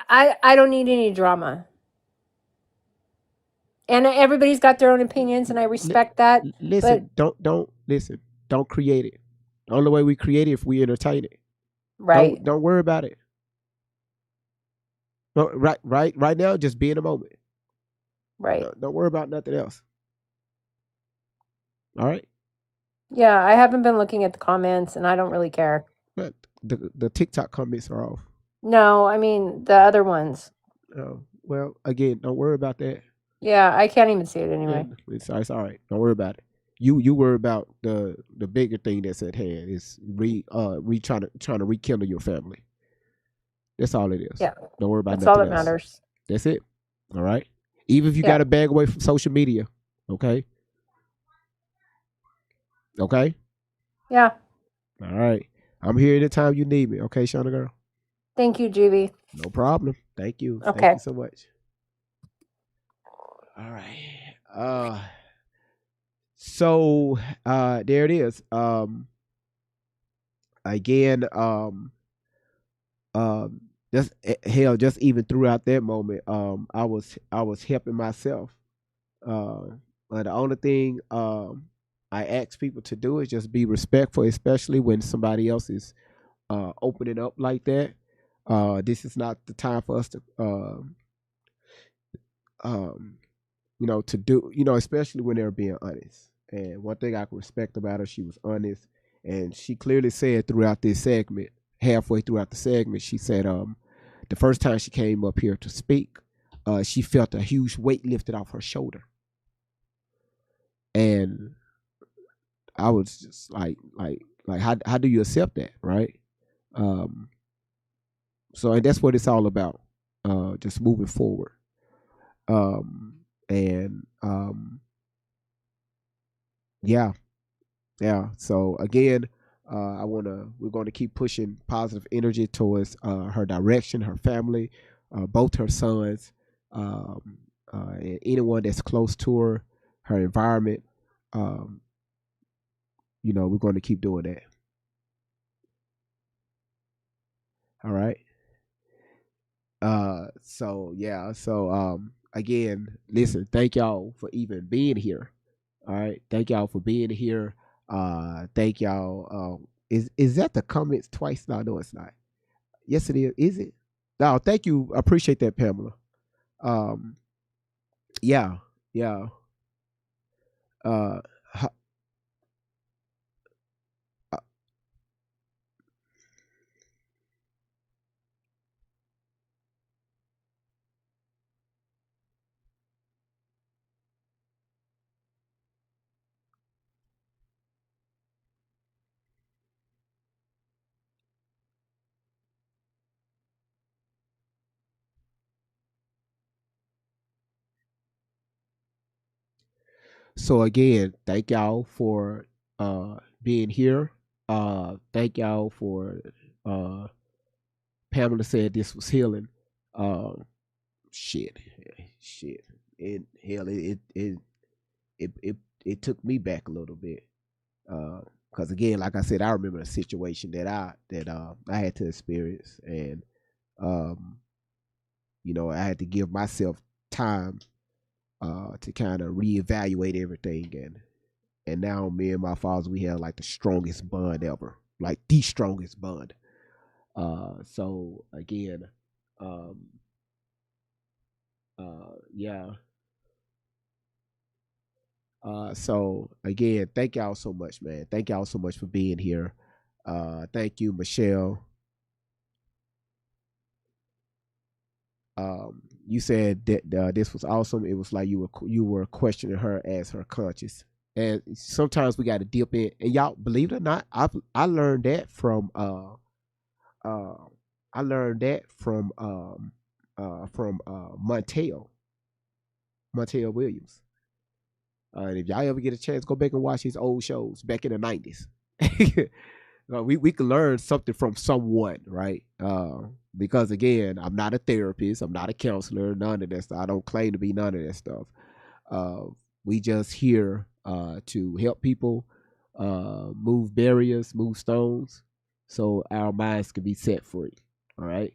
I don't need any drama. And everybody's got their own opinions, and I respect that. Listen, don't listen. Don't create it. The only way we create it if we entertain it. Right. Don't worry about it. No, right now, just be in the moment. Right. Don't worry about nothing else. All right. Yeah, I haven't been looking at the comments, and I don't really care. But the TikTok comments are off. No, I mean the other ones. Oh, well, again, don't worry about that. Yeah, I can't even see it anyway. It's all right. Don't worry about it. You worry about the bigger thing that's at hand. Is trying to rekindle your family. That's all it is. Yeah. Don't worry about That's all nothing that else. matters. That's it. All right. Even if you got to back away from social media, okay. Okay. Yeah. All right. I'm here anytime you need me. Okay, Shauna girl. Thank you, GB. No problem. Thank you. Okay. Thank you so much. All right. So there it is. Again, just even throughout that moment, I was helping myself. But the only thing I ask people to do is just be respectful, especially when somebody else is opening up like that. This is not the time for us to to do, especially when they're being honest. And one thing I can respect about her, she was honest, and she clearly said throughout this segment, halfway throughout the segment, she said the first time she came up here to speak, she felt a huge weight lifted off her shoulder. And I was just like how do you accept that, right? Um, so and that's what it's all about. Just moving forward. And yeah, yeah. So again, we're going to keep pushing positive energy towards her direction, her family, both her sons, and anyone that's close to her, her environment. Um, we're going to keep doing that. All right. So yeah. So again, listen. Thank y'all for even being here. All right. Thank y'all for being here. Thank y'all. Is that the comments twice? No, it's not. Yes, it is. Is it? No, thank you. I appreciate that, Pamela. Um, yeah, yeah. Uh, ho- uh, so again, thank y'all for being here. Thank y'all for uh Pamela said this was healing. Um, shit, shit. It hell, it took me back a little bit. Because again, like I said, I remember a situation that I had to experience, and um, I had to give myself time to kind of reevaluate everything, and now me and my father, we have like the strongest bond ever, like the strongest bond. So again, um, yeah. So again, thank y'all so much, man. Thank y'all so much for being here. Thank you, Michelle. You said that this was awesome. It was like you were questioning her as her conscious, and sometimes we got to dip in. And y'all, believe it or not, I learned that from uh I learned that from Montel Williams. And if y'all ever get a chance, go back and watch his old shows back in the 90s. We can learn something from someone, right? Because again, I'm not a therapist, I'm not a counselor, none of that stuff. I don't claim to be none of that stuff. Uh, we just here to help people move barriers, move stones, so our minds can be set free. All right.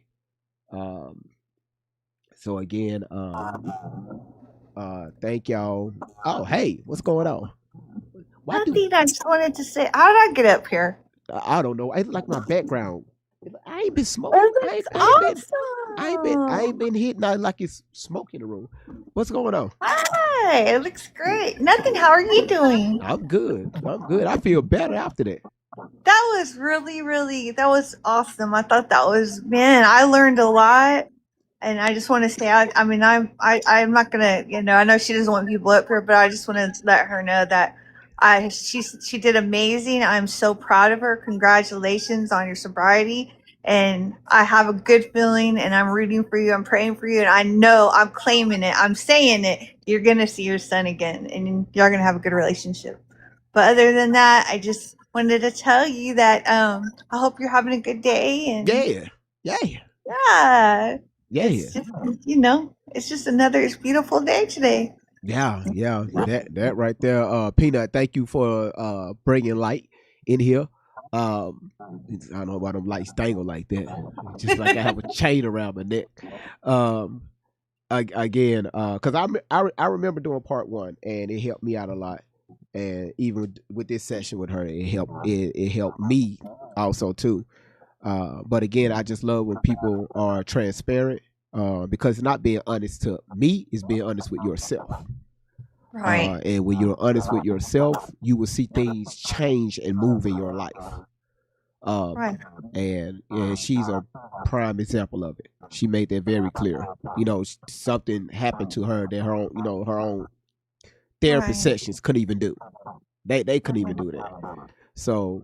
Um, so again, thank y'all. Oh, hey, what's going on? Why do Nothing. I just wanted to say, how did I get up here? I don't know? I like my background. I ain't been smoking. Oh, that's I ain't awesome. been hitting out like it's smoke in the room. What's going on? Hi, it looks great. Nothing. How are you doing? I'm good. I'm good. I feel better after that. That was really, really, that was awesome. I thought that was, man, I learned a lot. And I just want to say, I mean, I'm not gonna, I know she doesn't want people up here, but I just want to let her know that she did amazing. I'm so proud of her. Congratulations on your sobriety. And I have a good feeling, and I'm rooting for you. I'm praying for you, and I know I'm claiming it. I'm saying it. You're gonna see your son again, and you're gonna have a good relationship. But other than that, I just wanted to tell you that I hope you're having a good day, and Yeah. Yeah. yeah. Yeah. It's just, it's just another beautiful day today. Yeah. Yeah. That right there. Peanut, thank you for bringing light in here. I don't know why them lights dangle like that. Just like I have a chain around my neck. Um, again, because I remember doing part one, and it helped me out a lot. And even with this session with her, it helped me also too. But again, I just love when people are transparent, because not being honest to me is being honest with yourself. Right. And when you're honest with yourself, you will see things change and move in your life. Right. And she's a prime example of it. She made that very clear. Something happened to her that her own therapy Right. sessions couldn't even do. They couldn't even do that. So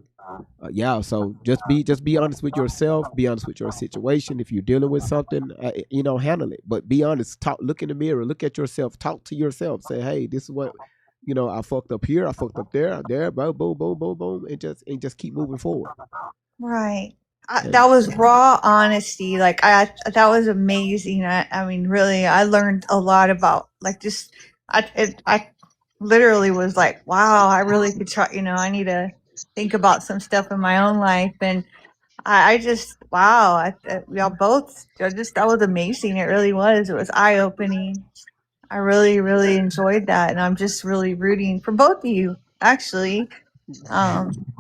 yeah, so just be honest with yourself. Be honest with your situation. If you're dealing with something, handle it. But be honest. Talk. Look in the mirror. Look at yourself. Talk to yourself. Say, hey, this is what I fucked up here. I fucked up there. There. Boom, boom, boom, boom, boom, and just keep moving forward. Right. And That was raw honesty. Like that was amazing. I mean, really, I learned a lot about like just I literally was like, wow, I really could try. I need to think about some stuff in my own life, and I just wow, y'all both just that was amazing. It really was. It was eye opening. I really, really enjoyed that, and I'm just really rooting for both of you. Actually,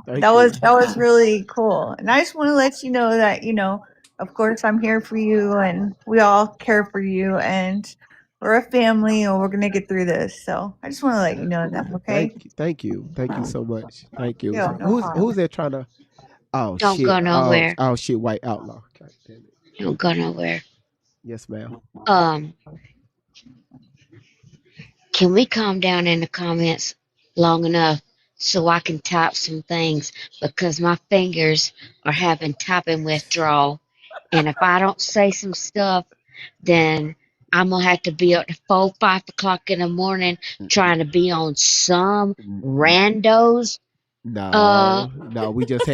thank that you. was really cool, and I just want to let you know that of course, I'm here for you, and we all care for you, and we're a family, and we're gonna get through this. So I just want to let you know that. Okay? Thank you so much. Thank you. Yeah, no Who's problem. that trying to? Oh Don't shit. go nowhere. Oh shit. White outlaw. God damn it. Don't go nowhere. Yes, ma'am. Um, can we calm down in the comments long enough so I can type some things because my fingers are having typing withdrawal, and if I don't say some stuff, then I'm gonna have to be up to 4, 5 o'clock in the morning trying to be on some randos. No. We just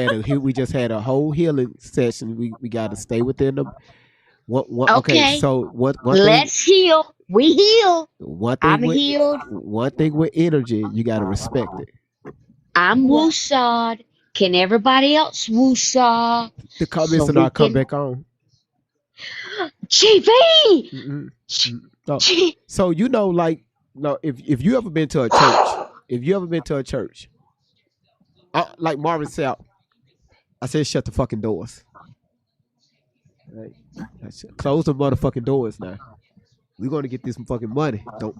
had a whole healing session. We got to stay within the what. Okay, Okay, so one thing. let's heal. We heal. One I'm thing with healed. one thing with energy, you got to respect it. I'm woosawed. Can everybody else woosaw The comments so will we not come can back on. GV? Mm-mm. No. So like, no, if you ever been to a church, like Marvin said, I said shut the fucking doors. Right? Close the motherfucking doors now. We're gonna get this fucking money. Don't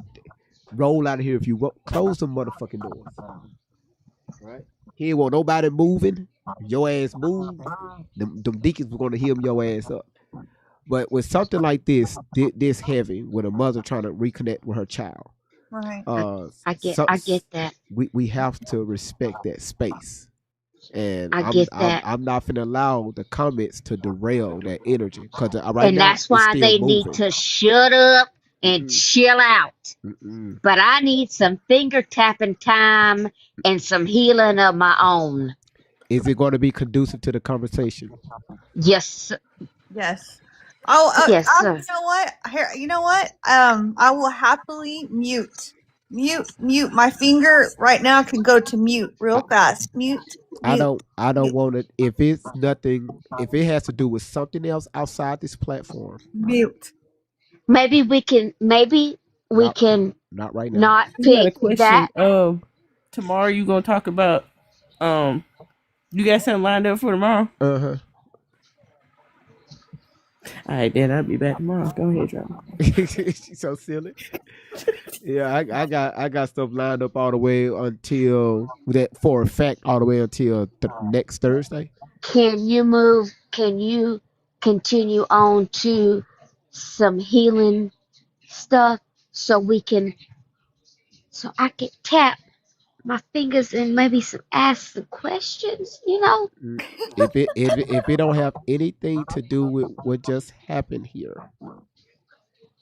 roll out of here if you want. Close the motherfucking doors. Right? He ain't want nobody moving. Your ass move. Them deacons were gonna heal your ass up. But with something like this heavy, with a mother trying to reconnect with her child, Right. I get that. we have to respect that space. And I get that. I'm not gonna allow the comments to derail that energy because right And now that's it's why still they moving. need to shut up and chill out. Mm-mm. But I need some finger tapping time and some healing of my own. Is it going to be conducive to the conversation? Yes. Yes. Oh, Yes, sir. you know what? Here, you know what? I will happily mute. My finger right now can go to mute real fast. Mute. I don't want it if it's nothing. If it has to do with something else outside this platform, Mute. Maybe we can not right now. not I got a pick question. that. Tomorrow you gonna talk about you got something lined up for tomorrow? Uh-huh. All right, then I'll be back tomorrow. Go ahead, drop. She's so silly. Yeah, I got stuff lined up all the way until that for a fact all the way until next Thursday. Can you continue on to some healing stuff so I can tap my fingers and maybe ask some questions, If it don't have anything to do with what just happened here,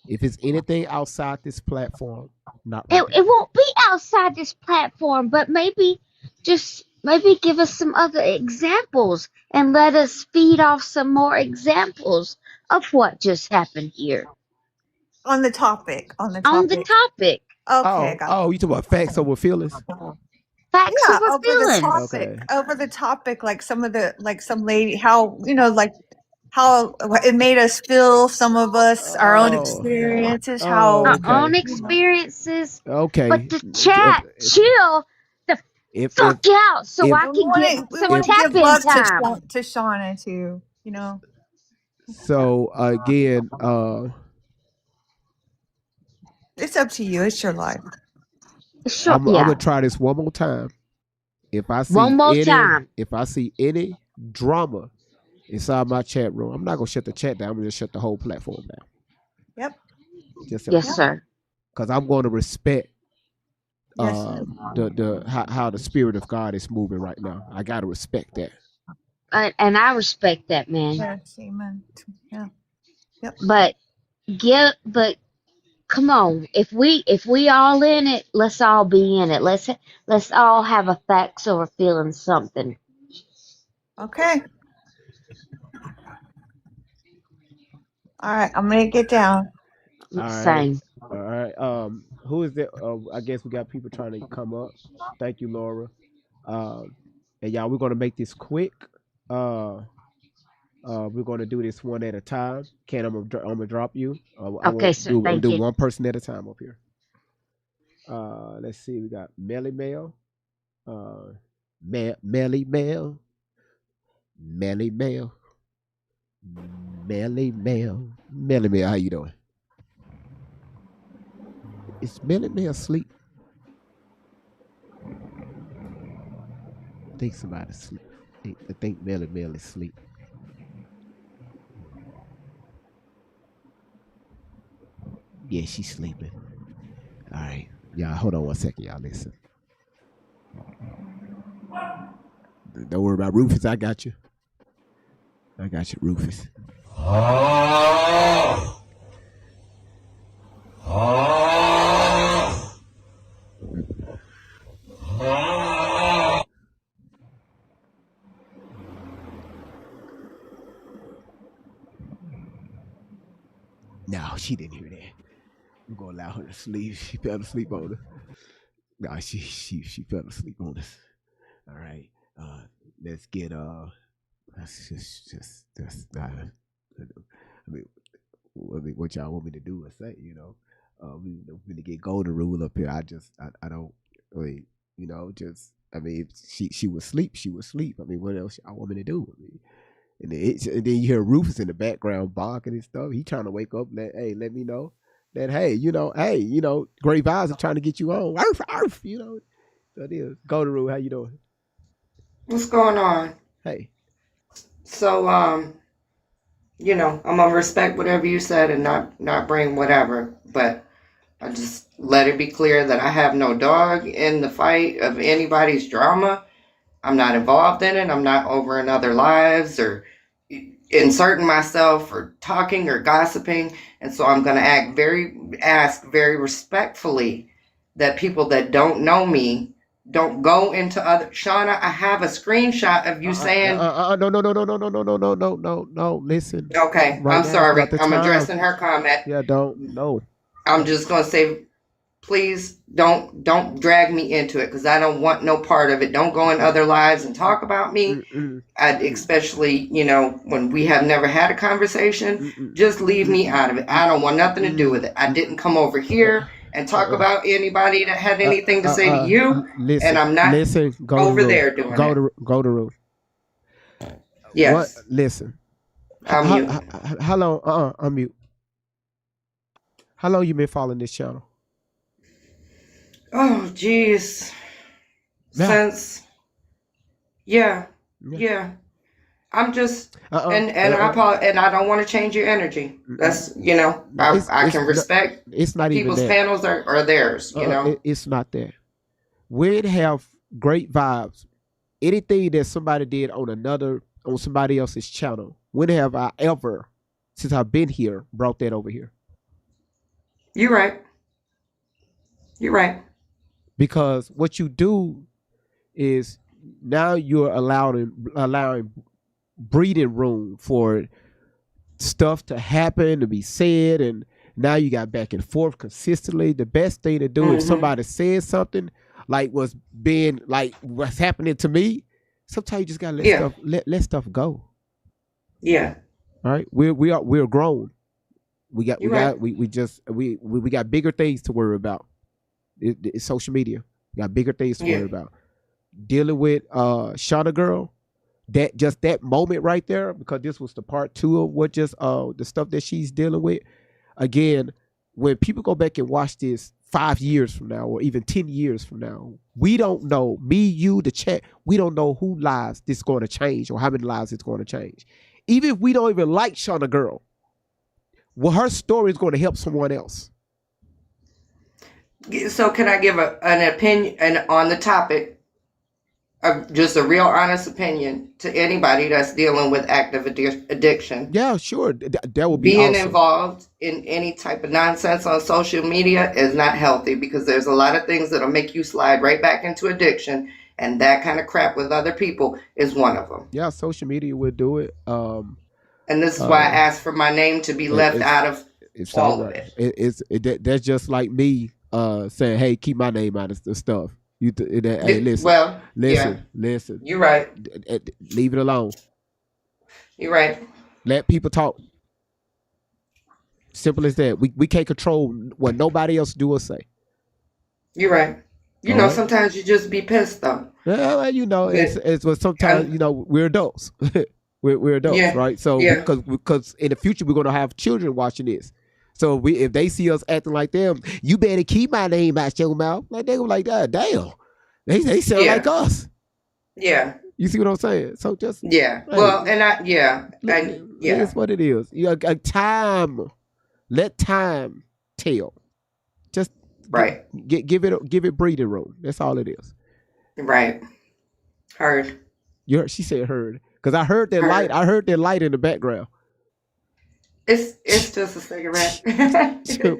if it's anything outside this platform, not right It won't be outside this platform, but maybe give us some other examples and let us feed off some more examples of what just happened here On the topic. on the topic. Okay, I got it. Oh, you talking about facts over feelings? Facts Yeah, over over the feelings. topic. Okay. Over the topic, like some lady, how how it made us feel. Some of us, our own Oh. experiences. Oh, How Our okay. own experiences. Okay. But the chat, chill the If fuck out so if- I can get we some want to give tap-in love time. to Shauna too. so again, It's up to you. It's your life. Sure, I'm yeah. gonna try this one more time. If I see One more time. if I see any drama inside my chat room, I'm not gonna shut the chat down. I'm gonna just shut the whole platform down. Yep. Just Yes, sir. because I'm going to respect Yes. How the spirit of God is moving right now. I gotta respect that. And I respect that, man. Yes. Amen. Yeah. Yep. But but come on, if we all in it, let's all be in it. Let's all have a facts or a feeling something. Okay. All right. I'm gonna get down. All right. Same. All right. Who is that? I guess we got people trying to come up. Thank you, Laura. And y'all, we're gonna make this quick. We're gonna do this one at a time. Ken, I'm gonna drop you. Okay, sir. I'm Thank do you. one person at a time up here. Let's see. We got Melly Mel. Melly Mel. Melly Mel. Melly Mel. Melly Mel, how you doing? Is Melly Mel asleep? I think somebody's asleep. I think Melly Mel is asleep. Yeah, she's sleeping. All right. Y'all, hold on one second. Y'all listen. Don't worry about Rufus. I got you. I got you, Rufus. No, she didn't hear that. We're gonna allow her to sleep. She fell asleep on us. No, she fell asleep on us. All right. Let's get that's just not. I mean, what y'all want me to do or say? You know, we to get golden rule up here. I don't. I mean, you know, just. I mean, if she was asleep. She was asleep. I mean, what else y'all want me to do? I mean, and then you hear Rufus in the background barking and stuff. He trying to wake up. Let me know that hey, Great Vibes are trying to get you on. Arf, arf, you know. So it is. Golden rule. How you doing? What's going on? Hey. So, I'm gonna respect whatever you said and not bring whatever, but I just let it be clear that I have no dog in the fight of anybody's drama. I'm not involved in it. I'm not over in other lives or inserting myself or talking or gossiping. And so I'm gonna ask very respectfully that people that don't know me don't go into other. Shauna, I have a screenshot of you saying. No. Listen. Okay, Right I'm now, sorry. it's not the I'm time. addressing her comment. Yeah, no. I'm just gonna say, please don't drag me into it because I don't want no part of it. Don't go in other lives and talk about me. Especially, when we have never had a conversation. Just leave me out of it. I don't want nothing to do with it. I didn't come over here and talk about anybody that had anything to say to you. Listen, and I'm not go over to there doing it. Go to room. Yes. What? Listen. I'm mute. How long? I'm mute. How long you been following this channel? Oh, geez. Yeah. Since, yeah. I'm just, and I don't want to change your energy. That's, I can respect it's not people's even that. panels are theirs, It's not that. We'd have great vibes. Anything that somebody did on somebody else's channel, when have I ever, since I've been here, brought that over here? You're right. Because what you do is now you're allowing breathing room for stuff to happen, to be said, and now you got back and forth consistently. The best thing to do if somebody says something like what's happening to me, sometimes you just gotta let stuff go. Yeah. All right. We're grown. We got bigger things to worry about. It's social media. We got bigger things to worry about. Dealing with Shauna girl, that moment right there, because this was the part 2 of what just the stuff that she's dealing with. Again, when people go back and watch this 5 years from now or even 10 years from now, we don't know, me, you, the chat, we don't know who lives this going to change or how many lives it's going to change. Even if we don't even like Shauna girl, well, her story is going to help someone else. So can I give an opinion and on the topic of just a real honest opinion to anybody that's dealing with active addiction? Yeah, sure. That would be Being awesome. involved in any type of nonsense on social media is not healthy because there's a lot of things that'll make you slide right back into addiction, and that kind of crap with other people is one of them. Yeah, social media would do it. And this is why I asked for my name to be left it's- out of It's all all of right. it. That's just like me saying, "Hey, keep my name out of the stuff." Hey, listen, Well, listen, listen. you're right. Leave it alone. You're right. Let people talk. Simple as that. We can't control what nobody else do or say. You're right. You All know, right. sometimes you just be pissed though. Well, it's what sometimes we're adults. we're adults, Yeah. right? So Yeah. because in the future we're gonna have children watching this. So if they see us acting like them, you better keep my name out your mouth. Like they go like, damn, they sound Yeah. like us. Yeah. You see what I'm saying? So just Yeah. Hey. Well, and yeah. it's what it is. Let time tell. Just Right. give it breathing room. That's all it is. Right. Heard. She said heard because I heard that Heard. light. I heard that light in the background. It's just a cigarette.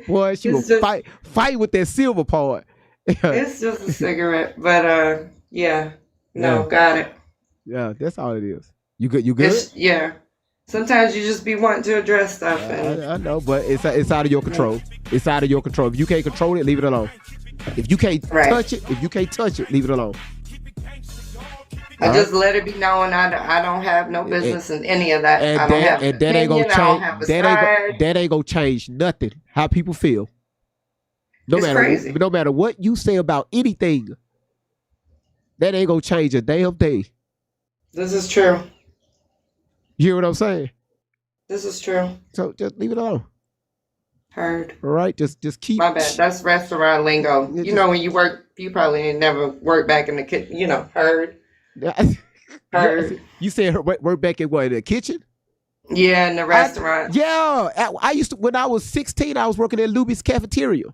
Boy, she will It's just- fight with that silver part. It's just a cigarette, but yeah. No, Yeah. got it. Yeah, that's all it is. You good? You good? Yeah. Sometimes you just be wanting to address stuff, and I know, but it's out of your control. It's out of your control. If you can't control it, leave it alone. If you can't Right. touch it, leave it alone. I just let it be known I don't have no business in any of that. And I don't have an that ain't gonna opinion. I don't change. have a That side. ain't gonna change nothing. How people feel. It's crazy. No matter what you say about anything, that ain't gonna change a damn thing. This is true. You hear what I'm saying? This is true. So just leave it alone. Heard. All right, just keep. My bad. That's restaurant lingo. Yeah, You know, when you work, you probably ain't never worked back in the kitchen. You know, heard. Heard. You said work back in what, in the kitchen? Yeah, in the restaurant. I used to, when I was 16, I was working at Luby's cafeteria.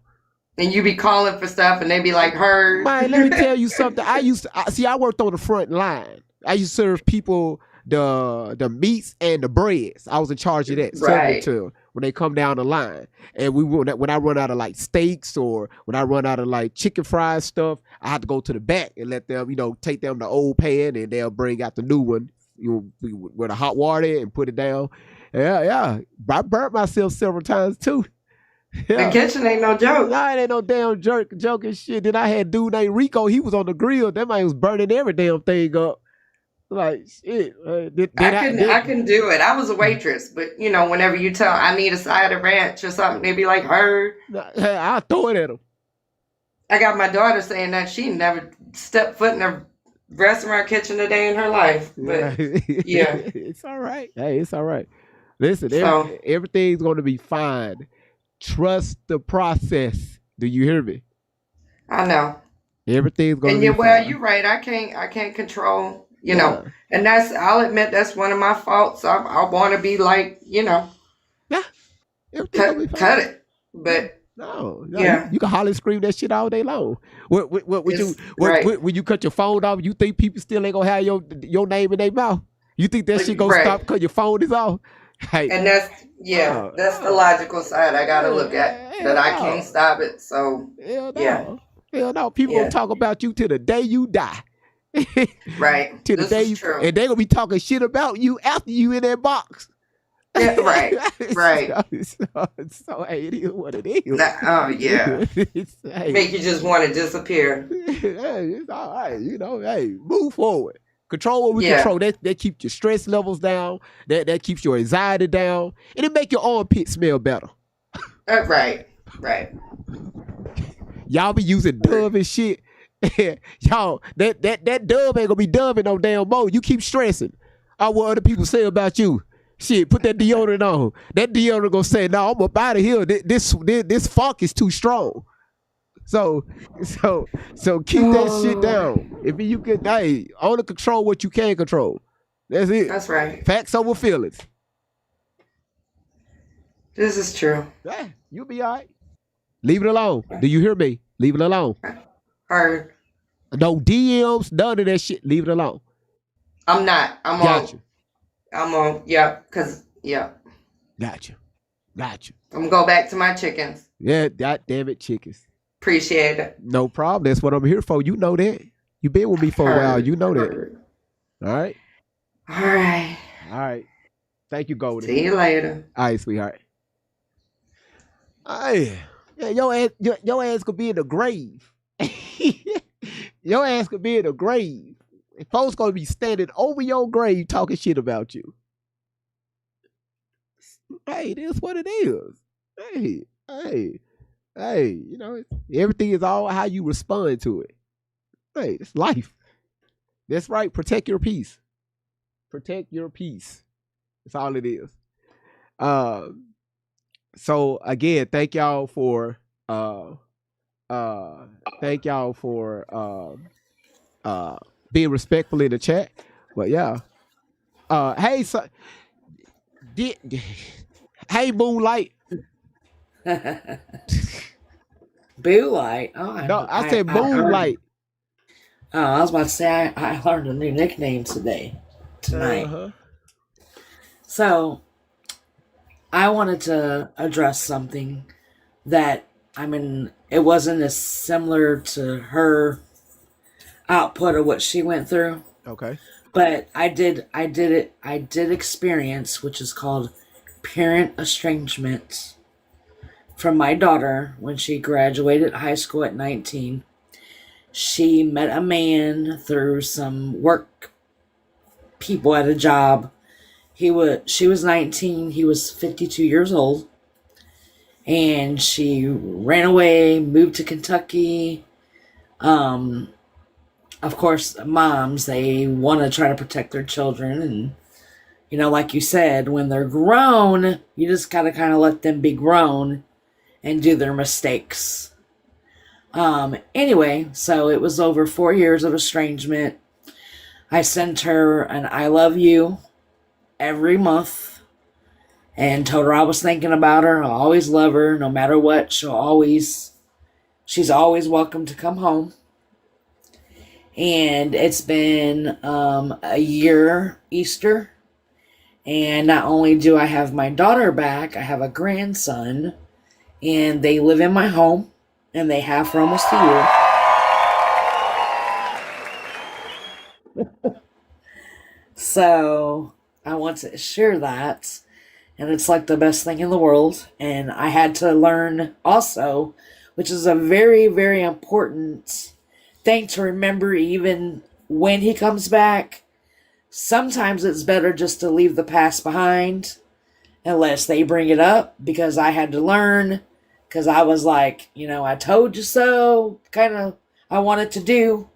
And you be calling for stuff, and they be like, heard. Man, let me tell you something. I worked on the front line. I used to serve people the meats and the breads. I was in charge of that. Serving Right. to when they come down the line. And when I run out of like steaks or when I run out of like chicken fried stuff, I have to go to the back and let them, take them the old pan and they'll bring out the new one, with a hot water and put it down. Yeah. I burnt myself several times too. The kitchen ain't no joke. Nah, it ain't no damn joke and shit. Then I had dude named Rico. He was on the grill. That man was burning every damn thing up. Like shit. I can do it. I was a waitress, but whenever you tell I need a side of ranch or something, they be like, heard. I'll throw it at him. I got my daughter saying that she never stepped foot in a restaurant kitchen a day in her life. But yeah. It's all right. Hey, it's all right. Listen, So- everything's going to be fine. Trust the process. Do you hear me? I know. Everything's going And to be fine. you're right. I can't control, Yeah. and I'll admit that's one of my faults. I want to be like, Everything's gonna be fine. cut it. But No, Yeah. you can holler and scream that shit all day long. It's- right. When you cut your phone off, you think people still ain't gonna have your name in their mouth? You think that shit gonna Right. stop because your phone is off? Hey, and that's that's the logical side I gotta look at. That I can't stop it. So hell no. yeah. Hell no. People Yeah. gonna talk about you till the day you die. right. Till the This day is you, true. and they gonna be talking shit about you after you in that box. Yeah, right. Right. So hey, it is what it is. Oh yeah. Hey, Make you just want to disappear. hey, it's all right. Hey, move forward. Control what we Yeah. control. That keeps your stress levels down. That keeps your anxiety down. And it make your armpit smell better. Right. Y'all be using Dove and shit. Y'all, that Dove ain't gonna be Dove in no damn more. You keep stressing. What other people say about you. Shit, put that deodorant on. That deodorant gonna say, no, I'm up out of here. This funk is too strong. So keep that shit down. If you can, hey, only control what you can control. That's it. That's right. Facts over feelings. This is true. Yeah, you'll be all right. Leave it alone. Do you hear me? Leave it alone. Heard. No DMs, none of that shit. Leave it alone. I'm not. Got you. Yeah, cause yeah. Got you. I'm gonna go back to my chickens. Yeah, god damn it, chickens. Appreciate it. No problem. That's what I'm here for. You know that. You been with me for a while. You know that. Heard. All right. All right. All right. Thank you, Goldie. See you later. All right, sweetheart. Hey, yeah, your ass could be in the grave. Your ass could be in the grave. And folks gonna be standing over your grave talking shit about you. Hey, it is what it is. Hey, you know, everything is all how you respond to it. Hey, it's life. That's right. Protect your peace. Protect your peace. That's all it is. So again, thank y'all for being respectful in the chat. But yeah. Hey, so hey, Moonlight. Boo Light. Oh, No, I said Moonlight. I was about to say I learned a new nickname tonight. Uh-huh. So I wanted to address something that, I mean, it wasn't as similar to her output of what she went through, Okay. but I did experience, which is called parent estrangement, from my daughter when she graduated high school at 19. She met a man through some work people at a job. She was 19, he was 52 years old, and she ran away, moved to Kentucky. Of course, moms, they want to try to protect their children, and you know, like you said, when they're grown, you just gotta kind of let them be grown and do their mistakes. Anyway, so it was over 4 years of estrangement. I sent her an I love you every month and told her I was thinking about her. I'll always love her no matter what. She's always welcome to come home. And it's been a year Easter. And not only do I have my daughter back, I have a grandson. And they live in my home. And they have for almost a year. So I want to share that. And it's like the best thing in the world. And I had to learn also, which is a very, very important thing to remember even when he comes back. Sometimes it's better just to leave the past behind unless they bring it up, because I had to learn, because I was like, you know, I told you so, kind of I wanted to do.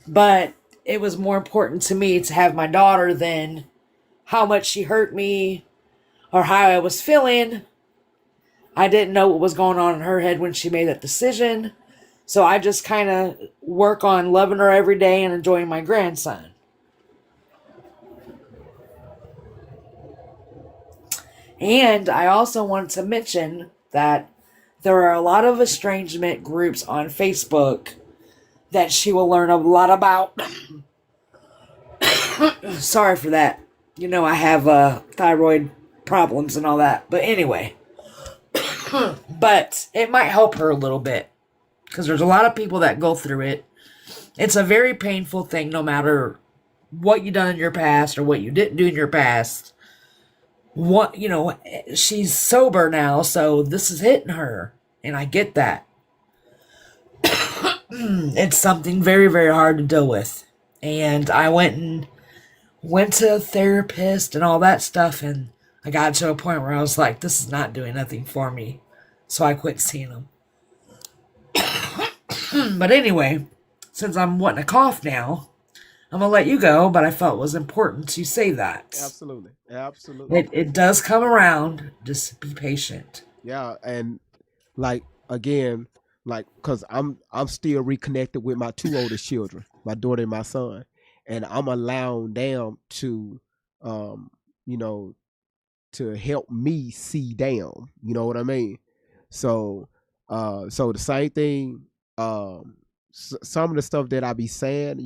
But it was more important to me to have my daughter than how much she hurt me or how I was feeling. I didn't know what was going on in her head when she made that decision. So I just kind of work on loving her every day and enjoying my grandson. And I also wanted to mention that there are a lot of estrangement groups on Facebook that she will learn a lot about. Sorry for that. You know, I have thyroid problems and all that. But anyway. But it might help her a little bit, because there's a lot of people that go through it. It's a very painful thing, no matter what you done in your past or what you didn't do in your past. What, you know, she's sober now, so this is hitting her, and I get that. It's something very, very hard to deal with. And I went to a therapist and all that stuff, and I got to a point where I was like, this is not doing nothing for me. So I quit seeing them. But anyway, since I'm wanting to cough now, I'm going to let you go, but I felt it was important to say that. Absolutely. It does come around. Just be patient. Yeah, and like again, like because I'm still reconnected with my two oldest children, my daughter and my son, and I'm allowing them to, you know, to help me see them. You know what I mean? So, so the same thing some of the stuff that I be saying,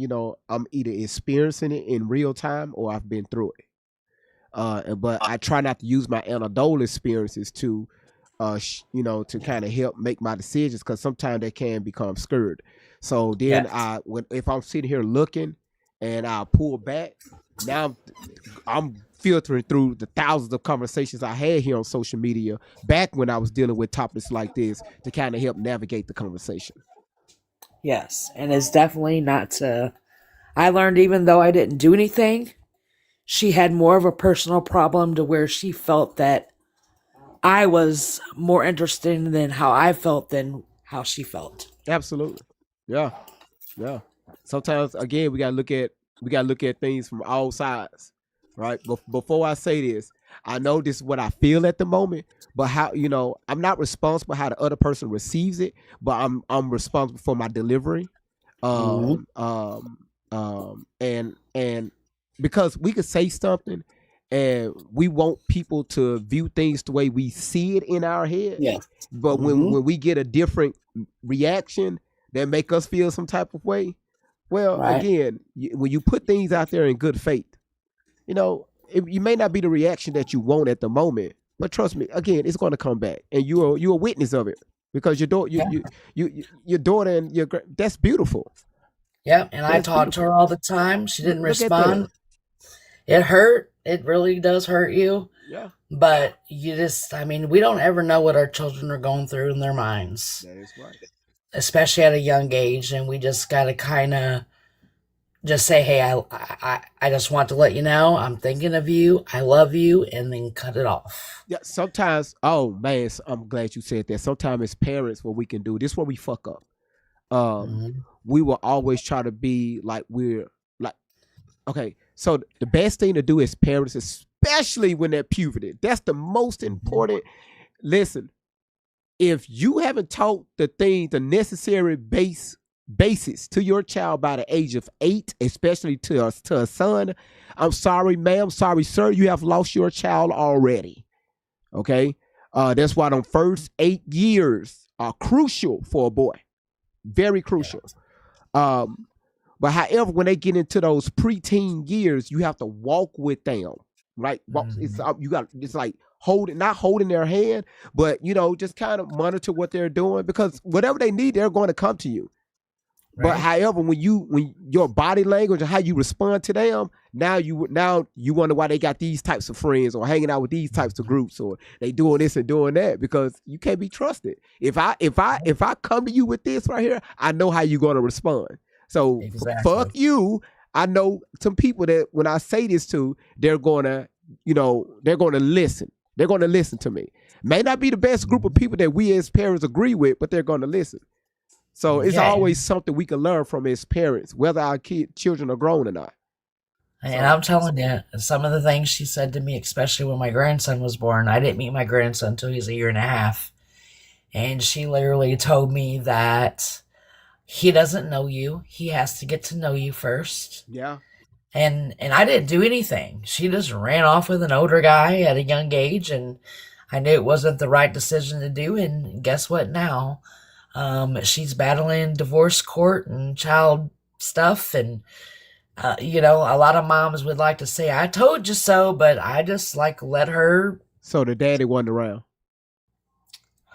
I'm either experiencing it in real time or I've been through it. But I try not to use my anecdotal experiences to, to kind of help make my decisions because sometimes they can become scared. So then Yes. if I'm sitting here looking and I pull back, now I'm filtering through the thousands of conversations I had here on social media back when I was dealing with topics like this to kind of help navigate the conversation. Yes. And it's definitely not to. I learned even though I didn't do anything, she had more of a personal problem to where she felt that I was more interested than how I felt than how she felt. Absolutely. Yeah. Yeah. Sometimes again we gotta look at things from all sides. Right. But before I say this, I know this is what I feel at the moment, but how I'm not responsible how the other person receives it, but I'm responsible for my delivery. Mhm. And because we could say something and we want people to view things the way we see it in our head, Yes. but when we get a different reaction that make us feel some type of way, well, Right. again, when you put things out there in good faith, you may not be the reaction that you want at the moment, but trust me, again, it's going to come back, and you're a witness of it because your daughter, your daughter and that's beautiful. Yep. And I That's talked to her beautiful. all the time. She didn't Look at that. respond. It hurt. It really does hurt you. Yeah, But we don't ever know what our children are going through in their minds, that is right. especially at a young age. And we just got to kind of just say, hey, I just want to let you know I'm thinking of you. I love you. And then cut it off. Yeah, sometimes. Oh man, I'm glad you said that. Sometimes as parents, what we can do, this is where we fuck up. Mhm. We will always try to be like we're like. Okay, so the best thing to do as parents, especially when they're puberty, that's the most important. Listen, if you haven't taught the necessary basis to your child by the age of 8, especially to a son, I'm sorry, ma'am, sorry, sir, you have lost your child already. Okay, that's why the first 8 years are crucial for a boy, very crucial. But however, when they get into those preteen years, you have to walk with them, right? It's like not holding their hand, but just kind of monitor what they're doing because whatever they need, they're going to come to you. But Right. however, when your body language and how you respond to them, now you wonder why they got these types of friends or hanging out with these types of groups or they doing this and doing that because you can't be trusted. If I come to you with this right here, I know how you're going to respond. So Exactly. fuck you. I know some people that when I say this to, they're gonna listen. They're gonna listen to me. May not be the best group of people that we as parents agree with, but they're gonna listen. So it's Yeah. always something we can learn from as parents, whether our children are grown or not. And I'm telling you, some of the things she said to me, especially when my grandson was born, I didn't meet my grandson until he was 1.5 years. And she literally told me that he doesn't know you. He has to get to know you first. Yeah. And I didn't do anything. She just ran off with an older guy at a young age, and I knew it wasn't the right decision to do. And guess what now? She's battling divorce court and child stuff. And, a lot of moms would like to say, I told you so, but I just let her. So the daddy wasn't around.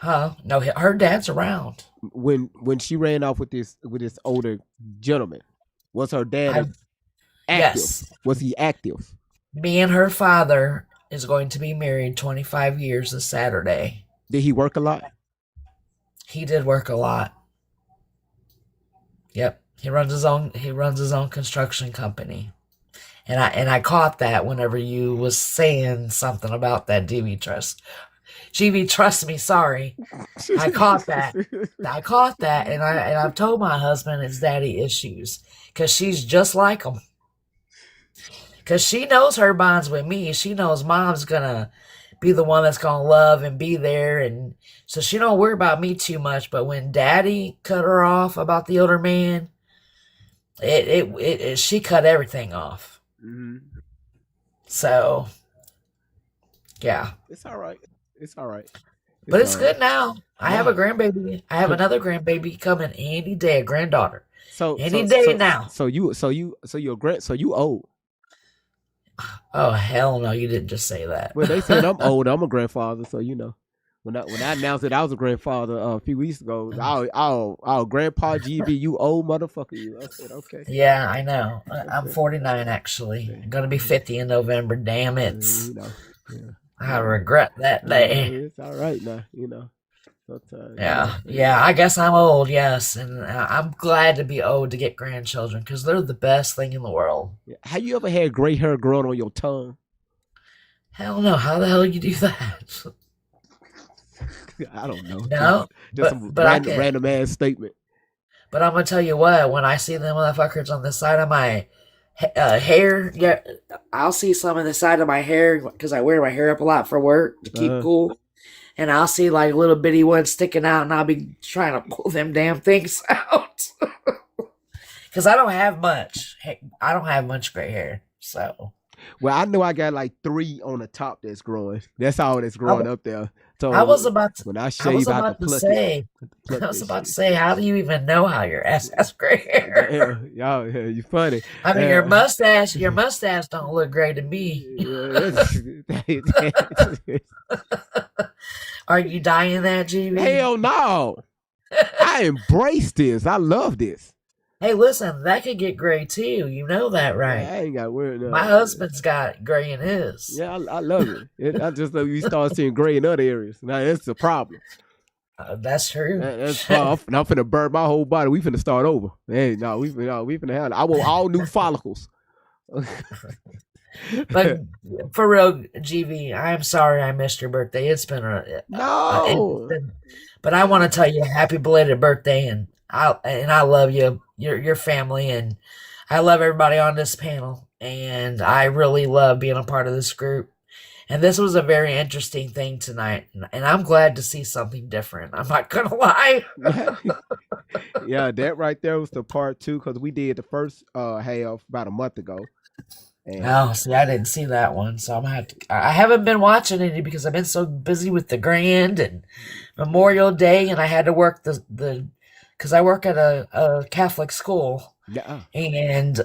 No, her dad's around. When she ran off with this older gentleman, was her dad active? Yes. Was he active? Me and her father is going to be married 25 years this Saturday. Did he work a lot? He did work a lot. Yep. He runs his own construction company. And I caught that whenever you was saying something about that DV Trust. GB, trust me, sorry. I caught that. And I've told my husband it's daddy issues because she's just like him. Because she knows her bonds with me. She knows mom's gonna be the one that's gonna love and be there, and so she don't worry about me too much. But when daddy cut her off about the older man, she cut everything off. Mm-hmm. So, yeah. It's all right. It's all right. But it's good now. I have a Yeah. grandbaby. I have another grandbaby coming any day, a granddaughter. So Any day now. So you old. Oh hell no, you didn't just say that. Well, they said I'm old. I'm a grandfather, so you know. When I announced that I was a grandfather a few weeks ago, oh, Grandpa GB, you old motherfucker, you. I said, okay. Yeah, I know. I'm 49 actually. I'm gonna be 50 in November. Damn it. You know, yeah. I regret that day. It's all right now, you know. Sometimes, Yeah. I guess I'm old, yes, and I'm glad to be old to get grandchildren because they're the best thing in the world. Have you ever had gray hair growing on your tongue? Hell no. How the hell you do that? I don't know. No, Just but I can. random ass statement. But I'm gonna tell you what. When I see them motherfuckers on the side of my hair, yeah, I'll see some on the side of my hair because I wear my hair up a lot for work to keep cool. And I'll see like little bitty ones sticking out, and I'll be trying to pull them damn things out because I don't have much. I don't have much gray hair, so. Well, I know I got like 3 on the top that's growing. That's all that's growing up there. So I was about to. when I shave, I have to pluck it. I was about to say, how do you even know how your ass has gray hair? Y'all, you funny. I mean, your mustache don't look gray to me. Are you dying that, GB? Hell no. I embrace this. I love this. Hey, listen, that could get gray too. You know that, right? I ain't got weird. My husband's got gray in his. Yeah, I love it. I just love you start seeing gray in other areas. Now that's the problem. That's true. That's I'm finna burn my whole body. We finna start over. Hey, no, we finna have. I want all new follicles. But for real, GV, I'm sorry I missed your birthday. It's been but I want to tell you happy belated birthday, and I love you, your family, and I love everybody on this panel, and I really love being a part of this group. And this was a very interesting thing tonight, and I'm glad to see something different. I'm not gonna lie. Yeah, that right there was the part 2 because we did the first half about a month ago. And see, I didn't see that one, so I'm gonna have to. I haven't been watching any because I've been so busy with the Grand and Memorial Day, and I had to work the because I work at a Catholic school. Yeah. And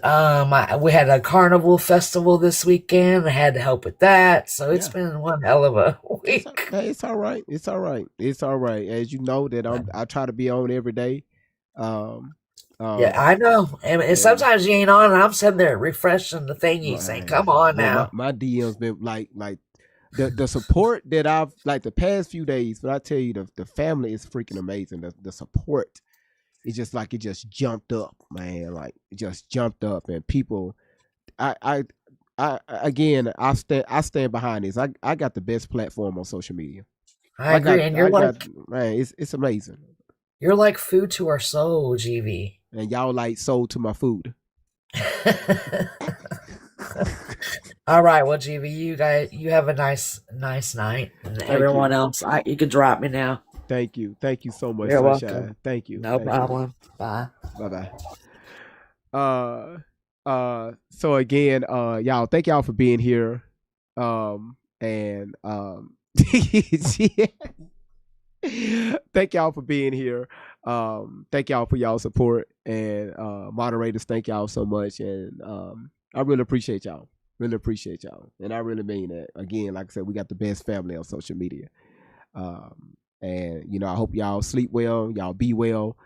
we had a carnival festival this weekend. I had to help with that, so it's been one hell of a week. It's all right. It's all right. It's all right. As you know that I try to be on every day. Yeah, I know. And sometimes you ain't on, and I'm sitting there refreshing the thingy, saying, "Come on now." My DM's been like the support that I've like the past few days. But I tell you, the family is freaking amazing. The support. It's just like it just jumped up, man. Like it just jumped up, and people, I stand behind this. I got the best platform on social media. I agree, and you're man, it's amazing. You're like food to our soul, GV. And y'all like soul to my food. All right, well, GV, you have a nice night, and everyone else, you can drop me now. Thank you so much. You're Sunshine. welcome. Thank you. No problem. Bye. Bye. So again, y'all, thank y'all for being here. Thank y'all for being here. Thank y'all for y'all support, and moderators, thank y'all so much. And I really appreciate y'all. And I really mean that. Again, like I said, we got the best family on social media. And you know, I hope y'all sleep well, y'all be well.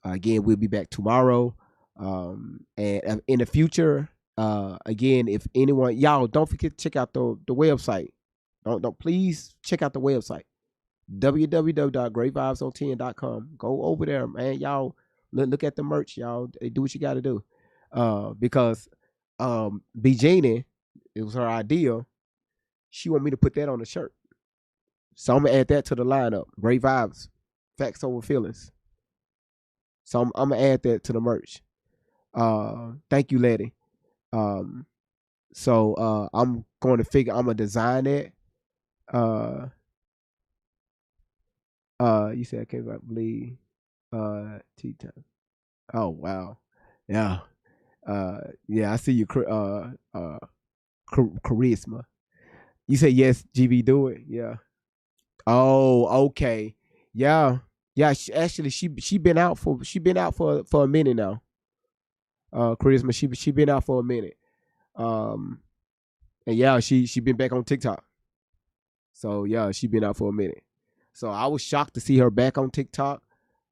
Again, we'll be back tomorrow. And in the future, again, if anyone, y'all don't forget to check out the website. Don't please check out the website. www.greatvibes10.com. Go over there, man. Y'all look at the merch, y'all. Do what you got to do. Because B Janie, it was her idea. She want me to put that on the shirt. So I'm gonna add that to the lineup. Great vibes, facts over feelings. So I'm gonna add that to the merch. Thank you, Letty. So I'm going to figure. I'm gonna design it. You said I can't believe. Tea time. Oh wow, yeah. Yeah. I see you. Charisma. You say yes, GB. Do it. Yeah. Oh, okay. Yeah. Yeah, she been out for a minute now. Charisma, she been out for a minute. Um and yeah, she been back on TikTok. So yeah, she been out for a minute. So I was shocked to see her back on TikTok.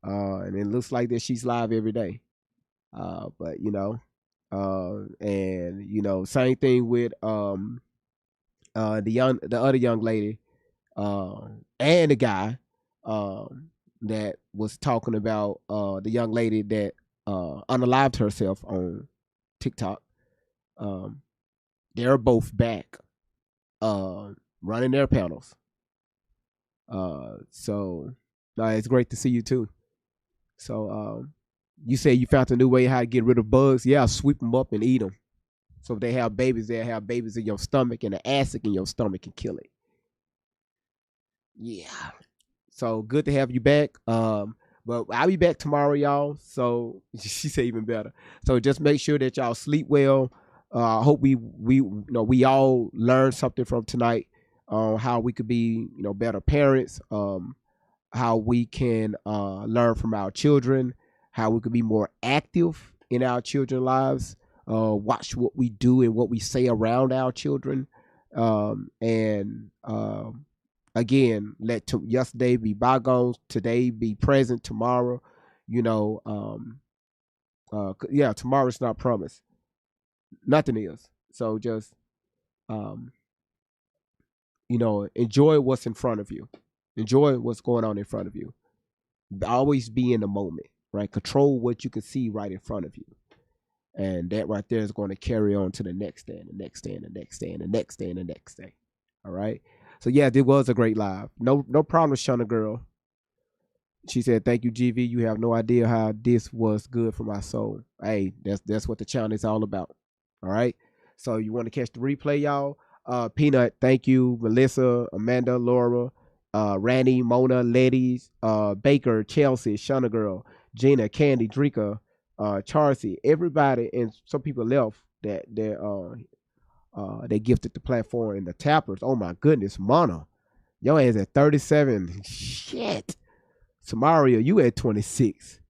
And it looks like that she's live every day. But and same thing with the other young lady, and the guy, that was talking about the young lady that unalived herself on TikTok. Um, they're both back, running their panels. So it's great to see you too. So you say you found a new way how to get rid of bugs. Yeah, sweep them up and eat them. So if they have babies, they'll have babies in your stomach, and the acid in your stomach can kill it. Yeah. So good to have you back. But I'll be back tomorrow, y'all. So she said even better. So just make sure that y'all sleep well. I hope we all learned something from tonight on how we could be better parents. How we can learn from our children. How we could be more active in our children's lives. Watch what we do and what we say around our children. And again, let yesterday be bygones, today be present, tomorrow, yeah, tomorrow's not promised. Nothing is. So just, enjoy what's in front of you. Enjoy what's going on in front of you. Always be in the moment, right? Control what you can see right in front of you. And that right there is going to carry on to the next day and the next day and the next day and the next day and the next day. All right. So yeah, it was a great live. No problem, Shana girl. She said, "Thank you, GV. You have no idea how this was good for my soul." Hey, that's what the channel is all about. All right. So you want to catch the replay, y'all? Peanut, thank you. Melissa, Amanda, Laura, Randy, Mona, Ladies, Baker, Chelsea, Shana girl, Gina, Candy, Drika, Charcy, everybody, and some people left that they gifted the platform, and the tappers. Oh my goodness, Mona, your ass at 37. Shit. Samaria, you at 26.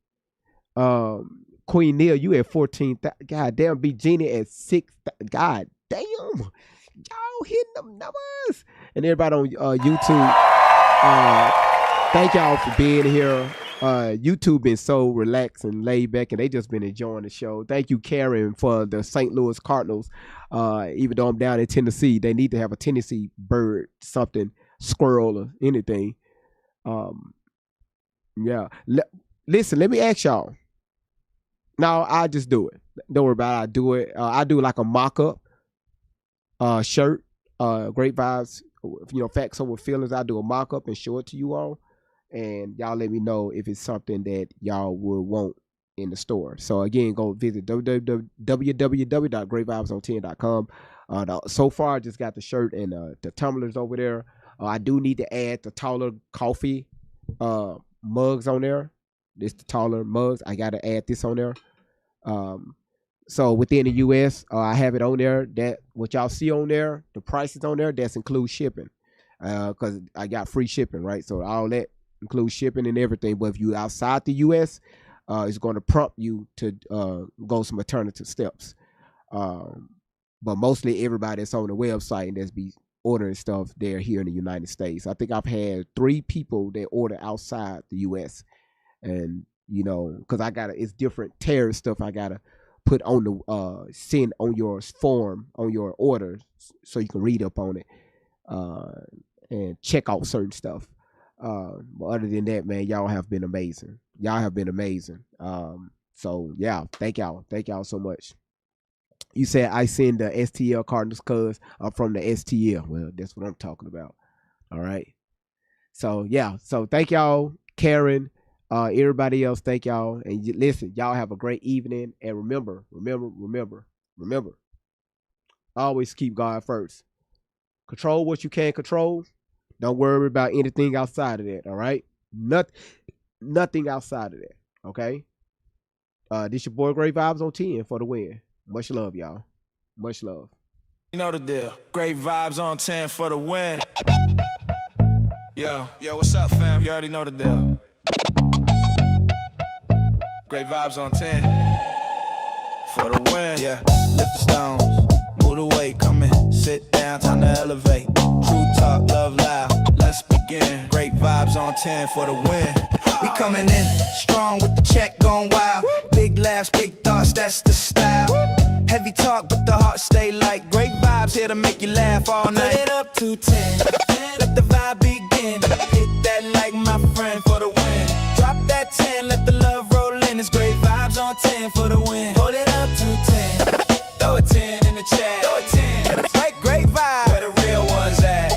Queen Neil, you at 14. God damn, B Genie at 6. God damn, y'all hitting them numbers. And everybody on YouTube, thank y'all for being here. YouTube been so relaxed and laid back, and they just been enjoying the show. Thank you, Karen, for the St. Louis Cardinals. Even though I'm down in Tennessee, they need to have a Tennessee bird, something, squirrel or anything. Yeah. Listen, let me ask y'all. No, I just do it. Don't worry about it. I do it. I do like a mock-up shirt, Great Vibes, facts over feelings. I do a mock-up and show it to you all. And y'all let me know if it's something that y'all would want in the store. So again, go visit www.greatvibesont10.com. So far, I just got the shirt and the tumblers over there. I do need to add the taller coffee mugs on there. This the taller mugs. I got to add this on there. So within the US, I have it on there. That what y'all see on there, the prices on there, that's includes shipping. Because I got free shipping, right? So all that includes shipping and everything. But if you outside the US, it's going to prompt you to go some alternative steps. But mostly everybody that's on the website and that's be ordering stuff, they're here in the United States. I think I've had 3 people that order outside the US. And because it's different tariff stuff I gotta put on the send on your form on your order, so you can read up on it and check out certain stuff. But other than that, man, y'all have been amazing. So yeah, thank y'all so much. You said I send the STL Cardinals because I'm from the STL. Well, that's what I'm talking about. All right. So yeah, so thank y'all, Karen. Everybody else, thank y'all. And listen, y'all have a great evening. And remember, always keep God first. Control what you can control. Don't worry about anything outside of that, all right? Nothing outside of that, okay? This your boy Great Vibes on 10 for the win. Much love, y'all. Much love. You know the deal. Great Vibes on 10 for the win. Yo, what's up, fam? You already know the deal. Great vibes on 10. For the win, yeah. Lift the stones, move the weight, come in, sit down, time to elevate. True talk, love loud, let's begin. Great vibes on 10 for the win. We coming in strong with the check going wild. Big laughs, big thoughts, that's the style. Heavy talk, but the heart stay light. Great vibes here to make you laugh all night. Put it up to 10, let the vibe begin. Hit that like my friend for the win. Drop that 10, let the love roll in. It's great vibes on 10 for the win. Hold it up to 10, throw a 10 in the chat. Throw a 10, great vibe. Where the real ones at?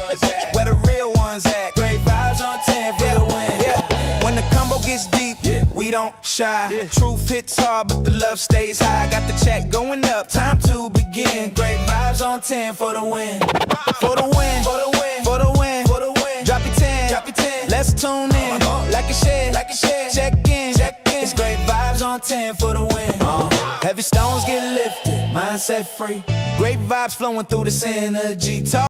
Where the real ones at? Great vibes on 10 for the win. Yeah. When the combo gets deep, we don't shy. Truth hits hard, but the love stays high. Got the check going up, time to begin. Great vibes on 10 for the win. For the win, for the win, for the win, for the win. Drop your 10, drop your 10. Let's tune in, like a share, like a share. Check in, check in. It's great vibes on 10 for the win. Heavy stones get lifted, mindset free. Great vibes flowing through this energy. Talk